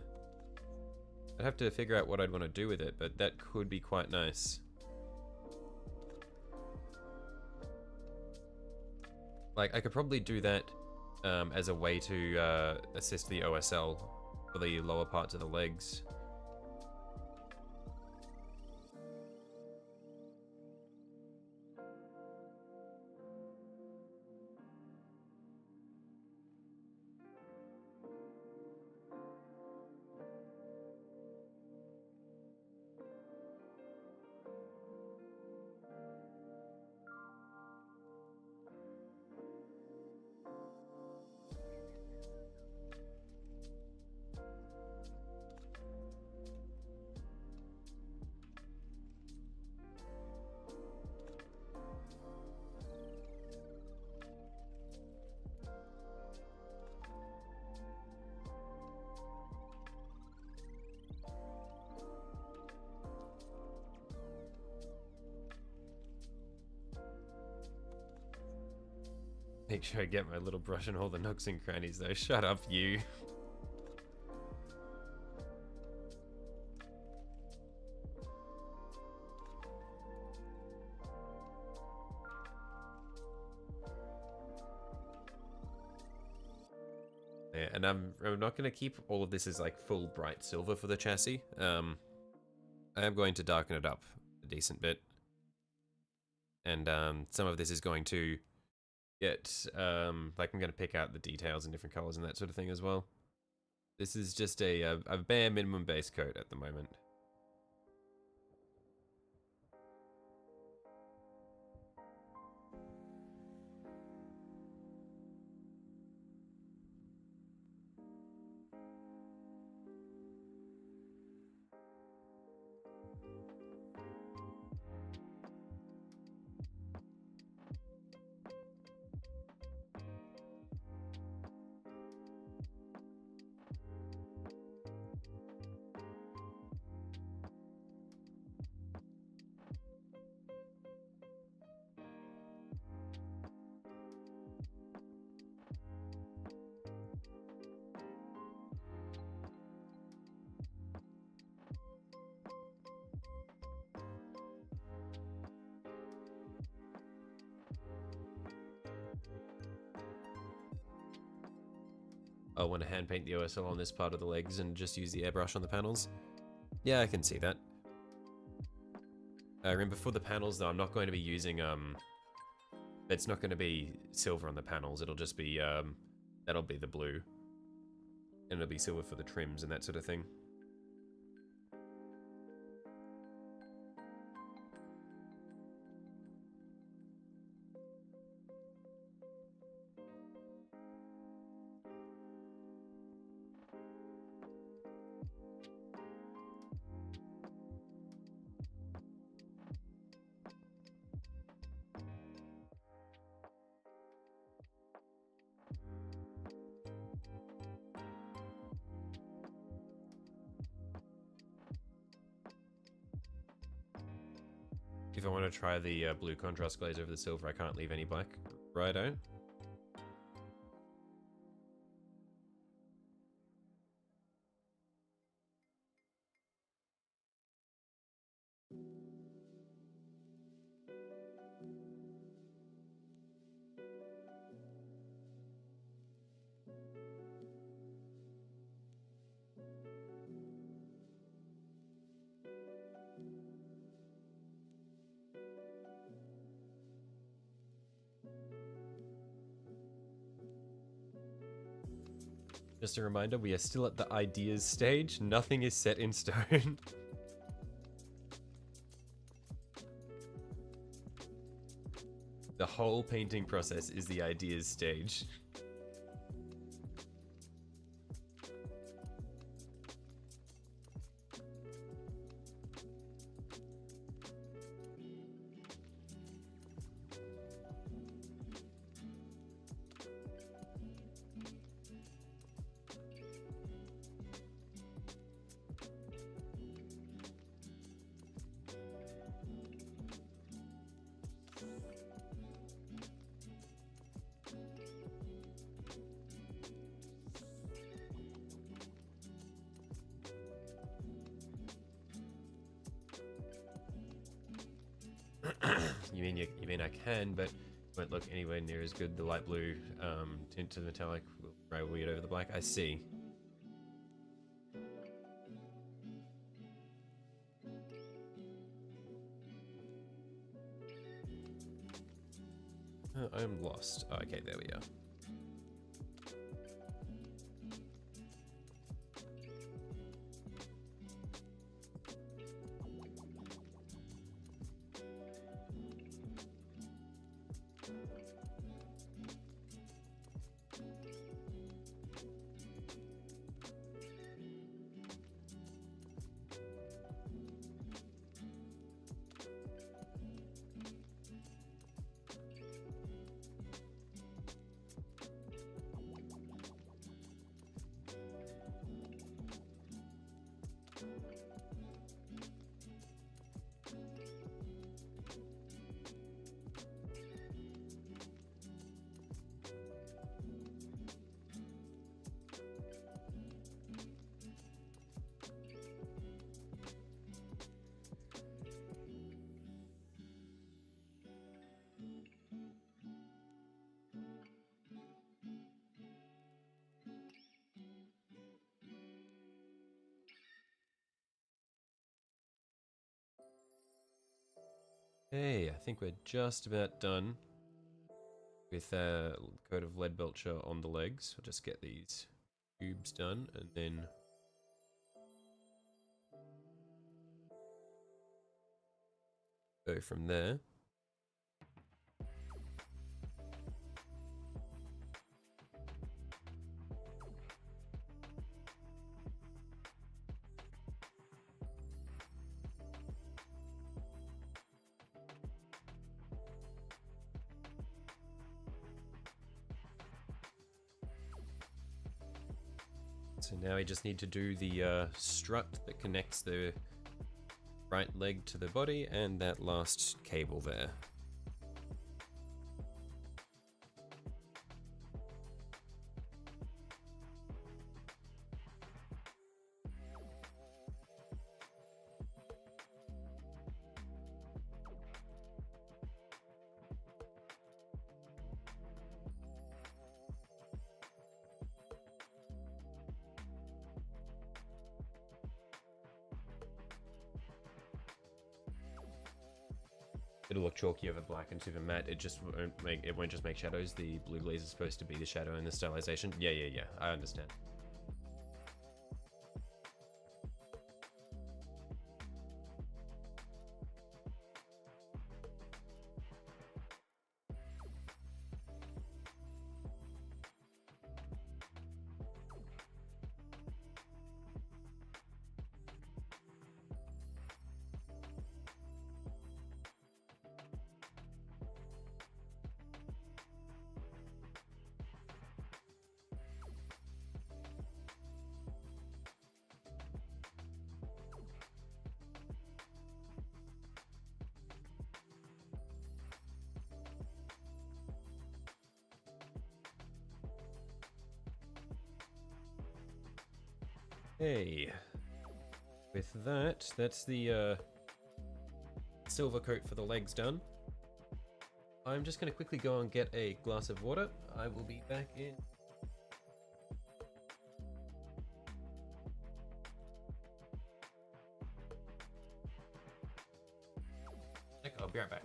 I'd have to figure out what I'd want to do with it, but that could be quite nice. Like, I could probably do that as a way to assist the OSL for the lower parts of the legs. Make sure I get my little brush in all the nooks and crannies though. Shut up, you. Yeah, and I'm not going to keep all of this as like full bright silver for the chassis. I am going to darken it up a decent bit. And some of this is going to get, like I'm going to pick out the details in different colors and that sort of thing as well. This is just a bare minimum base coat at the moment. I want to hand paint the OSL on this part of the legs and just use the airbrush on the panels. Yeah, I can see that. Remember, for the panels though, I'm not going to be using, it's not going to be silver on the panels, it'll just be, that'll be the blue. And it'll be silver for the trims and that sort of thing. If I want to try the blue contrast glaze over the silver, I can't leave any black. Righto. Just a reminder, we are still at the ideas stage. Nothing is set in stone. The whole painting process is the ideas stage. You mean I can, but it won't look anywhere near as good. The light blue tint to the metallic will very weird over the black. I see. I'm lost. Oh, okay, there we are. Hey, I think we're just about done with a coat of lead belcher on the legs. We'll just get these tubes done and then go from there. So now we just need to do the strut that connects the right leg to the body and that last cable there. It'll look chalky over black and super matte. It won't just make shadows. The blue glaze is supposed to be the shadow in the stylization. Yeah. I understand. Hey, with that, that's the silver coat for the legs done. I'm just going to quickly go and get a glass of water. I will be back in. I'll be right back.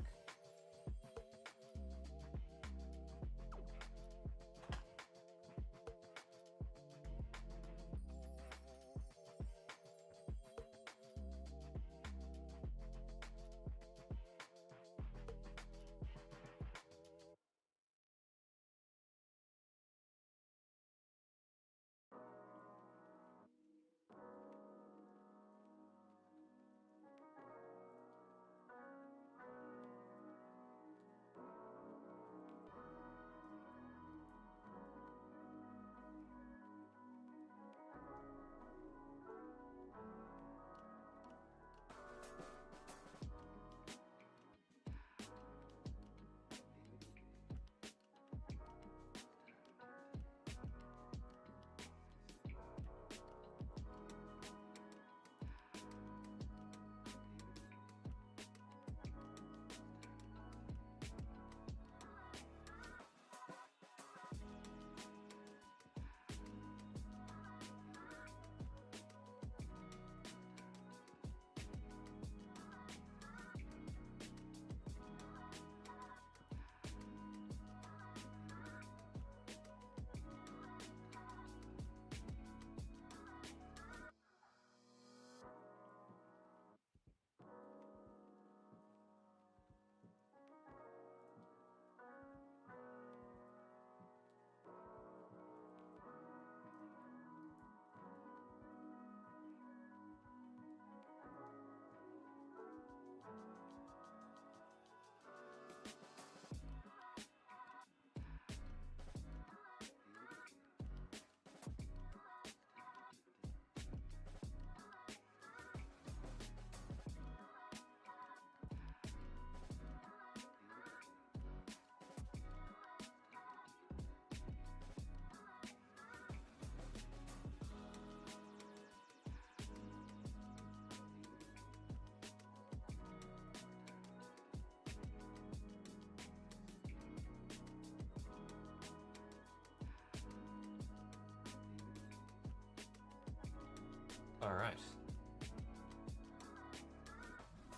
All right.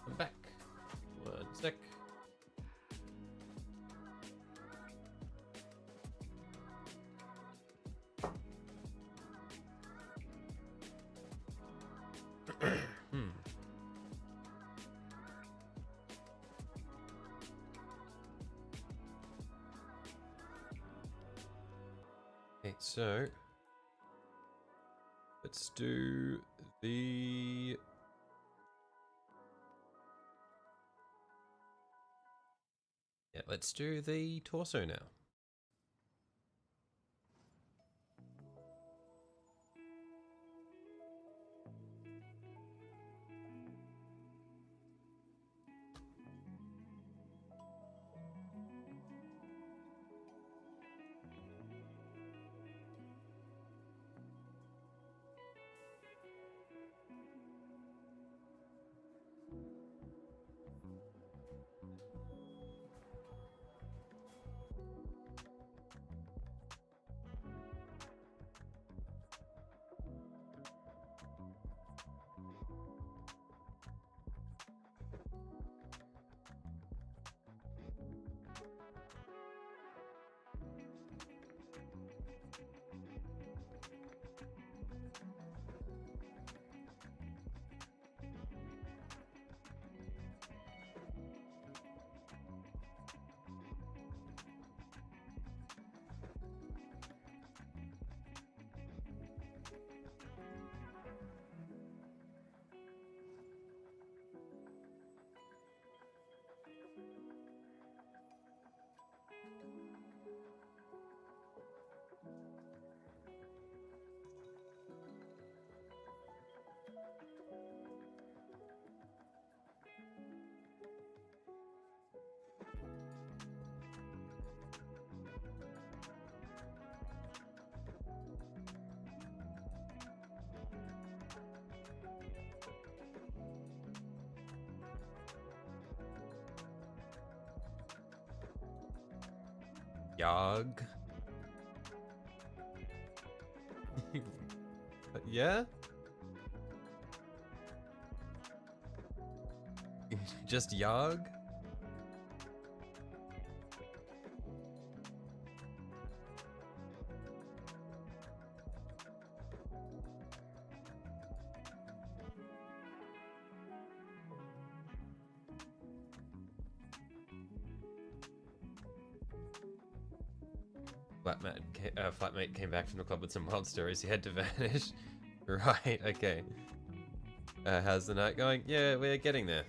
I'm back. One sec. Okay, so let's do the... Yeah, let's do the torso now. Yog. Yeah? Just Yog? Flatmate came back from the club with some wild stories. He had to vanish. Right, okay. How's the night going? Yeah, we're getting there.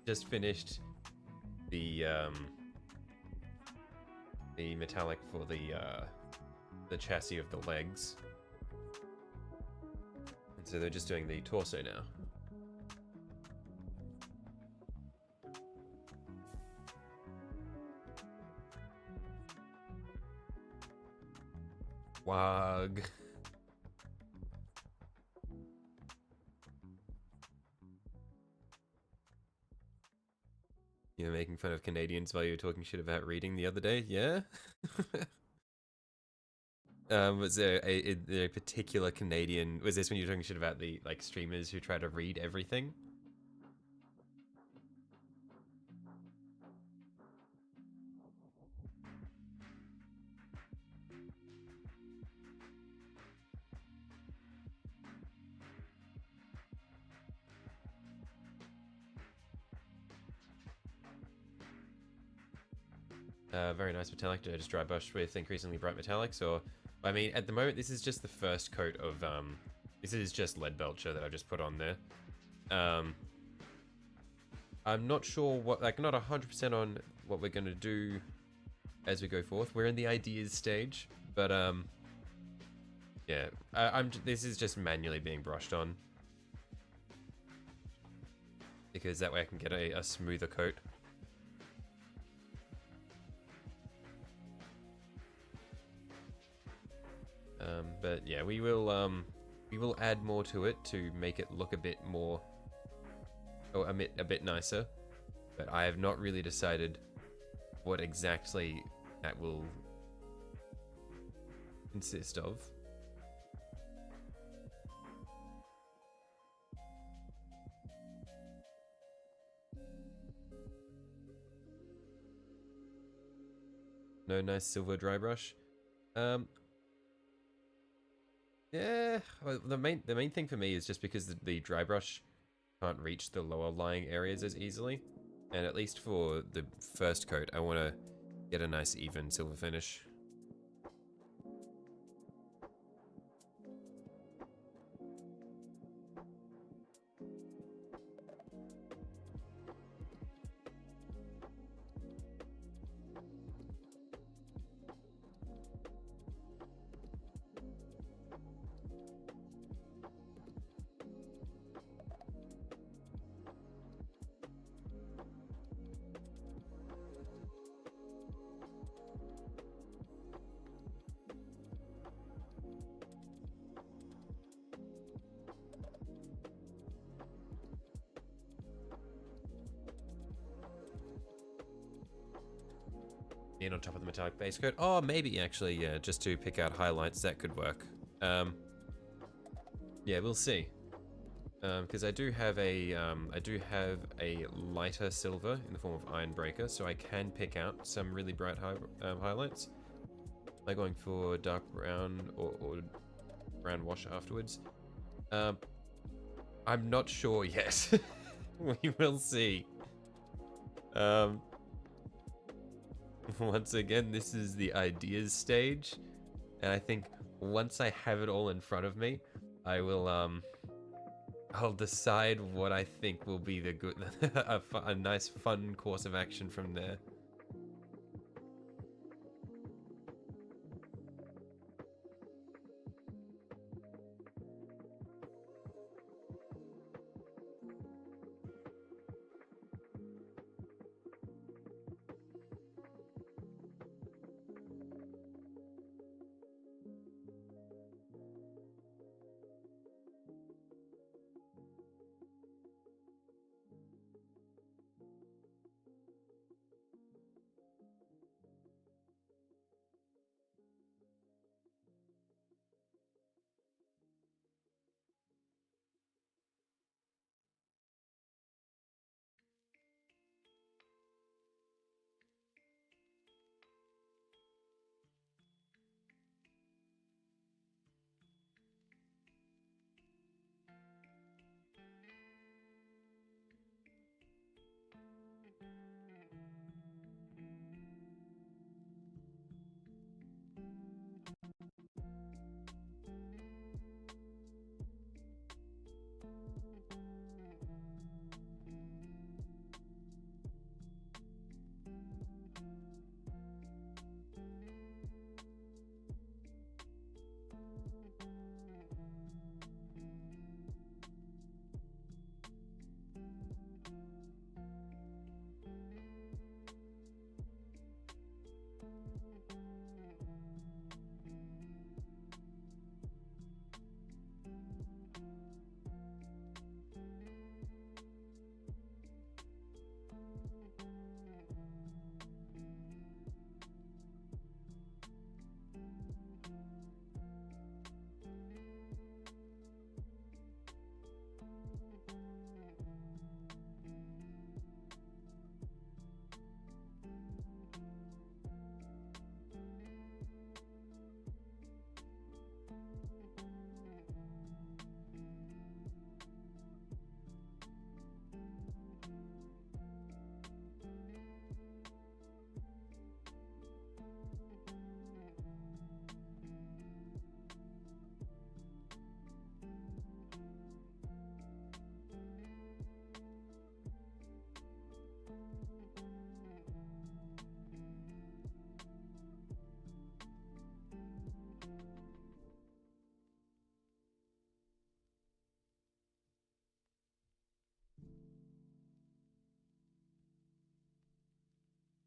Just finished the metallic for the chassis of the legs. And so they're just doing the torso now. Wog. You were making fun of Canadians while you were talking shit about reading the other day, yeah? Was there a particular Canadian... Was this when you were talking shit about the, like, streamers who try to read everything? Very nice metallic. Did I just dry brush with increasingly bright metallics? Or, I mean, at the moment, this is just the first coat of, this is just lead belcher that I've just put on there. I'm not sure what, like, not 100% on what we're going to do as we go forth. We're in the ideas stage, but, yeah, this is just manually being brushed on. Because that way I can get a smoother coat. But yeah, we will add more to it to make it look a bit more, or a bit nicer. But I have not really decided what exactly that will consist of. No nice silver dry brush. Yeah, well, the main thing for me is just because the dry brush can't reach the lower lying areas as easily, and at least for the first coat, I want to get a nice even silver finish. in on top of the metallic base coat. Oh, maybe actually, yeah, just to pick out highlights, that could work. Yeah, we'll see. Because I do have a lighter silver in the form of iron breaker, so I can pick out some really bright highlights. Am I going for dark brown or brown wash afterwards? I'm not sure yet. We will see. Once again, this is the ideas stage, and I think once I have it all in front of me, I will I'll decide what I think will be the good a nice fun course of action from there.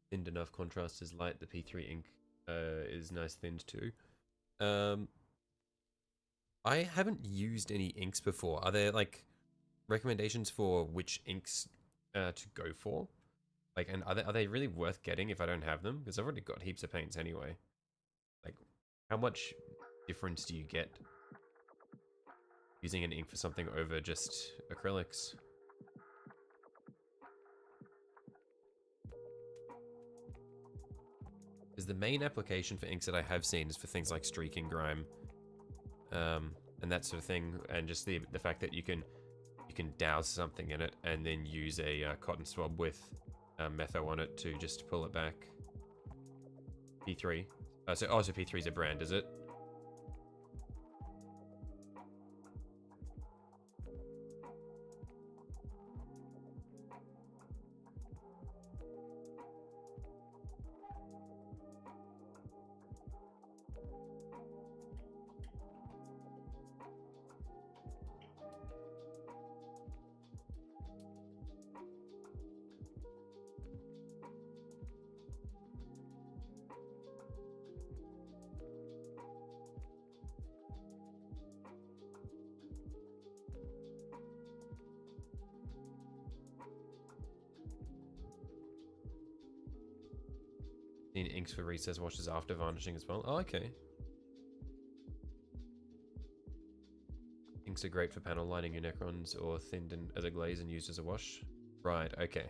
Thinned enough, contrast is light. The P3 ink is nice thinned too. I haven't used any inks before. Are there like recommendations for which inks to go for? Like, and are they really worth getting if I don't have them? Because I've already got heaps of paints anyway. Like, how much difference do you get using an ink for something over just acrylics? Because the main application for inks that I have seen is for things like streaking grime, and that sort of thing, and just the fact that you can douse something in it and then use a cotton swab with metho on it to just pull it back. P3. So P3 is a brand, is it? Need inks for recess washes after varnishing as well. Oh, okay. Inks are great for panel lining your Necrons or thinned as a glaze and used as a wash. Right, okay.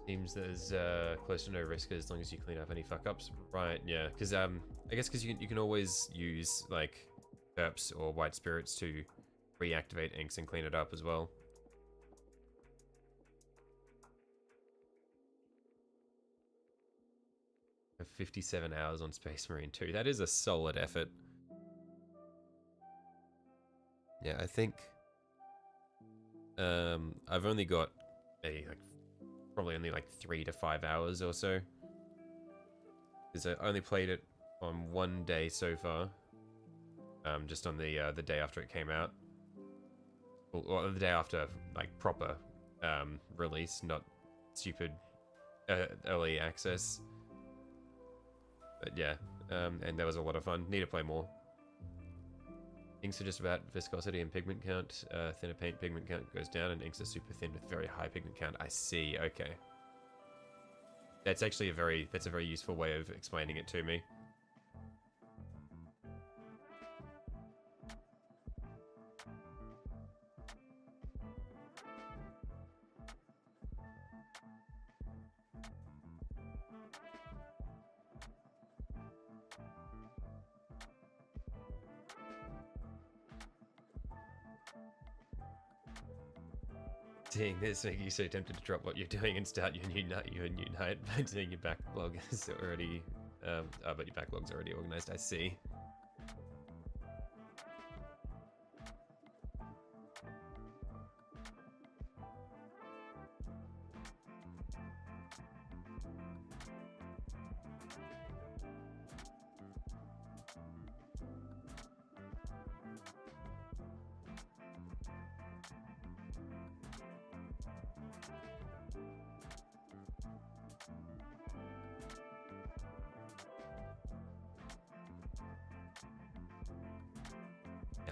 Seems there's close to no risk as long as you clean up any fuck ups. Right, yeah. Because I guess because you can always use like perps or white spirits to reactivate inks and clean it up as well. I have 57 hours on Space Marine 2. That is a solid effort. Yeah, I think I've only got maybe like probably only like 3 to 5 hours or so, because I only played it on one day so far, just on the day after it came out, or the day after like proper release, not stupid early access. But yeah, and that was a lot of fun. Need to play more. Inks are just about viscosity and pigment count. Thinner paint pigment count goes down, and inks are super thin with very high pigment count. I see. Okay, that's actually a very useful way of explaining it to me. Seeing this make you so tempted to drop what you're doing and start your new night by doing your backlog is already but your backlog's already organized. I see.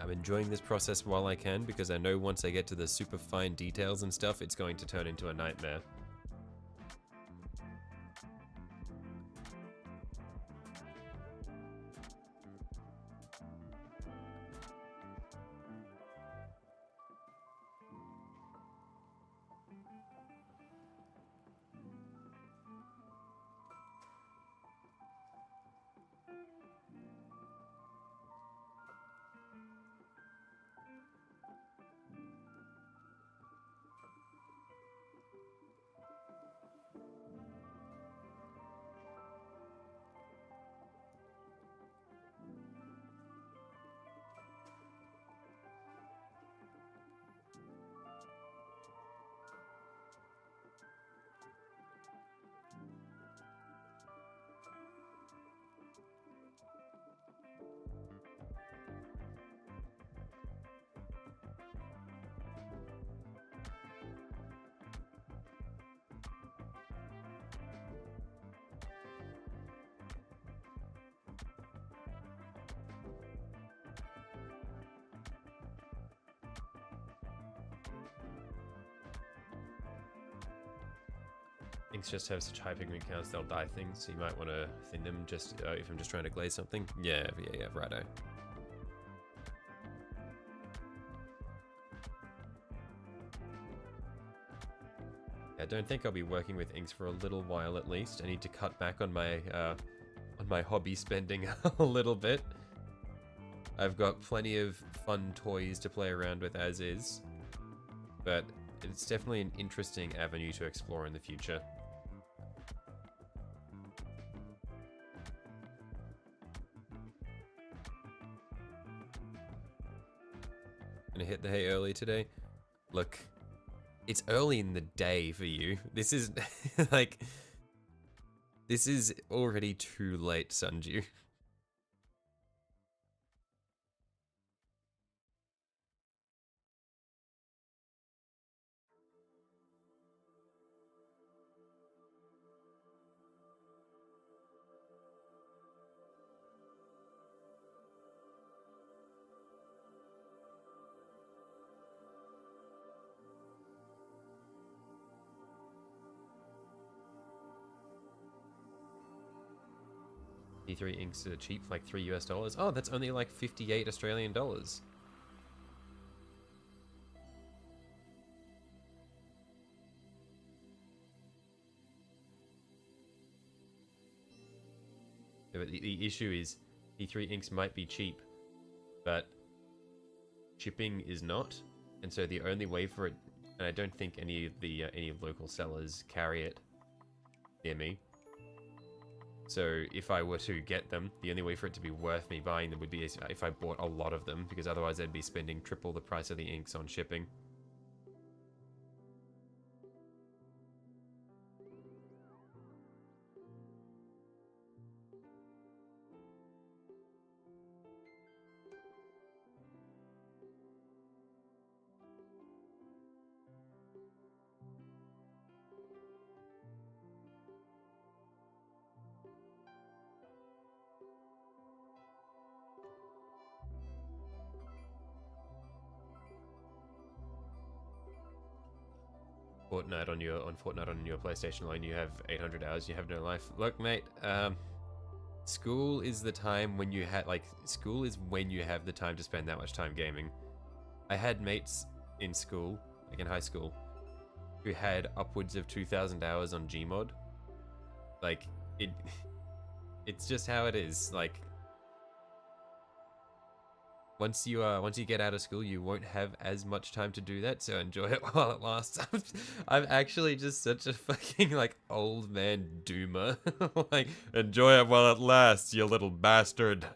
I'm enjoying this process while I can, because I know once I get to the super fine details and stuff, it's going to turn into a nightmare. Inks just have such high pigment counts, they'll dye things, so you might want to thin them just if I'm just trying to glaze something. Yeah, righto. I don't think I'll be working with inks for a little while at least. I need to cut back on my on my hobby spending a little bit. I've got plenty of fun toys to play around with as is, but it's definitely an interesting avenue to explore in the future. Gonna hit the hay early today. Look, it's early in the day for you. This is like, this is already too late, Sunju. D3 inks are cheap, like $3 US. Oh, that's only like 58 Australian dollars. Yeah, but the issue is D3 inks might be cheap, but shipping is not, and so the only way for it, and I don't think any of the any local sellers carry it near me. So if I were to get them, the only way for it to be worth me buying them would be if I bought a lot of them, because otherwise I'd be spending triple the price of the inks on shipping. Fortnite on your PlayStation line, you have 800 hours. You have no life. Look, mate. School is the time when you school is when you have the time to spend that much time gaming. I had mates in school, like in high school, who had upwards of 2,000 hours on Gmod. Like it's just how it is. Like once you get out of school, you won't have as much time to do that, so enjoy it while it lasts. I'm actually just such a fucking like old man doomer. Like, enjoy it while it lasts, you little bastard.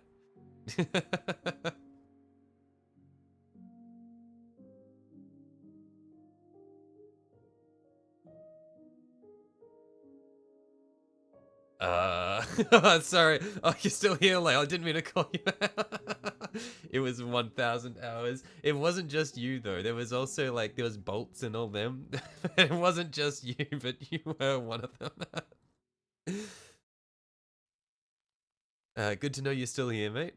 Sorry. Oh, you're still here, Lale. I didn't mean to call you out. It was 1,000 hours. It wasn't just you, though. There was also, like, there was Bolts and all them. It wasn't just you, but you were one of them. Good to know you're still here, mate.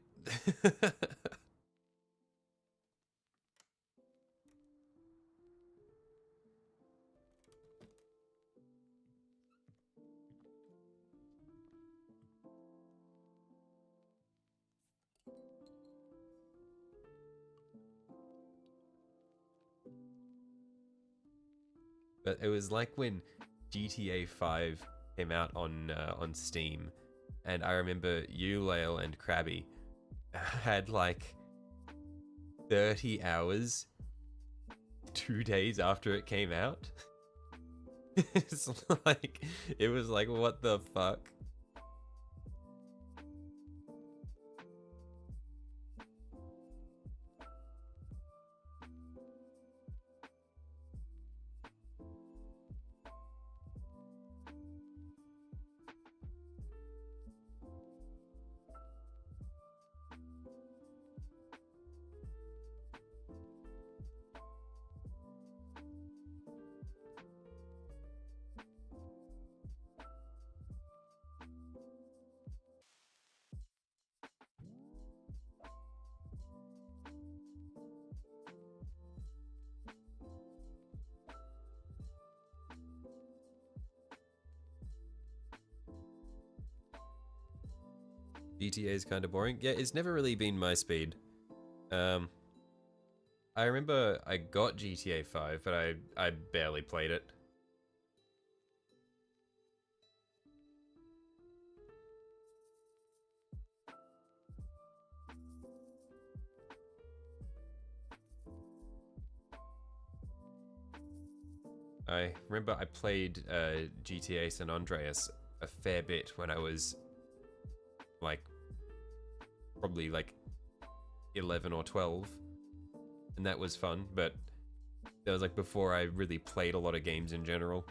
But it was like when GTA 5 came out on Steam, and I remember you, Lale, and Krabby had like 30 hours 2 days after it came out. It's like, it was like, what the fuck? GTA is kind of boring. Yeah, it's never really been my speed. I remember I got GTA 5, but I barely played it. I remember I played GTA San Andreas a fair bit when I was like probably like 11 or 12, and that was fun, but that was like before I really played a lot of games in general.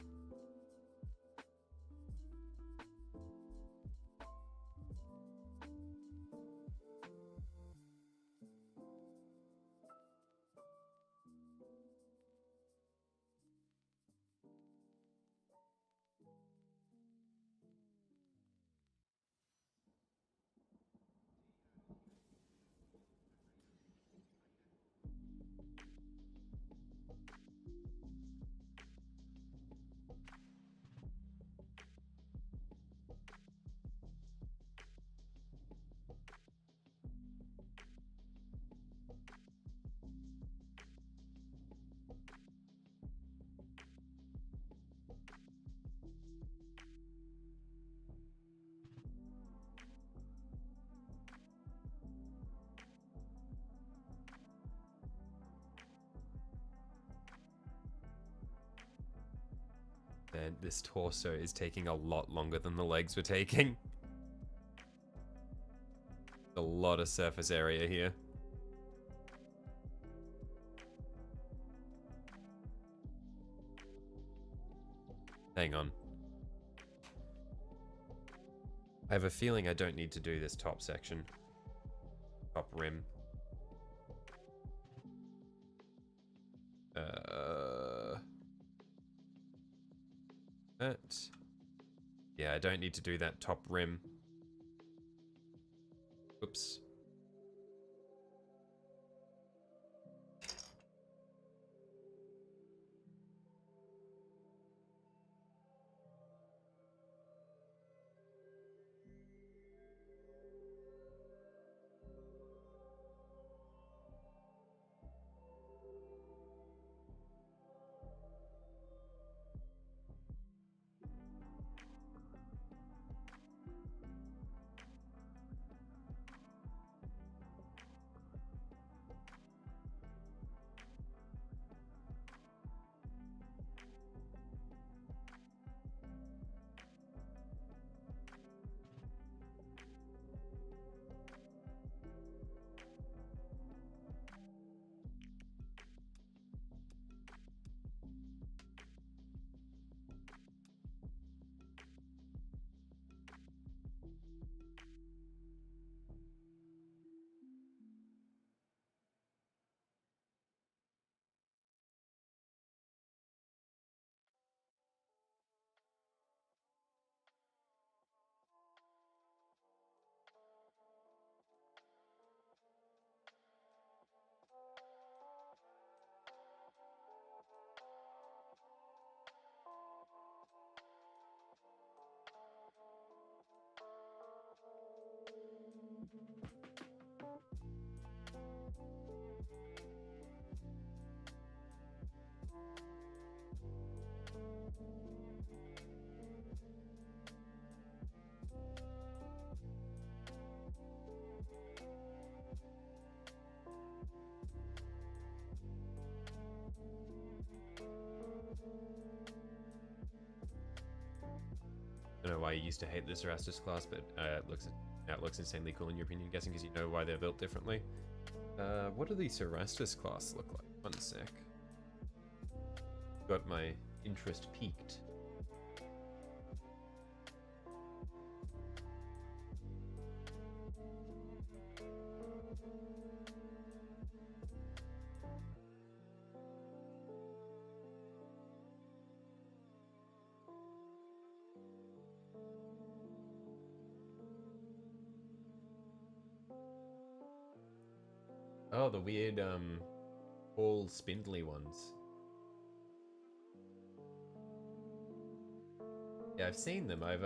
And this torso is taking a lot longer than the legs were taking. A lot of surface area here. Hang on. I have a feeling I don't need to do this top section. Top rim. That. Yeah, I don't need to do that top rim. Oops. I don't know why you used to hate the Cerastus class, but it looks insanely cool in your opinion. Guessing because you know why they're built differently. What do the Cerastus class look like? One sec. Got my interest peaked. Oh, the weird, all spindly ones. Yeah, I've seen them. I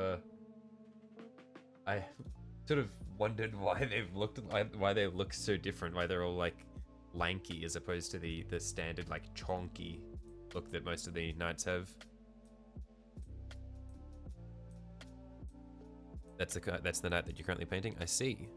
sort of wondered why why they look so different. Why they're all like lanky as opposed to the standard like chonky look that most of the knights have. That's the knight that you're currently painting. I see.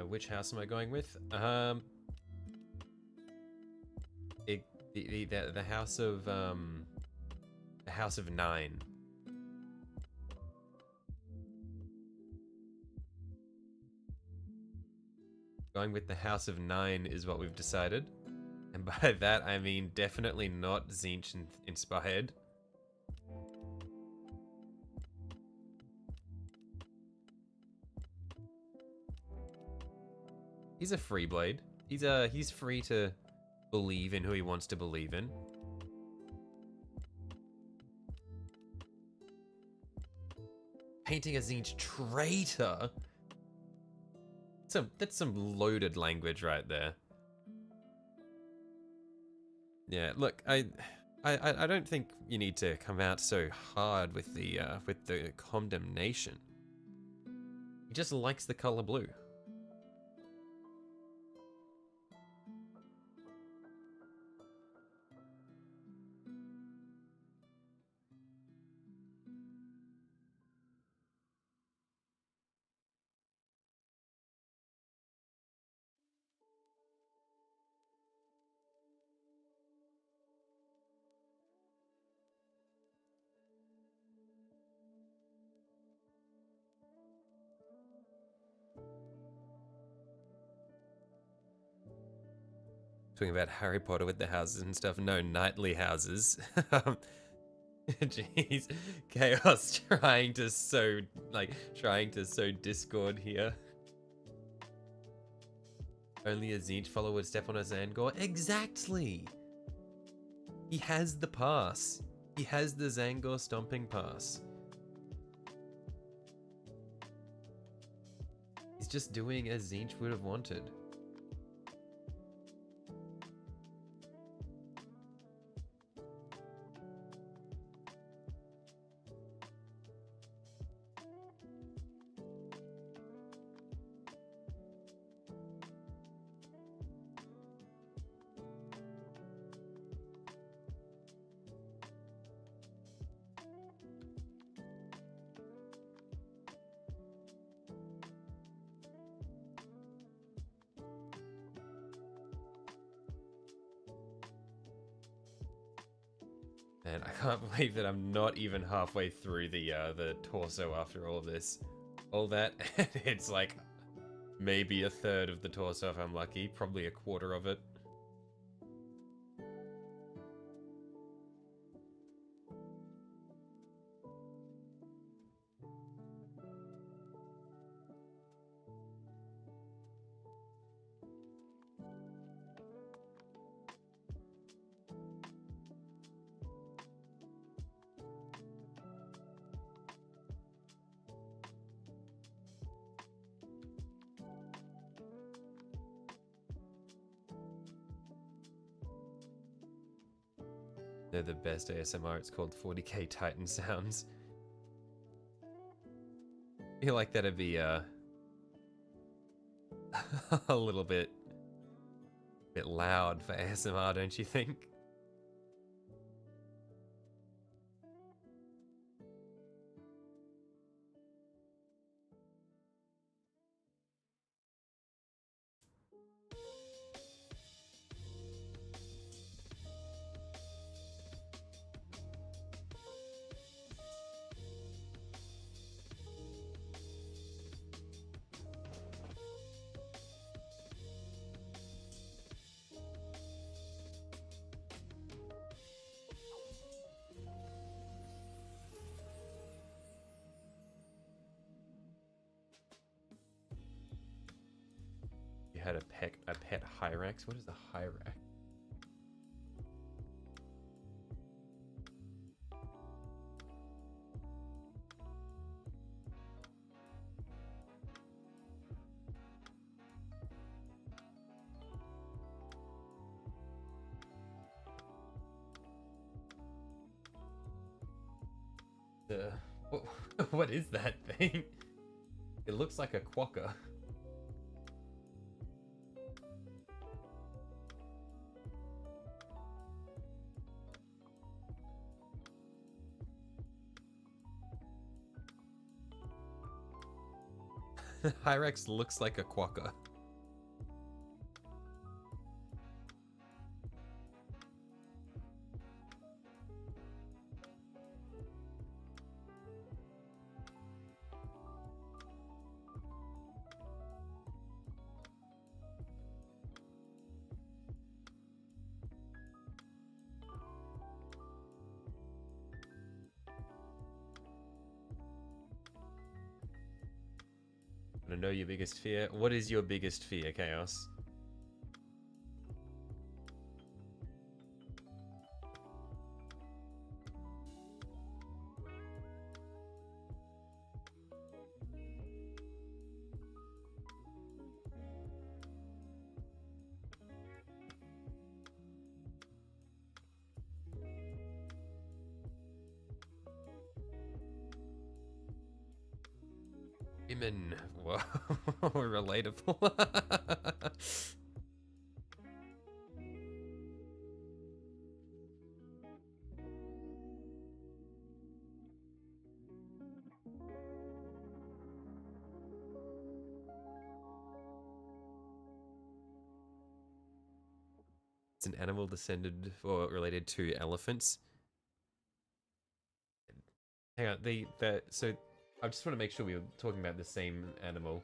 which house am I going with? The house of the house of 9. Going with the house of 9 is what we've decided. And by that, I mean definitely not Tzeentch inspired. He's a free blade. He's free to believe in who he wants to believe in. Painting a Tzeentch traitor. That's some loaded language right there. Yeah, look, I don't think you need to come out so hard with the condemnation. He just likes the color blue. Talking about Harry Potter with the houses and stuff. No, nightly houses. Jeez, Chaos trying to sow discord here. Only a Tzeentch follower would step on a Zangor. Exactly. He has the pass. He has the Zangor stomping pass. He's just doing as Tzeentch would have wanted. Man, I can't believe that I'm not even halfway through the torso after all this. All that, it's like maybe a third of the torso if I'm lucky, probably a quarter of it. They're the best ASMR. It's called 40k Titan Sounds. I feel like that'd be a little bit loud for ASMR, don't you think? You had a pet Hyrax? What is a Hyrax? What is that thing? It looks like a quokka. Hyrax looks like a quokka. know your biggest fear. What is your biggest fear, Chaos? Women. Whoa, relatable. It's an animal descended or related to elephants. Hang on, so I just want to make sure we were talking about the same animal.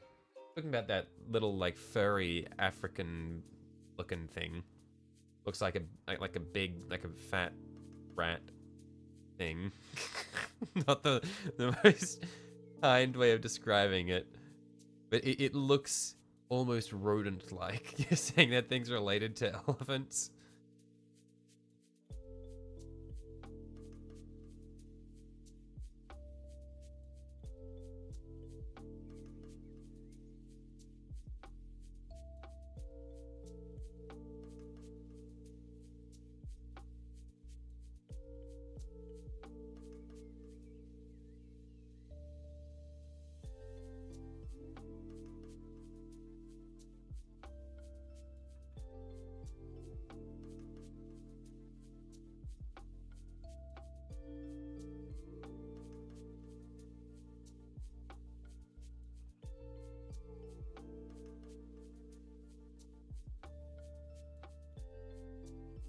Talking about that little like furry African looking thing. Looks like a big like a fat rat thing. Not the most kind way of describing it. But it looks almost rodent-like. You're saying that thing's related to elephants?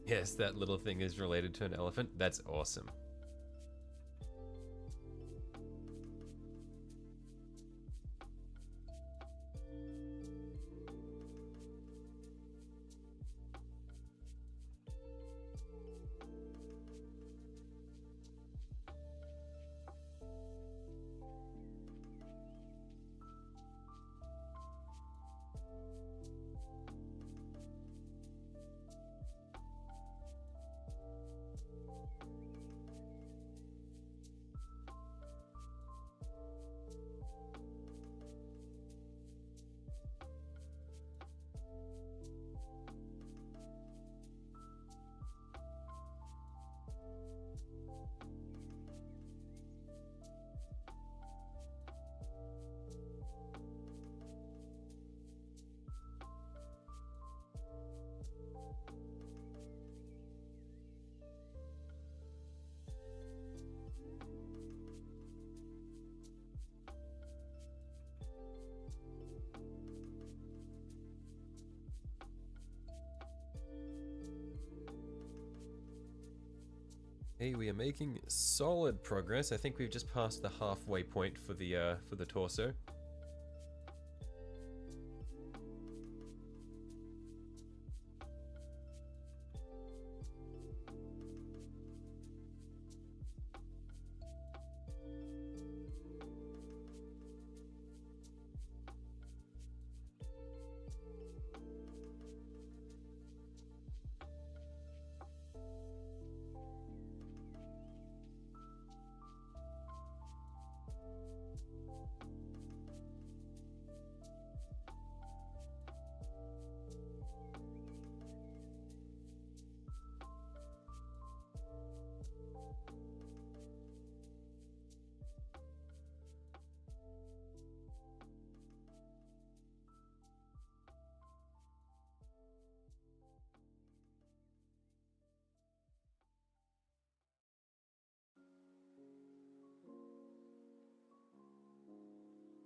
Yes, that little thing is related to an elephant. That's awesome. Hey, we are making solid progress. I think we've just passed the halfway point for the torso.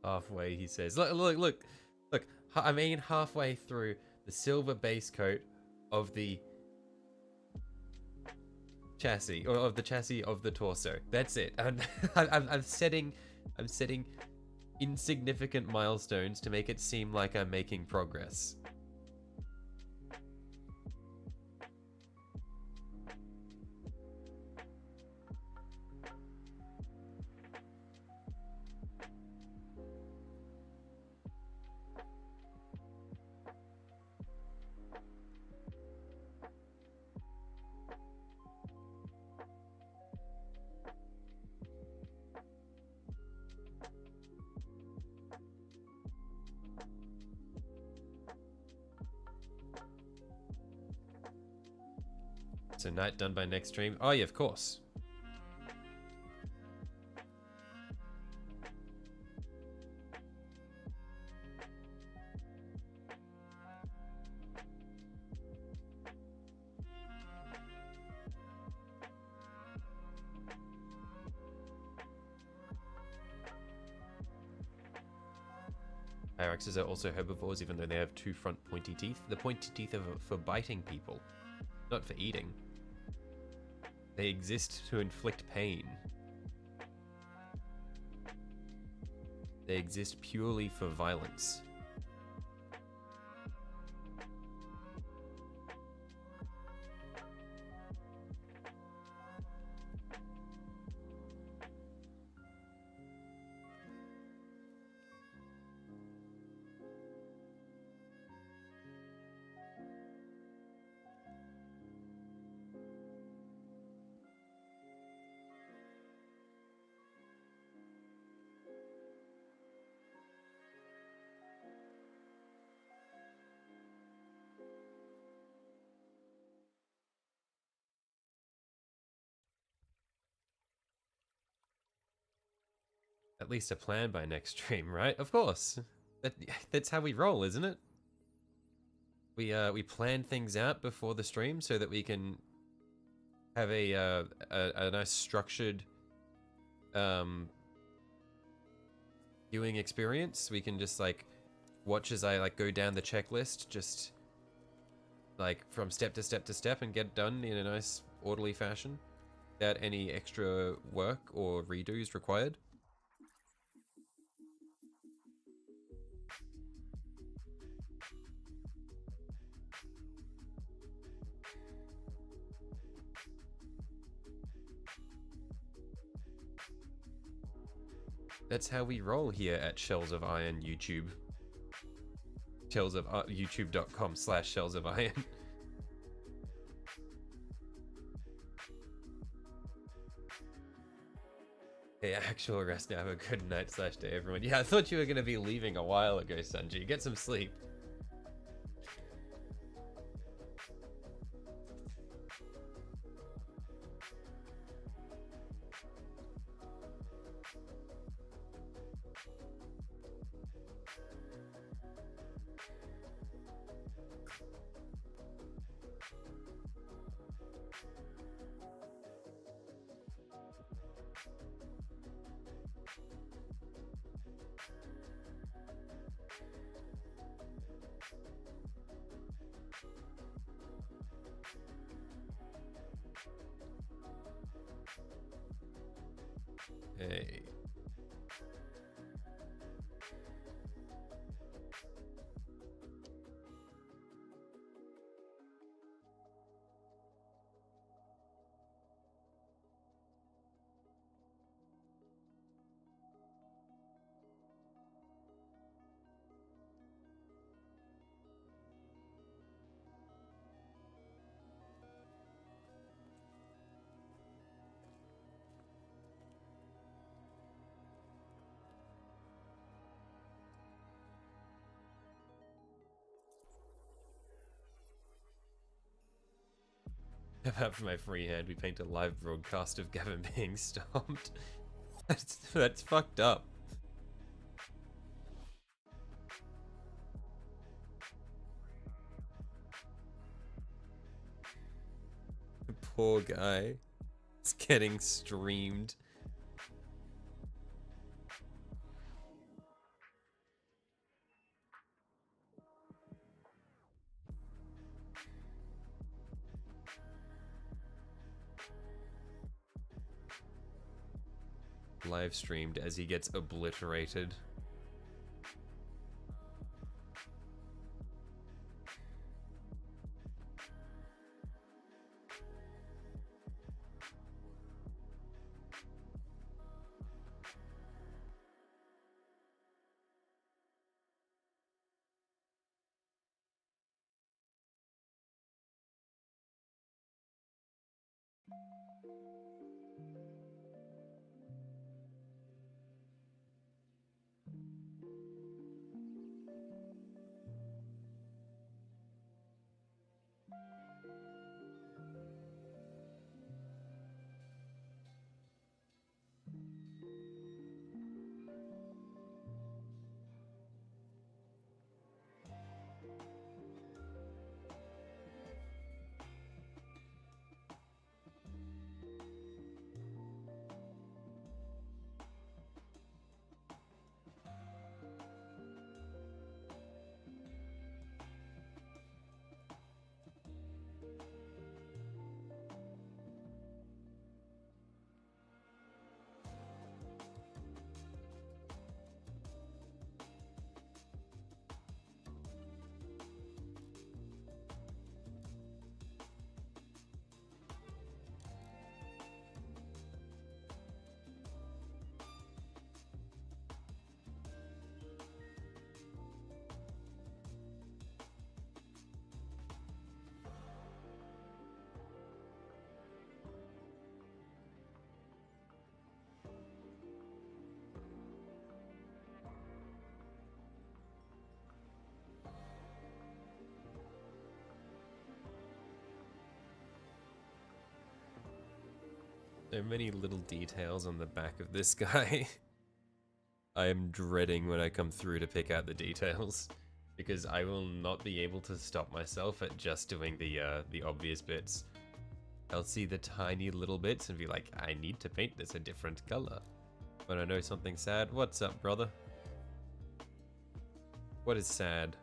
Halfway, he says. Look. I mean, halfway through the silver base coat of the chassis, or of the chassis of the torso. That's it. I'm setting insignificant milestones to make it seem like I'm making progress. So night done by next stream. Oh yeah, of course. Hyraxes are also herbivores, even though they have two front pointy teeth. The pointy teeth are for biting people, not for eating. They exist to inflict pain. They exist purely for violence. At least a plan by next stream, right? Of course. That's how we roll, isn't it? We plan things out before the stream so that we can have a nice structured viewing experience. We can just like watch as I like go down the checklist, just like from step to step to step, and get done in a nice orderly fashion without any extra work or redos required. That's how we roll here at Shells of Iron YouTube. Shells of youtube.com/Shells of Iron. Hey, actual rest now. Have a good night/day, everyone. Yeah, I thought you were going to be leaving a while ago, Sanji. Get some sleep. Hey. Apart from my free hand, we paint a live broadcast of Gavin being stomped. That's fucked up. Poor guy. It's getting streamed. Live streamed as he gets obliterated. So many little details on the back of this guy. I am dreading when I come through to pick out the details, because I will not be able to stop myself at just doing the obvious bits. I'll see the tiny little bits and be like, I need to paint this a different color. When I know something's sad, what's up, brother? What is sad?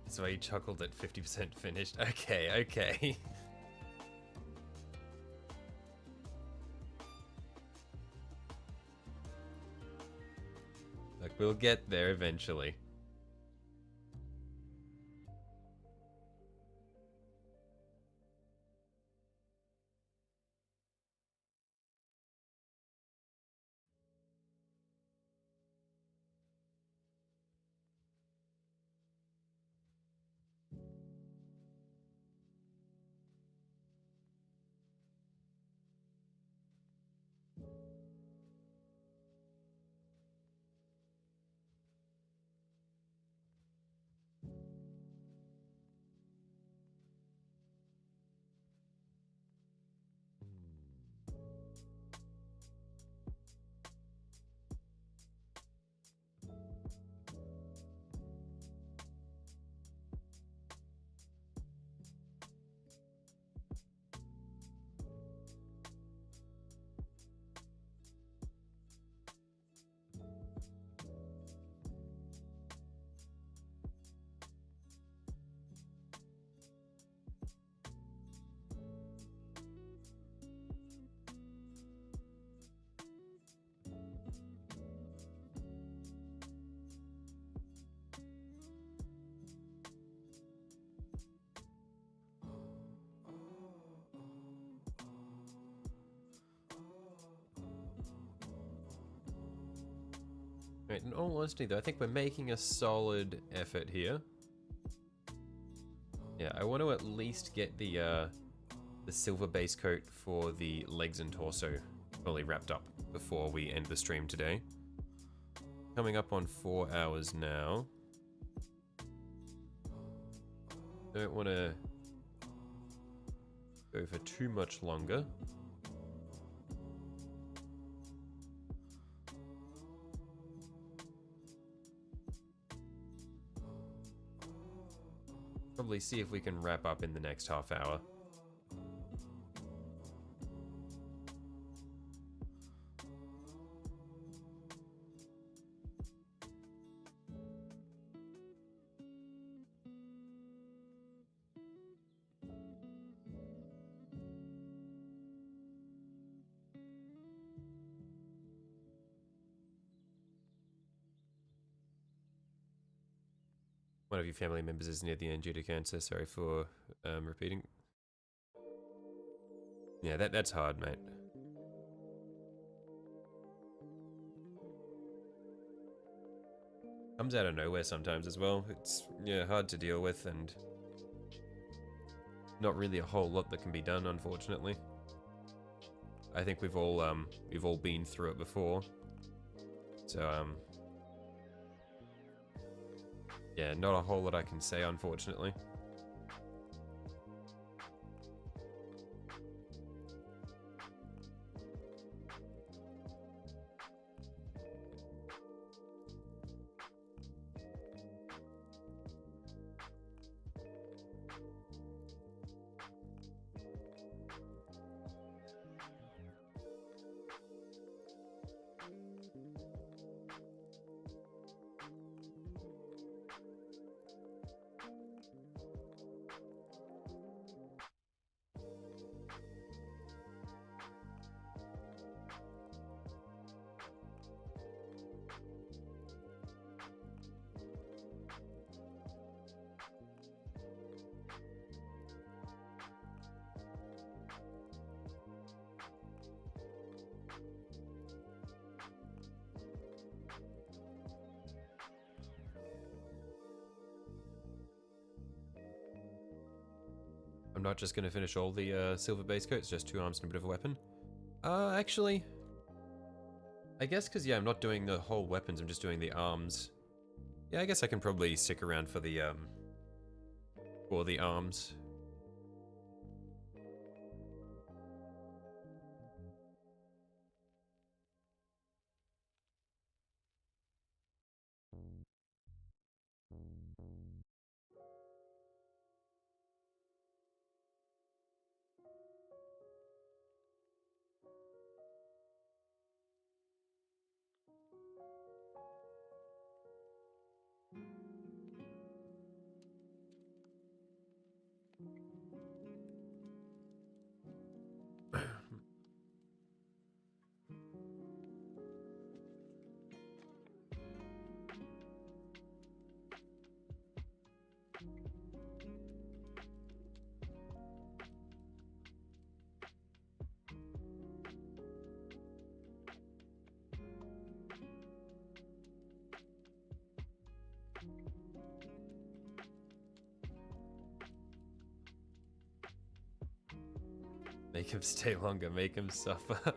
So he chuckled at 50% finished. Okay, okay. Look, we'll get there eventually. Right, in all honesty though, I think we're making a solid effort here. Yeah, I want to at least get the silver base coat for the legs and torso fully wrapped up before we end the stream today. Coming up on 4 hours now. Don't want to go for too much longer. Probably see if we can wrap up in the next half hour. One of your family members is near the end due to cancer. Sorry for repeating. Yeah, that's hard, mate. Comes out of nowhere sometimes as well. It's, yeah, hard to deal with and not really a whole lot that can be done, unfortunately. I think we've all been through it before. So yeah, not a whole lot I can say, unfortunately. I'm not just gonna finish all the silver base coats, just 2 arms and a bit of a weapon. Actually, I guess because, yeah, I'm not doing the whole weapons, I'm just doing the arms. Yeah, I guess I can probably stick around for the arms. Make him stay longer, make him suffer.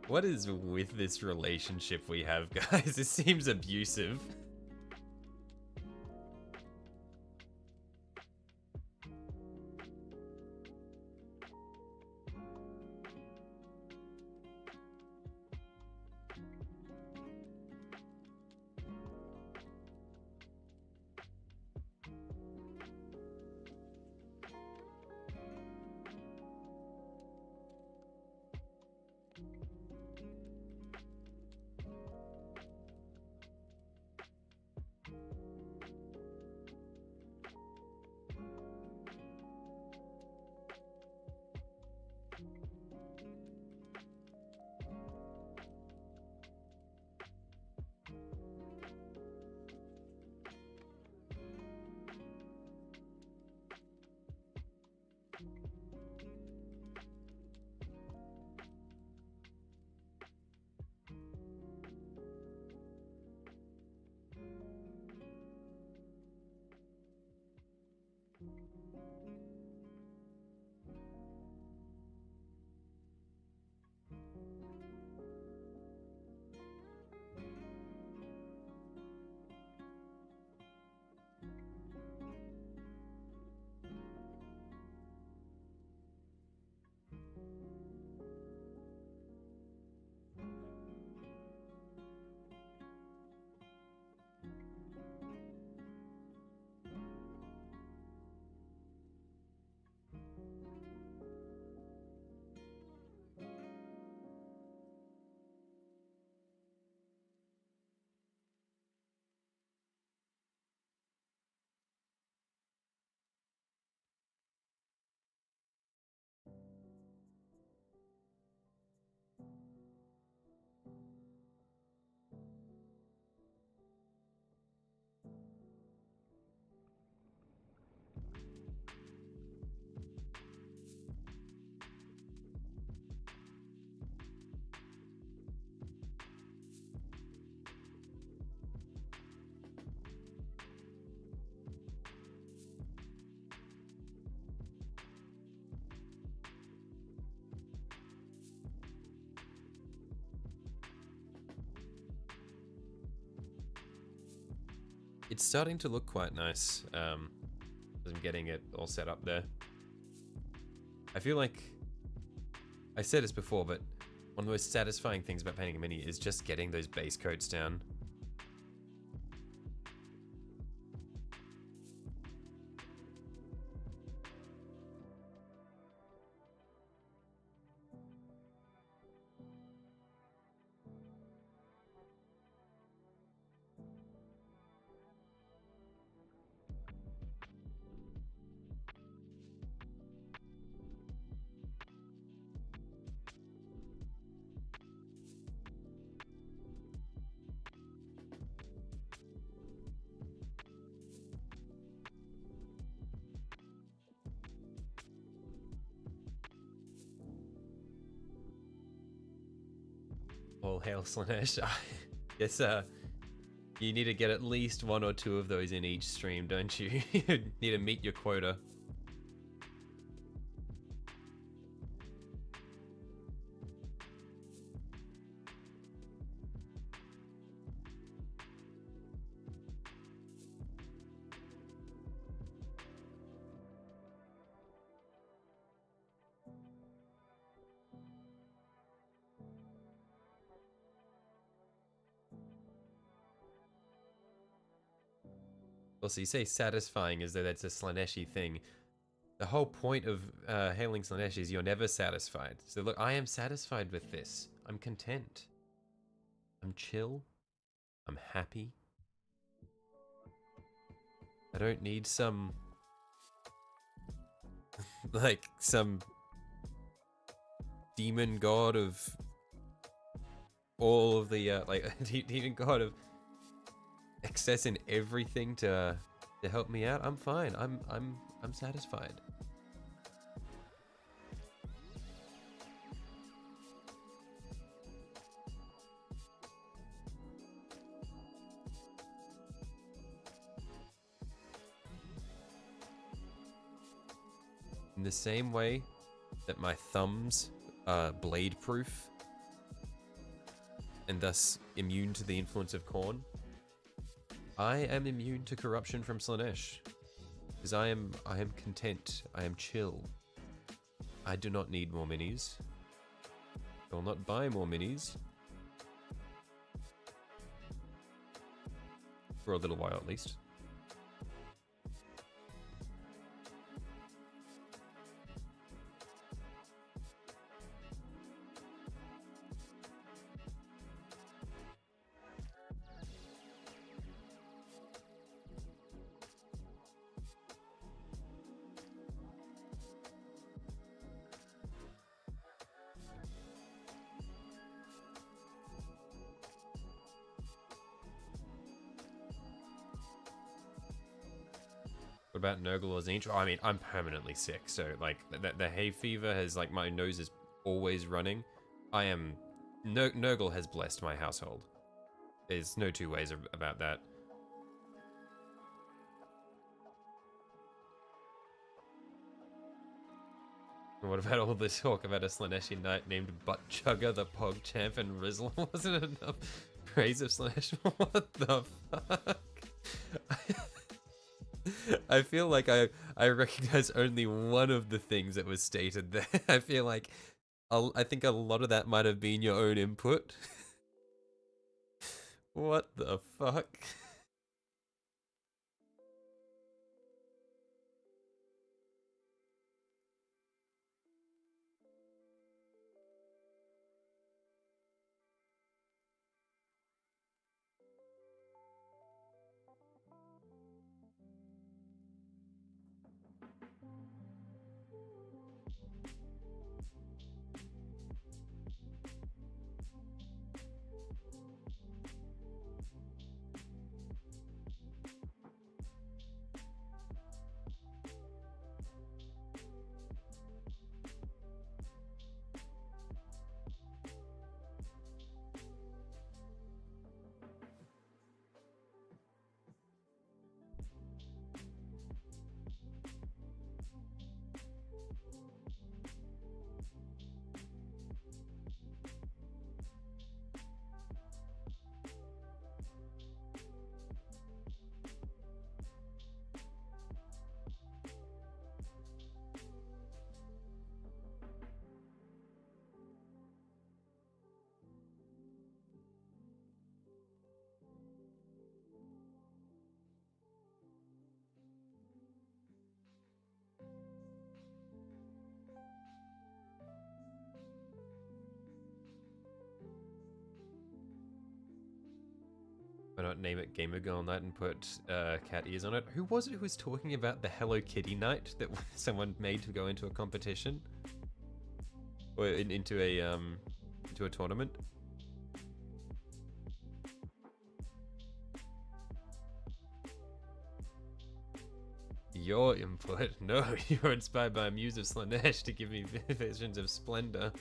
What is with this relationship we have, guys? It seems abusive. It's starting to look quite nice. As I'm getting it all set up there. I feel like I said this before, but one of the most satisfying things about painting a mini is just getting those base coats down. All hail Slanesh. Yes, you need to get at least 1 or 2 of those in each stream, don't you? You need to meet your quota. Also, you say satisfying as though that's a Slaneshi thing. The whole point of hailing Slanesh is you're never satisfied. So look, I am satisfied with this. I'm content. I'm chill. I'm happy. I don't need some... like, some... demon god of... all of the, like, demon god of... excess in everything to help me out. I'm fine. I'm satisfied. In the same way that my thumbs are blade proof and thus immune to the influence of Khorne, I am immune to corruption from Slanesh. Because I am content. I am chill. I do not need more minis. I will not buy more minis. For a little while at least. What about Nurgle or Zinch? Oh, I mean, I'm permanently sick, so like the hay fever has like my nose is always running. I am Nurgle has blessed my household. There's no two ways about that. And what about all this talk about a Slaneshi knight named Butt Chugger, the Pog Champ, and Rizzle? Wasn't it enough praise of Slanesh? What the fuck? I feel like I recognize only one of the things that was stated there. I feel like I think a lot of that might have been your own input. What the fuck? Why not name it Gamer Girl Night and put cat ears on it? Who was it who was talking about the Hello Kitty night that someone made to go into a competition? Or into a tournament? Your input? No, you were inspired by a muse of Slanesh to give me visions of splendor.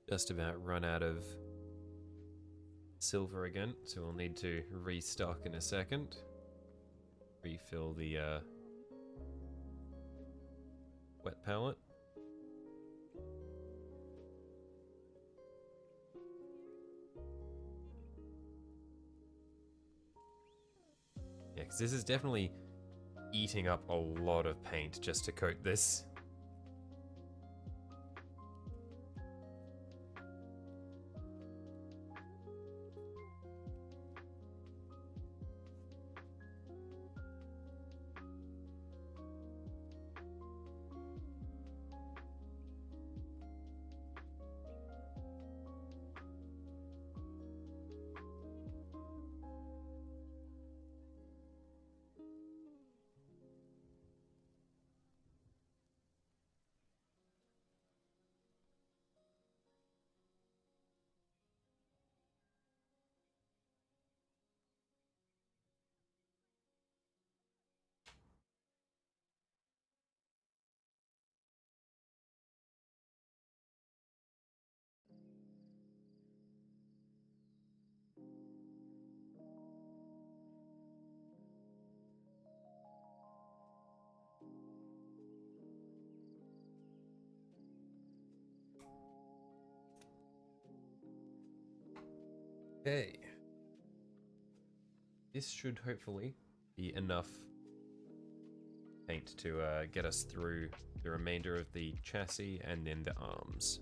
just about run out of silver again, so we'll need to restock in a second. Refill the wet pallet. Yeah, because this is definitely eating up a lot of paint just to coat this. Okay. This should hopefully be enough paint to get us through the remainder of the chassis and then the arms.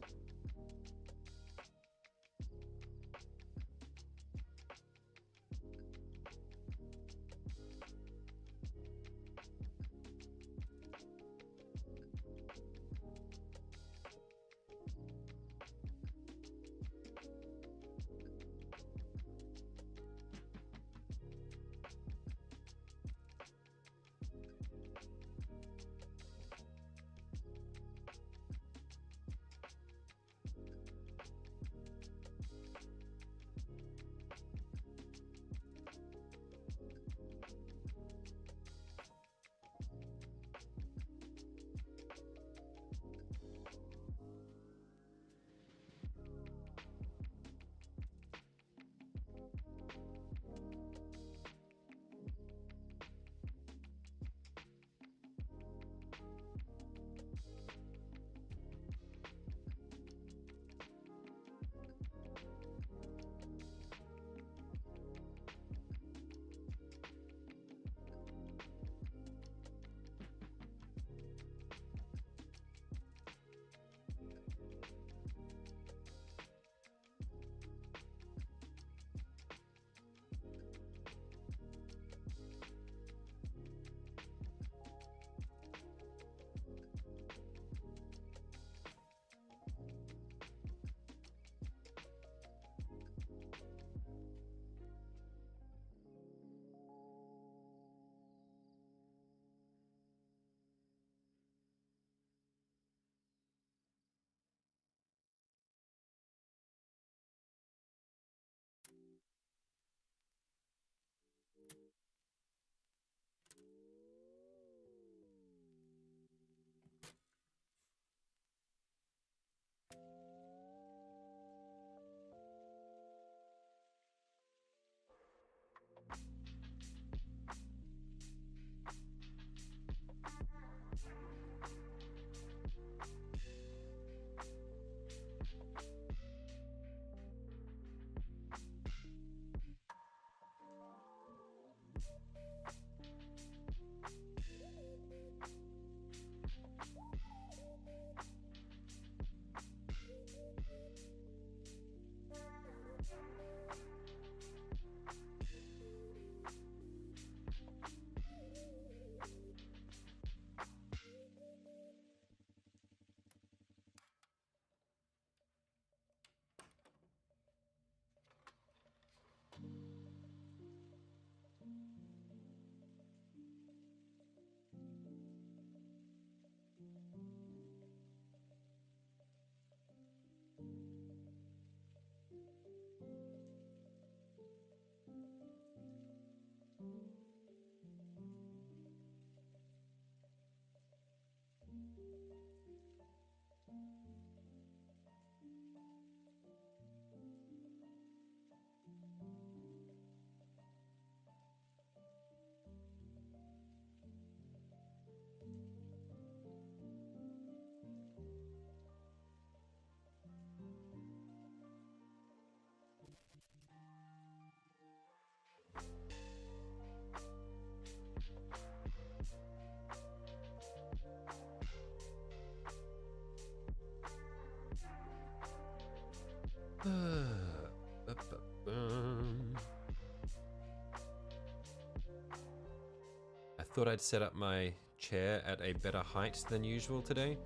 thought I'd set up my chair at a better height than usual today,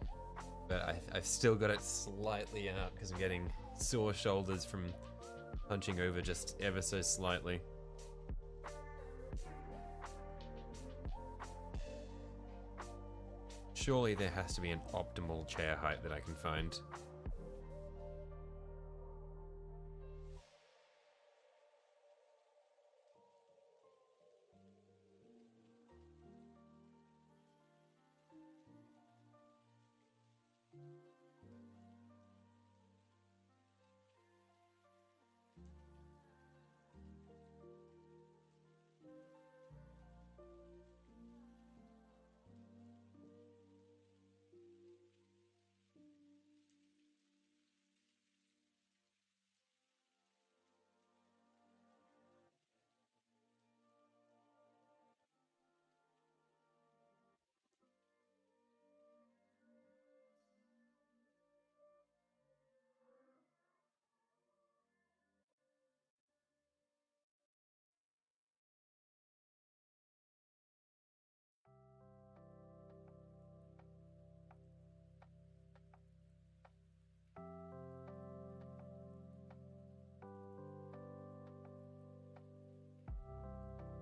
but I've still got it slightly out because I'm getting sore shoulders from punching over just ever so slightly. Surely there has to be an optimal chair height that I can find.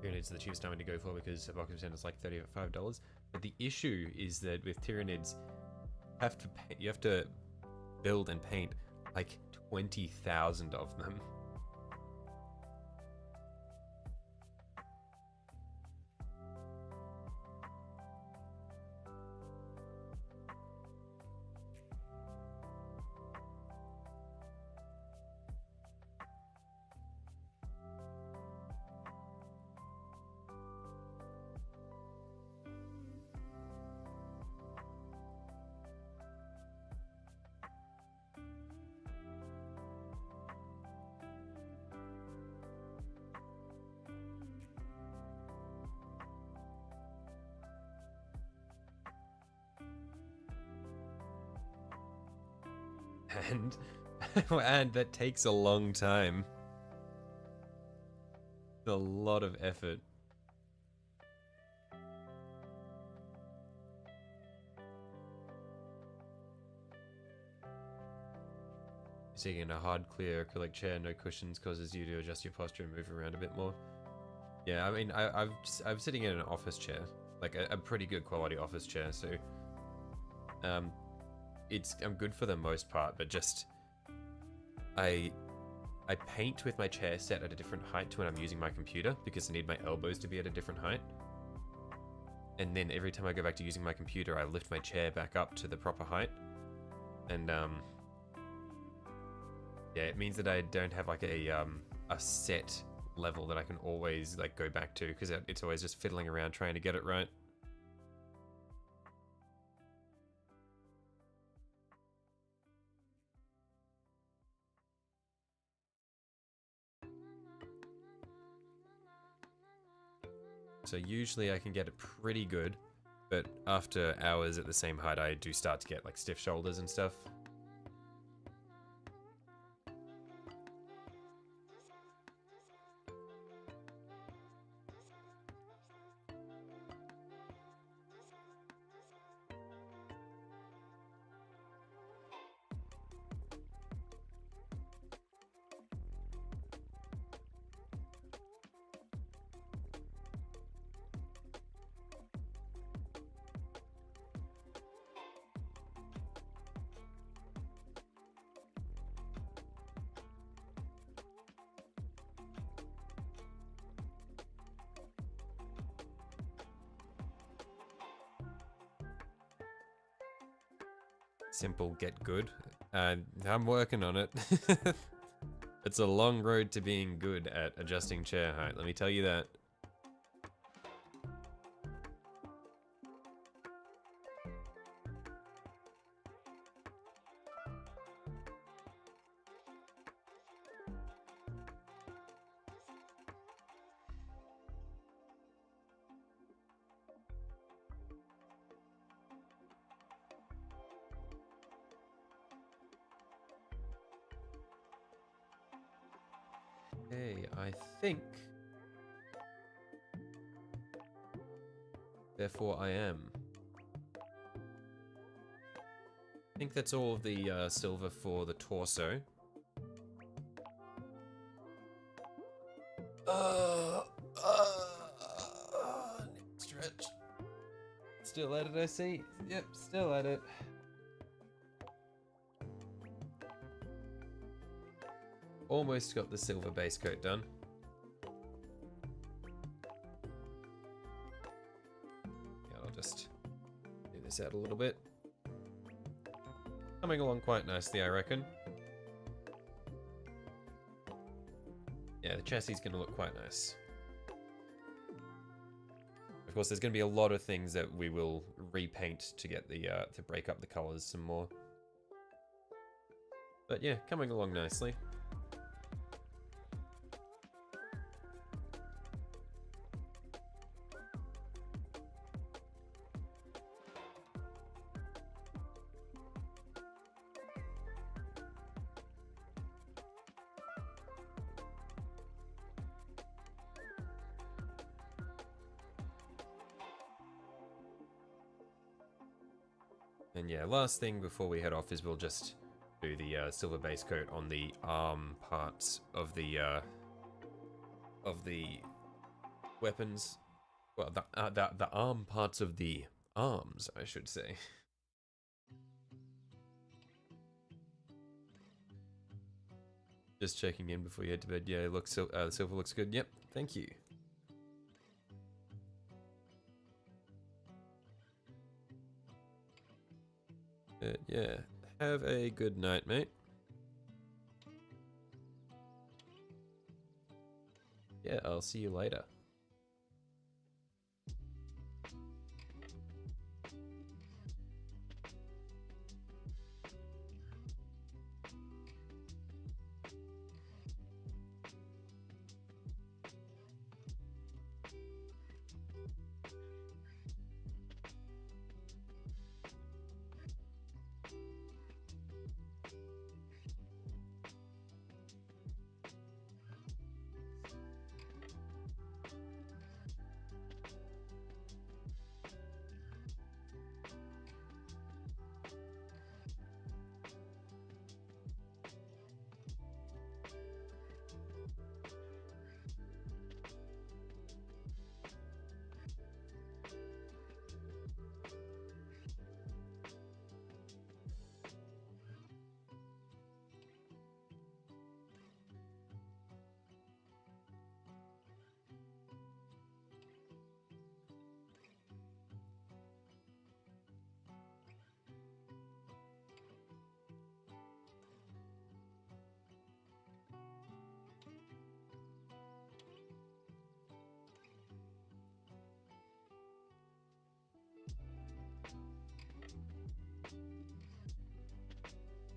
Tyranids are the cheapest diamond to go for because a box of sand is like $35. But the issue is that with Tyranids, you have to build and paint like 20,000 of them. And and that takes a long time. A lot of effort. Taking a hard clear acrylic chair, no cushions, causes you to adjust your posture and move around a bit more. Yeah, I mean, I'm sitting in an office chair, like a pretty good quality office chair, so I'm good for the most part, but just I paint with my chair set at a different height to when I'm using my computer because I need my elbows to be at a different height. And then every time I go back to using my computer, I lift my chair back up to the proper height. And yeah, it means that I don't have like a set level that I can always like go back to because it's always just fiddling around trying to get it right. So usually I can get it pretty good, but after hours at the same height, I do start to get like stiff shoulders and stuff. Simple, get good. I'm working on it. It's a long road to being good at adjusting chair height, let me tell you that. Okay, I think Therefore I am. I think that's all of the silver for the torso. Stretch. Still at it, I see. Yep, still at it. Almost got the silver base coat done. Yeah, I'll just do this out a little bit. Coming along quite nicely, I reckon. Yeah, the chassis is going to look quite nice. Of course, there's going to be a lot of things that we will repaint to get the to break up the colors some more. But yeah, coming along nicely. And yeah, last thing before we head off is we'll just do the silver base coat on the arm parts of the weapons. Well, the arm parts of the arms, I should say. Just checking in before you head to bed. Yeah, the silver looks good. Yep, thank you. But yeah, have a good night, mate. Yeah, I'll see you later.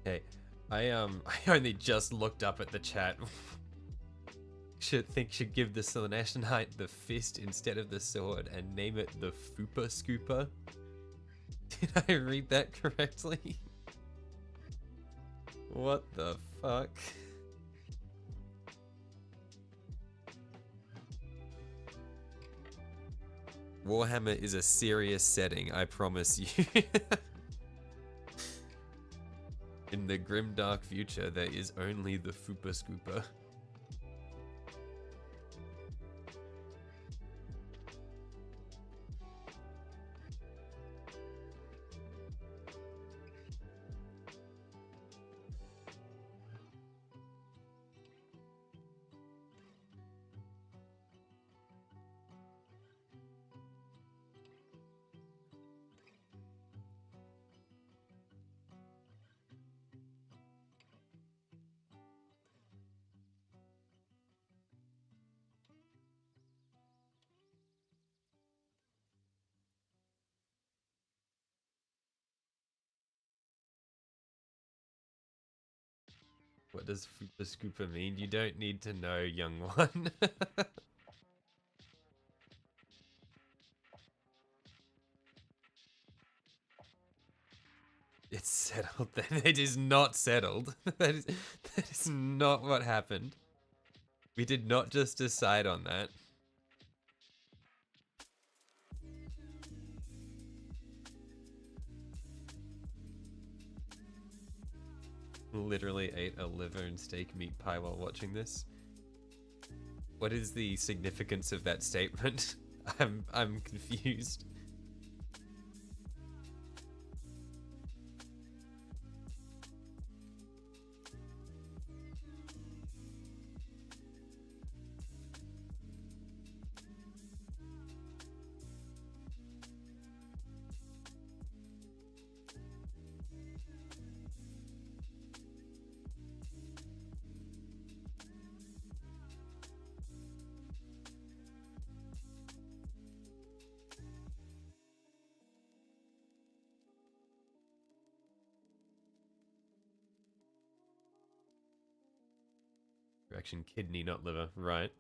Okay, I only just looked up at the chat. Should give the Selenation Knight the fist instead of the sword and name it the Fupa Scooper. Did I read that correctly? What the fuck? Warhammer is a serious setting, I promise you. In the grim dark future, there is only the Fupa Scooper. What does Fupa Scooper mean? You don't need to know, young one. It's settled then. It is not settled. That is not what happened. We did not just decide on that. literally ate a liver and steak meat pie while watching this. What is the significance of that statement? I'm confused. Correction, kidney, not liver. Right.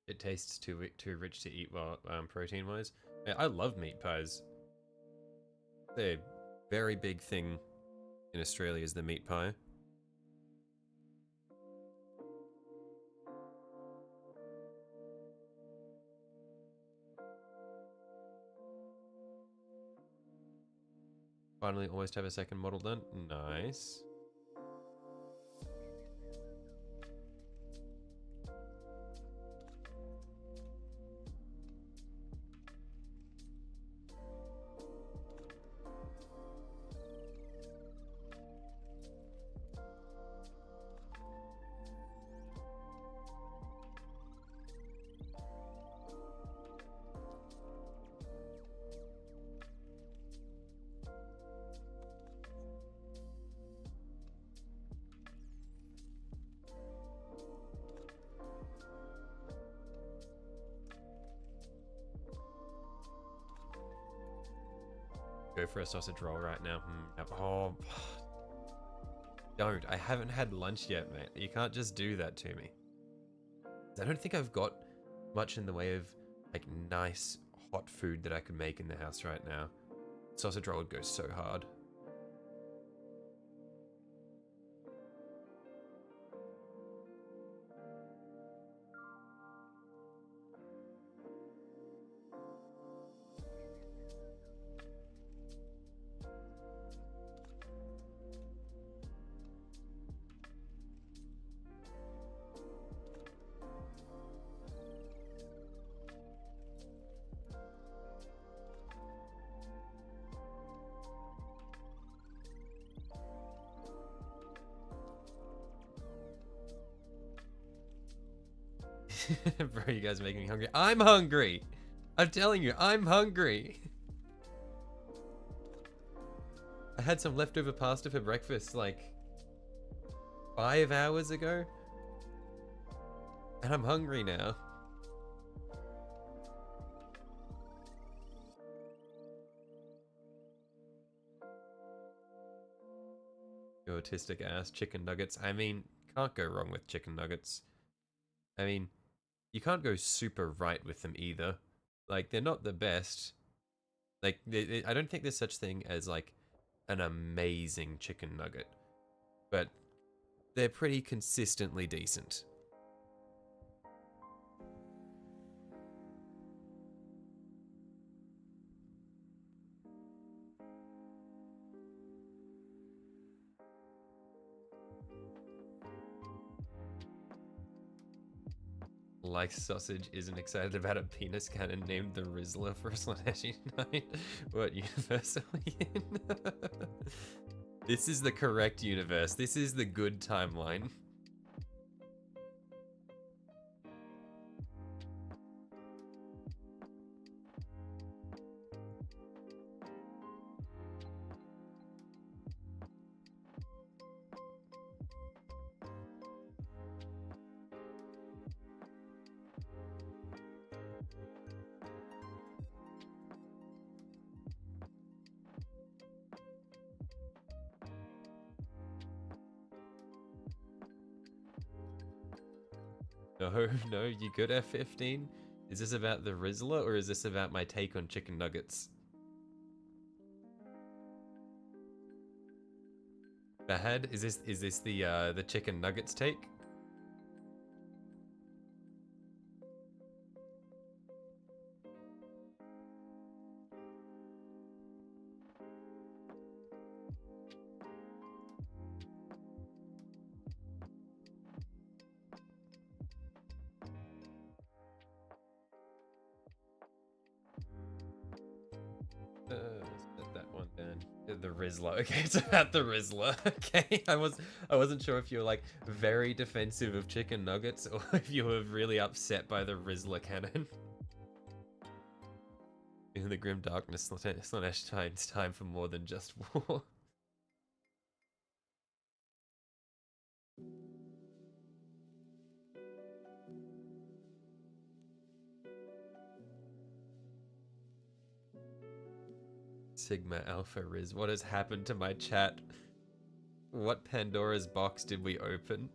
It tastes too rich to eat while protein-wise. I love meat pies. They're a very big thing in Australia is the meat pie. Finally, almost have a second model done. Nice. Go for a sausage roll right now. Oh, don't. I haven't had lunch yet, mate. You can't just do that to me. I don't think I've got much in the way of like nice hot food that I could make in the house right now. Sausage roll would go so hard. Bro, you guys are making me hungry. I'm hungry! I'm telling you, I'm hungry! I had some leftover pasta for breakfast like 5 hours ago. And I'm hungry now. Your autistic ass chicken nuggets. I mean, can't go wrong with chicken nuggets. I mean, you can't go super right with them either. Like, they're not the best. Like, I don't think there's such thing as, like, an amazing chicken nugget. But they're pretty consistently decent. Like Sausage isn't excited about a penis cannon named the Rizzler for a Slaneshi night. What universe are we in? This is the correct universe. This is the good timeline. No, you good F15? Is this about the Rizzler or is this about my take on chicken nuggets? Bad? Is this the chicken nuggets take? Set that one down. The Rizzler. Okay, it's about the Rizzler. Okay, I wasn't sure if you were like very defensive of chicken nuggets or if you were really upset by the Rizzler cannon. In the grim darkness, Slanesh Time's time for more than just war. Sigma Alpha Riz. What has happened to my chat? What Pandora's box did we open?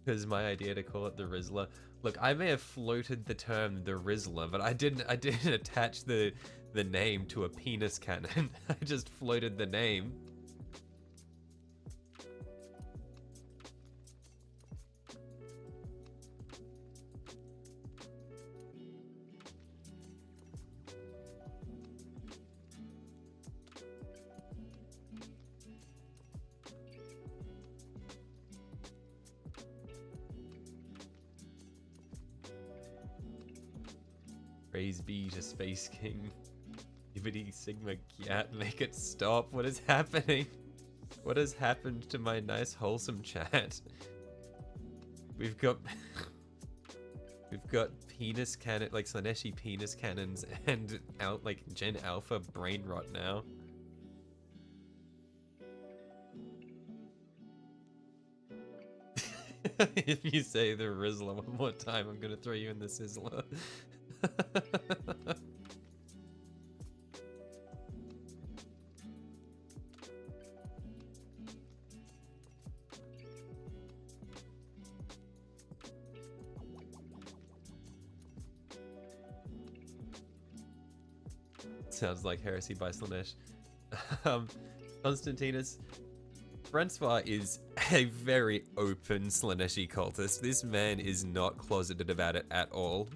Because my idea to call it the Rizzler. Look, I may have floated the term the Rizzler, but I didn't attach the name to a penis cannon. I just floated the name. Praise be to Space King. Gibbity Sigma Gat, make it stop. What is happening? What has happened to my nice wholesome chat? We've got penis cannon, like Slaneshi penis cannons, and like Gen Alpha brain rot now. If you say the Rizzler one more time, I'm gonna throw you in the Sizzler. Sounds like heresy by Slanesh. Constantinus, Francois is a very open Slaneshi cultist. This man is not closeted about it at all.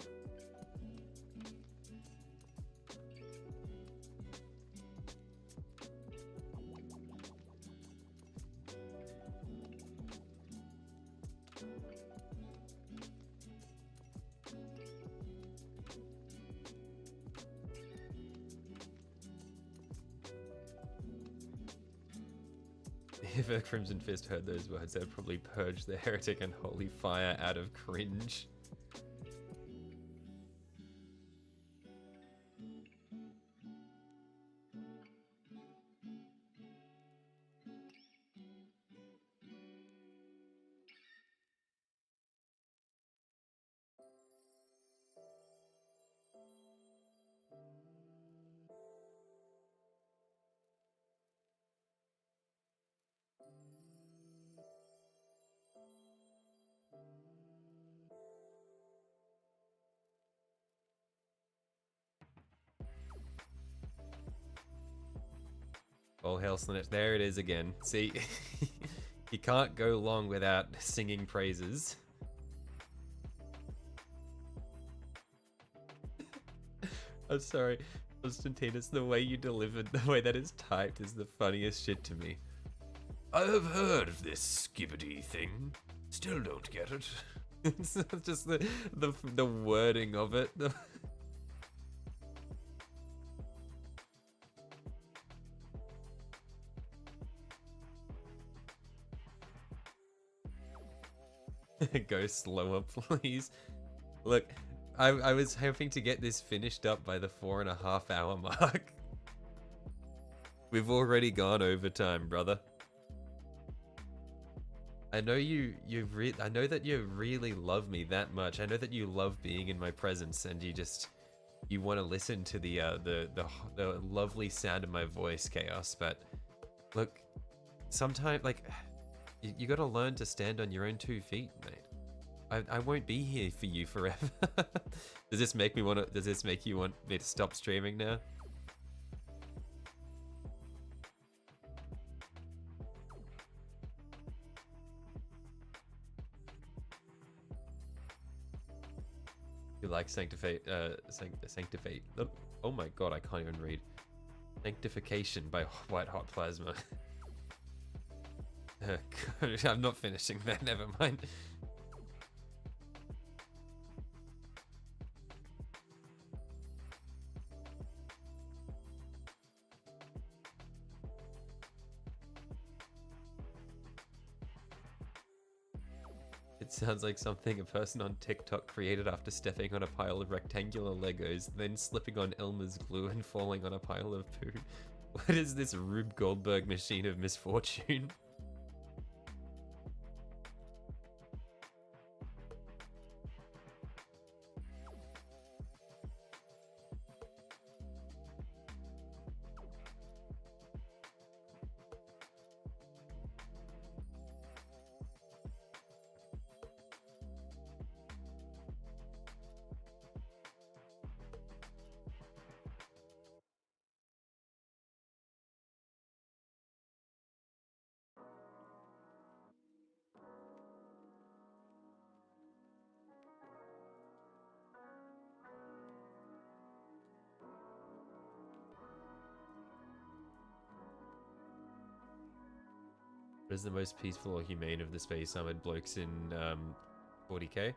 If a Crimson Fist heard those words, they'd probably purge the heretic and holy fire out of cringe. All hail Slanesh. There it is again. See, you can't go long without singing praises. I'm sorry, Constantinus, the way you delivered, the way that is typed is the funniest shit to me. I have heard of this skibbity thing. Still don't get it. It's just the wording of it. Go slower, please. Look, I was hoping to get this finished up by the 4.5 hour mark. We've already gone overtime, brother. I know I know that you really love me that much. I know that you love being in my presence, and you want to listen to the lovely sound of my voice, Chaos. But look, sometimes like you got to learn to stand on your own 2 feet, mate. I won't be here for you forever. Does this make me want to? Does this make you want me to stop streaming now? You like sanctify? Oh my god, I can't even read. Sanctification by White Hot Plasma. I'm not finishing that. Never mind. It sounds like something a person on TikTok created after stepping on a pile of rectangular Legos, then slipping on Elmer's glue and falling on a pile of poo. What is this Rube Goldberg machine of misfortune? What is the most peaceful or humane of the space armored blokes in 40k?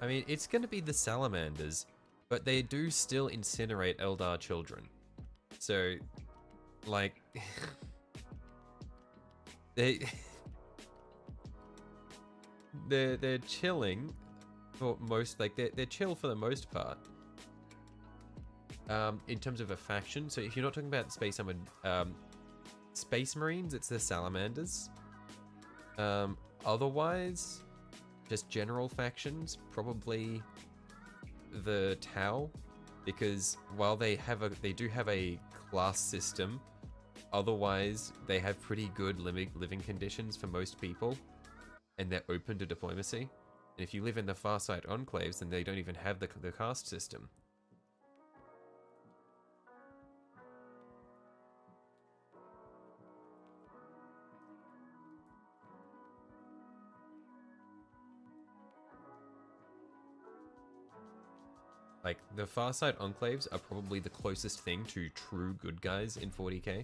I mean, it's going to be the salamanders, but they do still incinerate Eldar children. So, like, they're chilling for most, like they're chill for the most part. In terms of a faction, so if you're not talking about space armored space marines, it's the salamanders. Otherwise, just general factions, probably the Tau, because while they do have a class system, otherwise they have pretty good living conditions for most people, and they're open to diplomacy. And if you live in the Farsight enclaves, then they don't even have the caste system. Like, the Farsight enclaves are probably the closest thing to true good guys in 40k.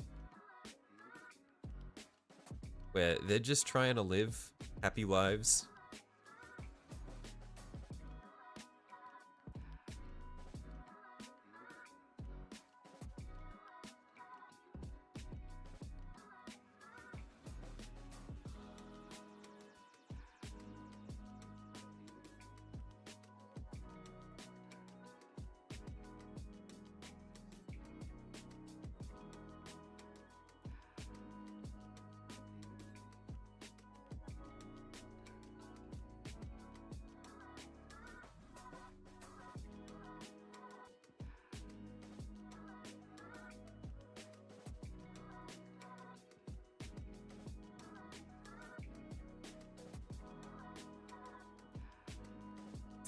Where they're just trying to live happy lives.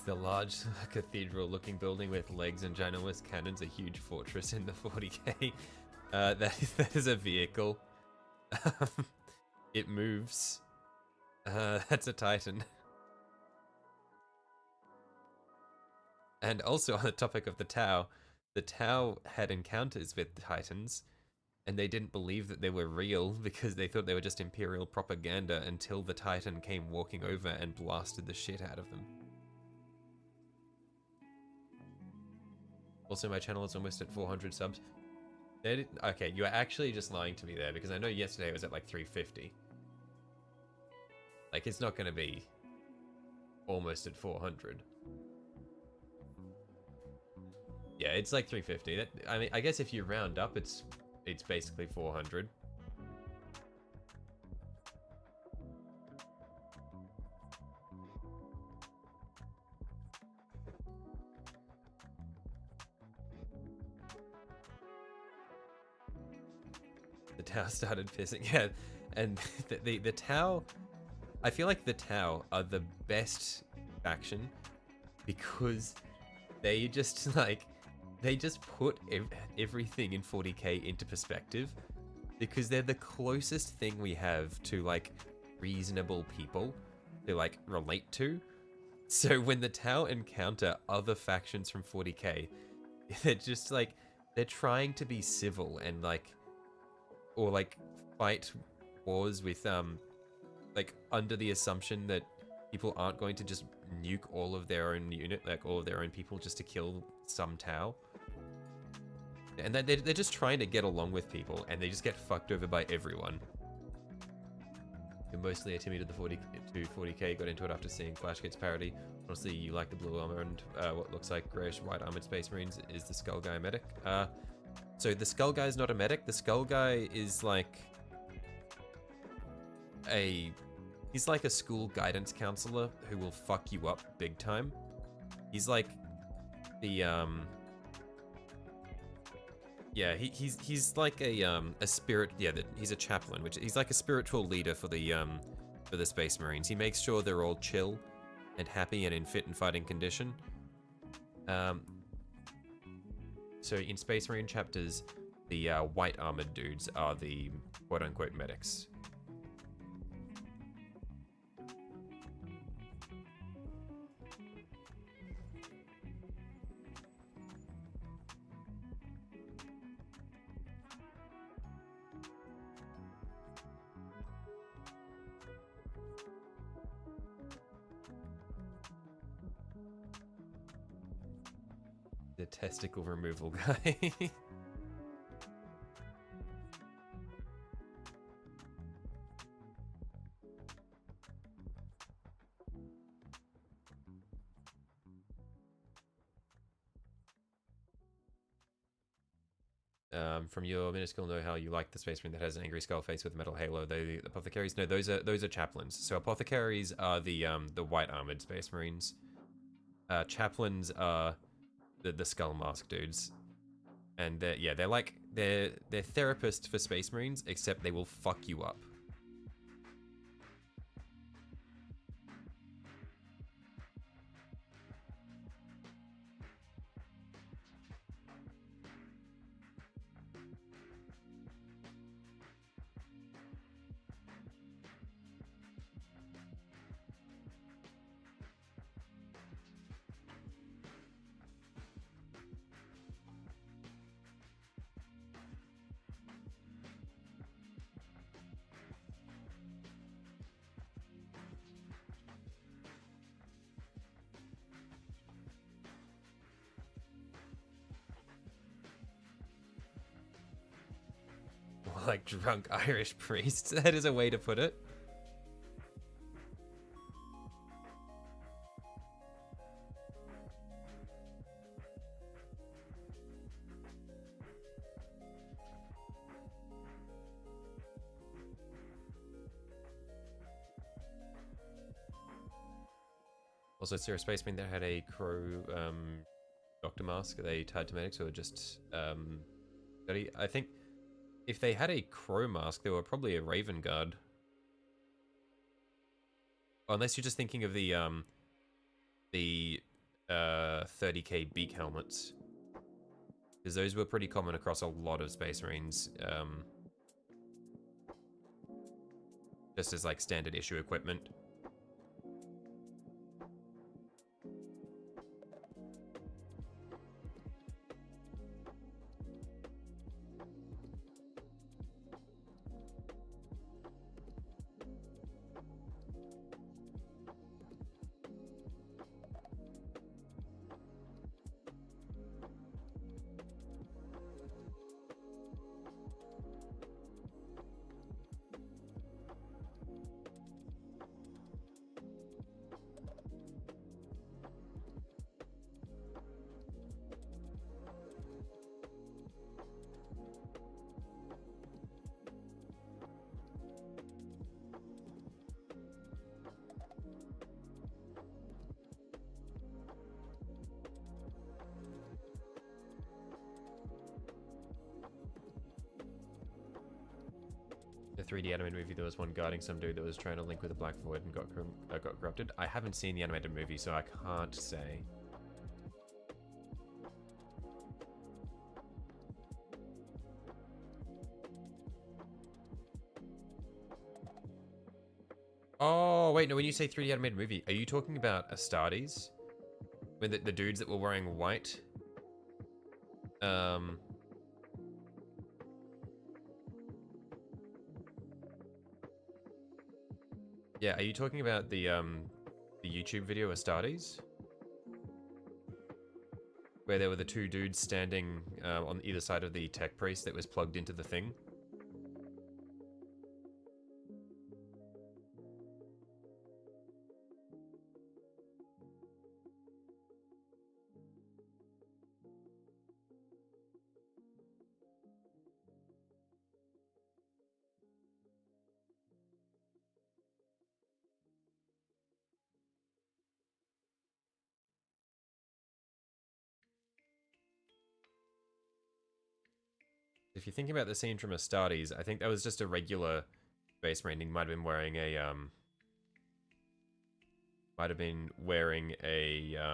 The large cathedral-looking building with legs and ginormous cannons, a huge fortress in the 40k. That is a vehicle. It moves. That's a Titan. And also on the topic of the Tau, the Tau had encounters with Titans, and they didn't believe that they were real because they thought they were just Imperial propaganda until the Titan came walking over and blasted the shit out of them. Also, my channel is almost at 400 subs. Okay, you are actually just lying to me there, because I know yesterday it was at like 350. Like, it's not going to be almost at 400. Yeah, it's like 350. I mean, I guess if you round up, it's basically 400. The Tau started pissing. Yeah, and the Tau, I feel like the Tau are the best faction because they just like they just put everything in 40k into perspective, because they're the closest thing we have to like reasonable people to like relate to. So when the Tau encounter other factions from 40k, they're just like they're trying to be civil and like, or like fight wars with like under the assumption that people aren't going to just nuke all of their own unit, like all of their own people, just to kill some Tau. And they're just trying to get along with people, and they just get fucked over by everyone. You're mostly a Timmy to the 40k, got into it after seeing Flash Kids parody. Honestly, you like the blue armor and what looks like greyish white armored Space Marines. Is the Skull Guy a medic? So the Skull Guy is not a medic. The Skull Guy is like he's like a school guidance counselor who will fuck you up big time. He's like the yeah, he's like a spirit. Yeah, he's a chaplain, which he's like a spiritual leader for the Space Marines. He makes sure they're all chill and happy and in fit and fighting condition. So in Space Marine chapters, the white armored dudes are the quote unquote medics. The testicle removal guy. From your minuscule know-how, you like the Space Marine that has an angry skull face with a metal halo. The apothecaries, no, those are chaplains. So apothecaries are the white armored Space Marines. Chaplains are the skull mask dudes, and they're therapists for Space Marines, except they will fuck you up. Like drunk Irish priests. That is a way to put it. Also, is there a Space Marine that had a crow doctor mask they tied to medics, or just I think if they had a crow mask, they were probably a Raven Guard. Unless you're just thinking of the 30k beak helmets, because those were pretty common across a lot of Space Marines, just as like standard issue equipment. The 3D animated movie, there was one guarding some dude that was trying to link with a black void and got corrupted. I haven't seen the animated movie, so I can't say. Oh, wait, no, when you say 3D animated movie, are you talking about Astartes? When the dudes that were wearing white? Yeah, are you talking about the YouTube video Astartes? Where there were the two dudes standing on either side of the tech priest that was plugged into the thing? If you're thinking about the scene from Astartes, I think that was just a regular Space Marine. He might have been wearing a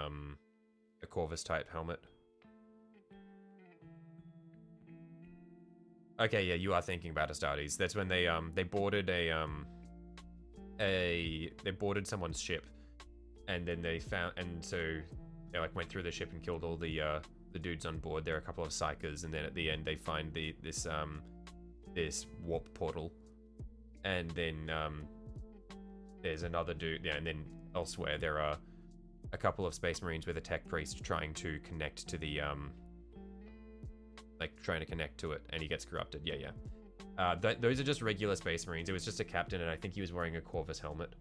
Corvus type helmet. Okay, yeah, you are thinking about Astartes. That's when they boarded they boarded someone's ship, and then so they like went through the ship and killed all the dudes on board. There are a couple of psychers, and then at the end they find this warp portal, and then there's another dude. Yeah, and then elsewhere there are a couple of Space Marines with a tech priest trying to connect to the trying to connect to it, and he gets corrupted. Yeah. Those are just regular Space Marines. It was just a captain, and I think he was wearing a Corvus helmet.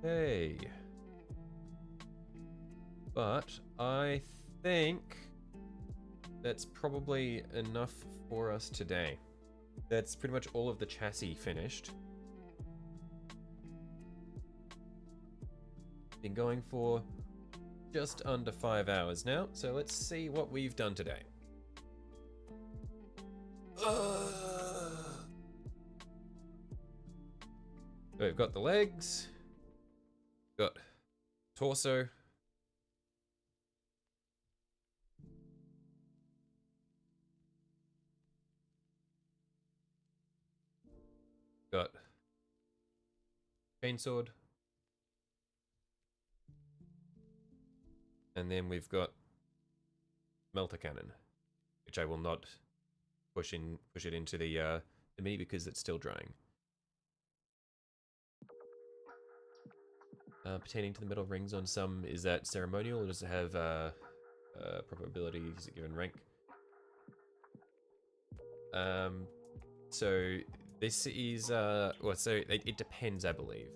Hey. But I think that's probably enough for us today. That's pretty much all of the chassis finished. Been going for just under 5 hours now, so let's see what we've done today. So we've got the legs, got torso, got chainsword, and then we've got melter cannon, which I will not push it into the mini because it's still drying. Pertaining to the metal rings on some, is that ceremonial or does it have proper ability? Is it given rank? So this is well, so it depends, I believe.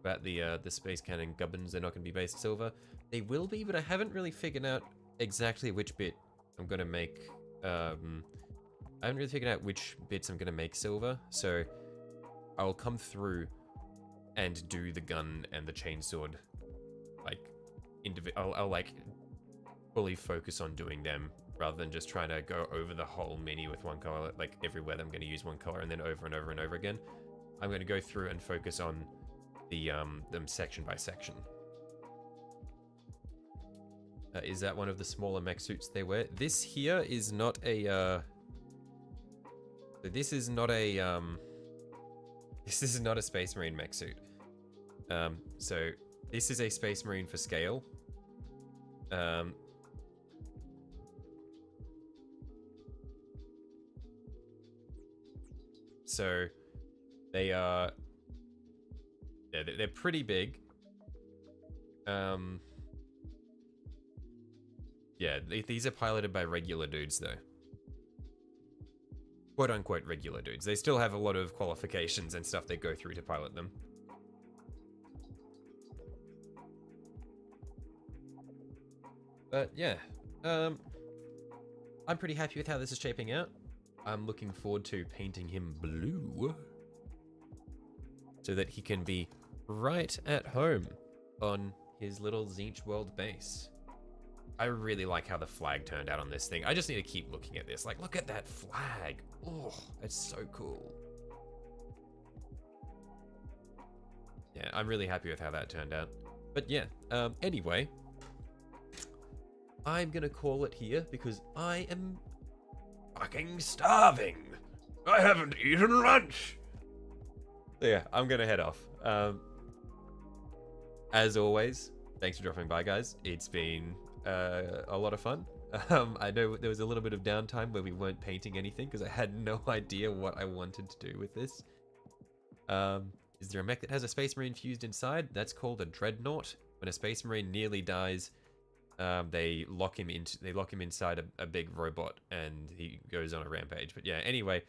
About the space cannon gubbins, they're not going to be based silver. They will be, but I haven't really figured out exactly which bit I'm going to make. I haven't really figured out which bits I'm going to make silver, so I'll come through and do the gun and the chainsword, like, I'll like fully focus on doing them rather than just trying to go over the whole mini with one color, like everywhere I'm going to use one color and then over and over and over again. I'm going to go through and focus on the them section by section. Is that one of the smaller mech suits they wear? This here is not a this is not a Space Marine mech suit. So this is a Space Marine for scale. So they are, yeah, they're pretty big. Yeah, these are piloted by regular dudes though. quote-unquote regular dudes. They still have a lot of qualifications and stuff they go through to pilot them. But yeah, I'm pretty happy with how this is shaping out. I'm looking forward to painting him blue so that he can be right at home on his little Tzeentch World base. I really like how the flag turned out on this thing. I just need to keep looking at this. Like, look at that flag. Oh, it's so cool. Yeah, I'm really happy with how that turned out. But yeah, anyway, I'm gonna call it here because I am Fucking starving. I haven't eaten lunch. yeah, I'm gonna head off. As always, thanks for dropping by, guys. It's been a lot of fun. I know there was a little bit of downtime where we weren't painting anything because I had no idea what I wanted to do with this. Is there a mech that has a Space Marine fused inside? That's called a Dreadnought. When a Space Marine nearly dies, they lock him inside a big robot and he goes on a rampage. But yeah, anyway,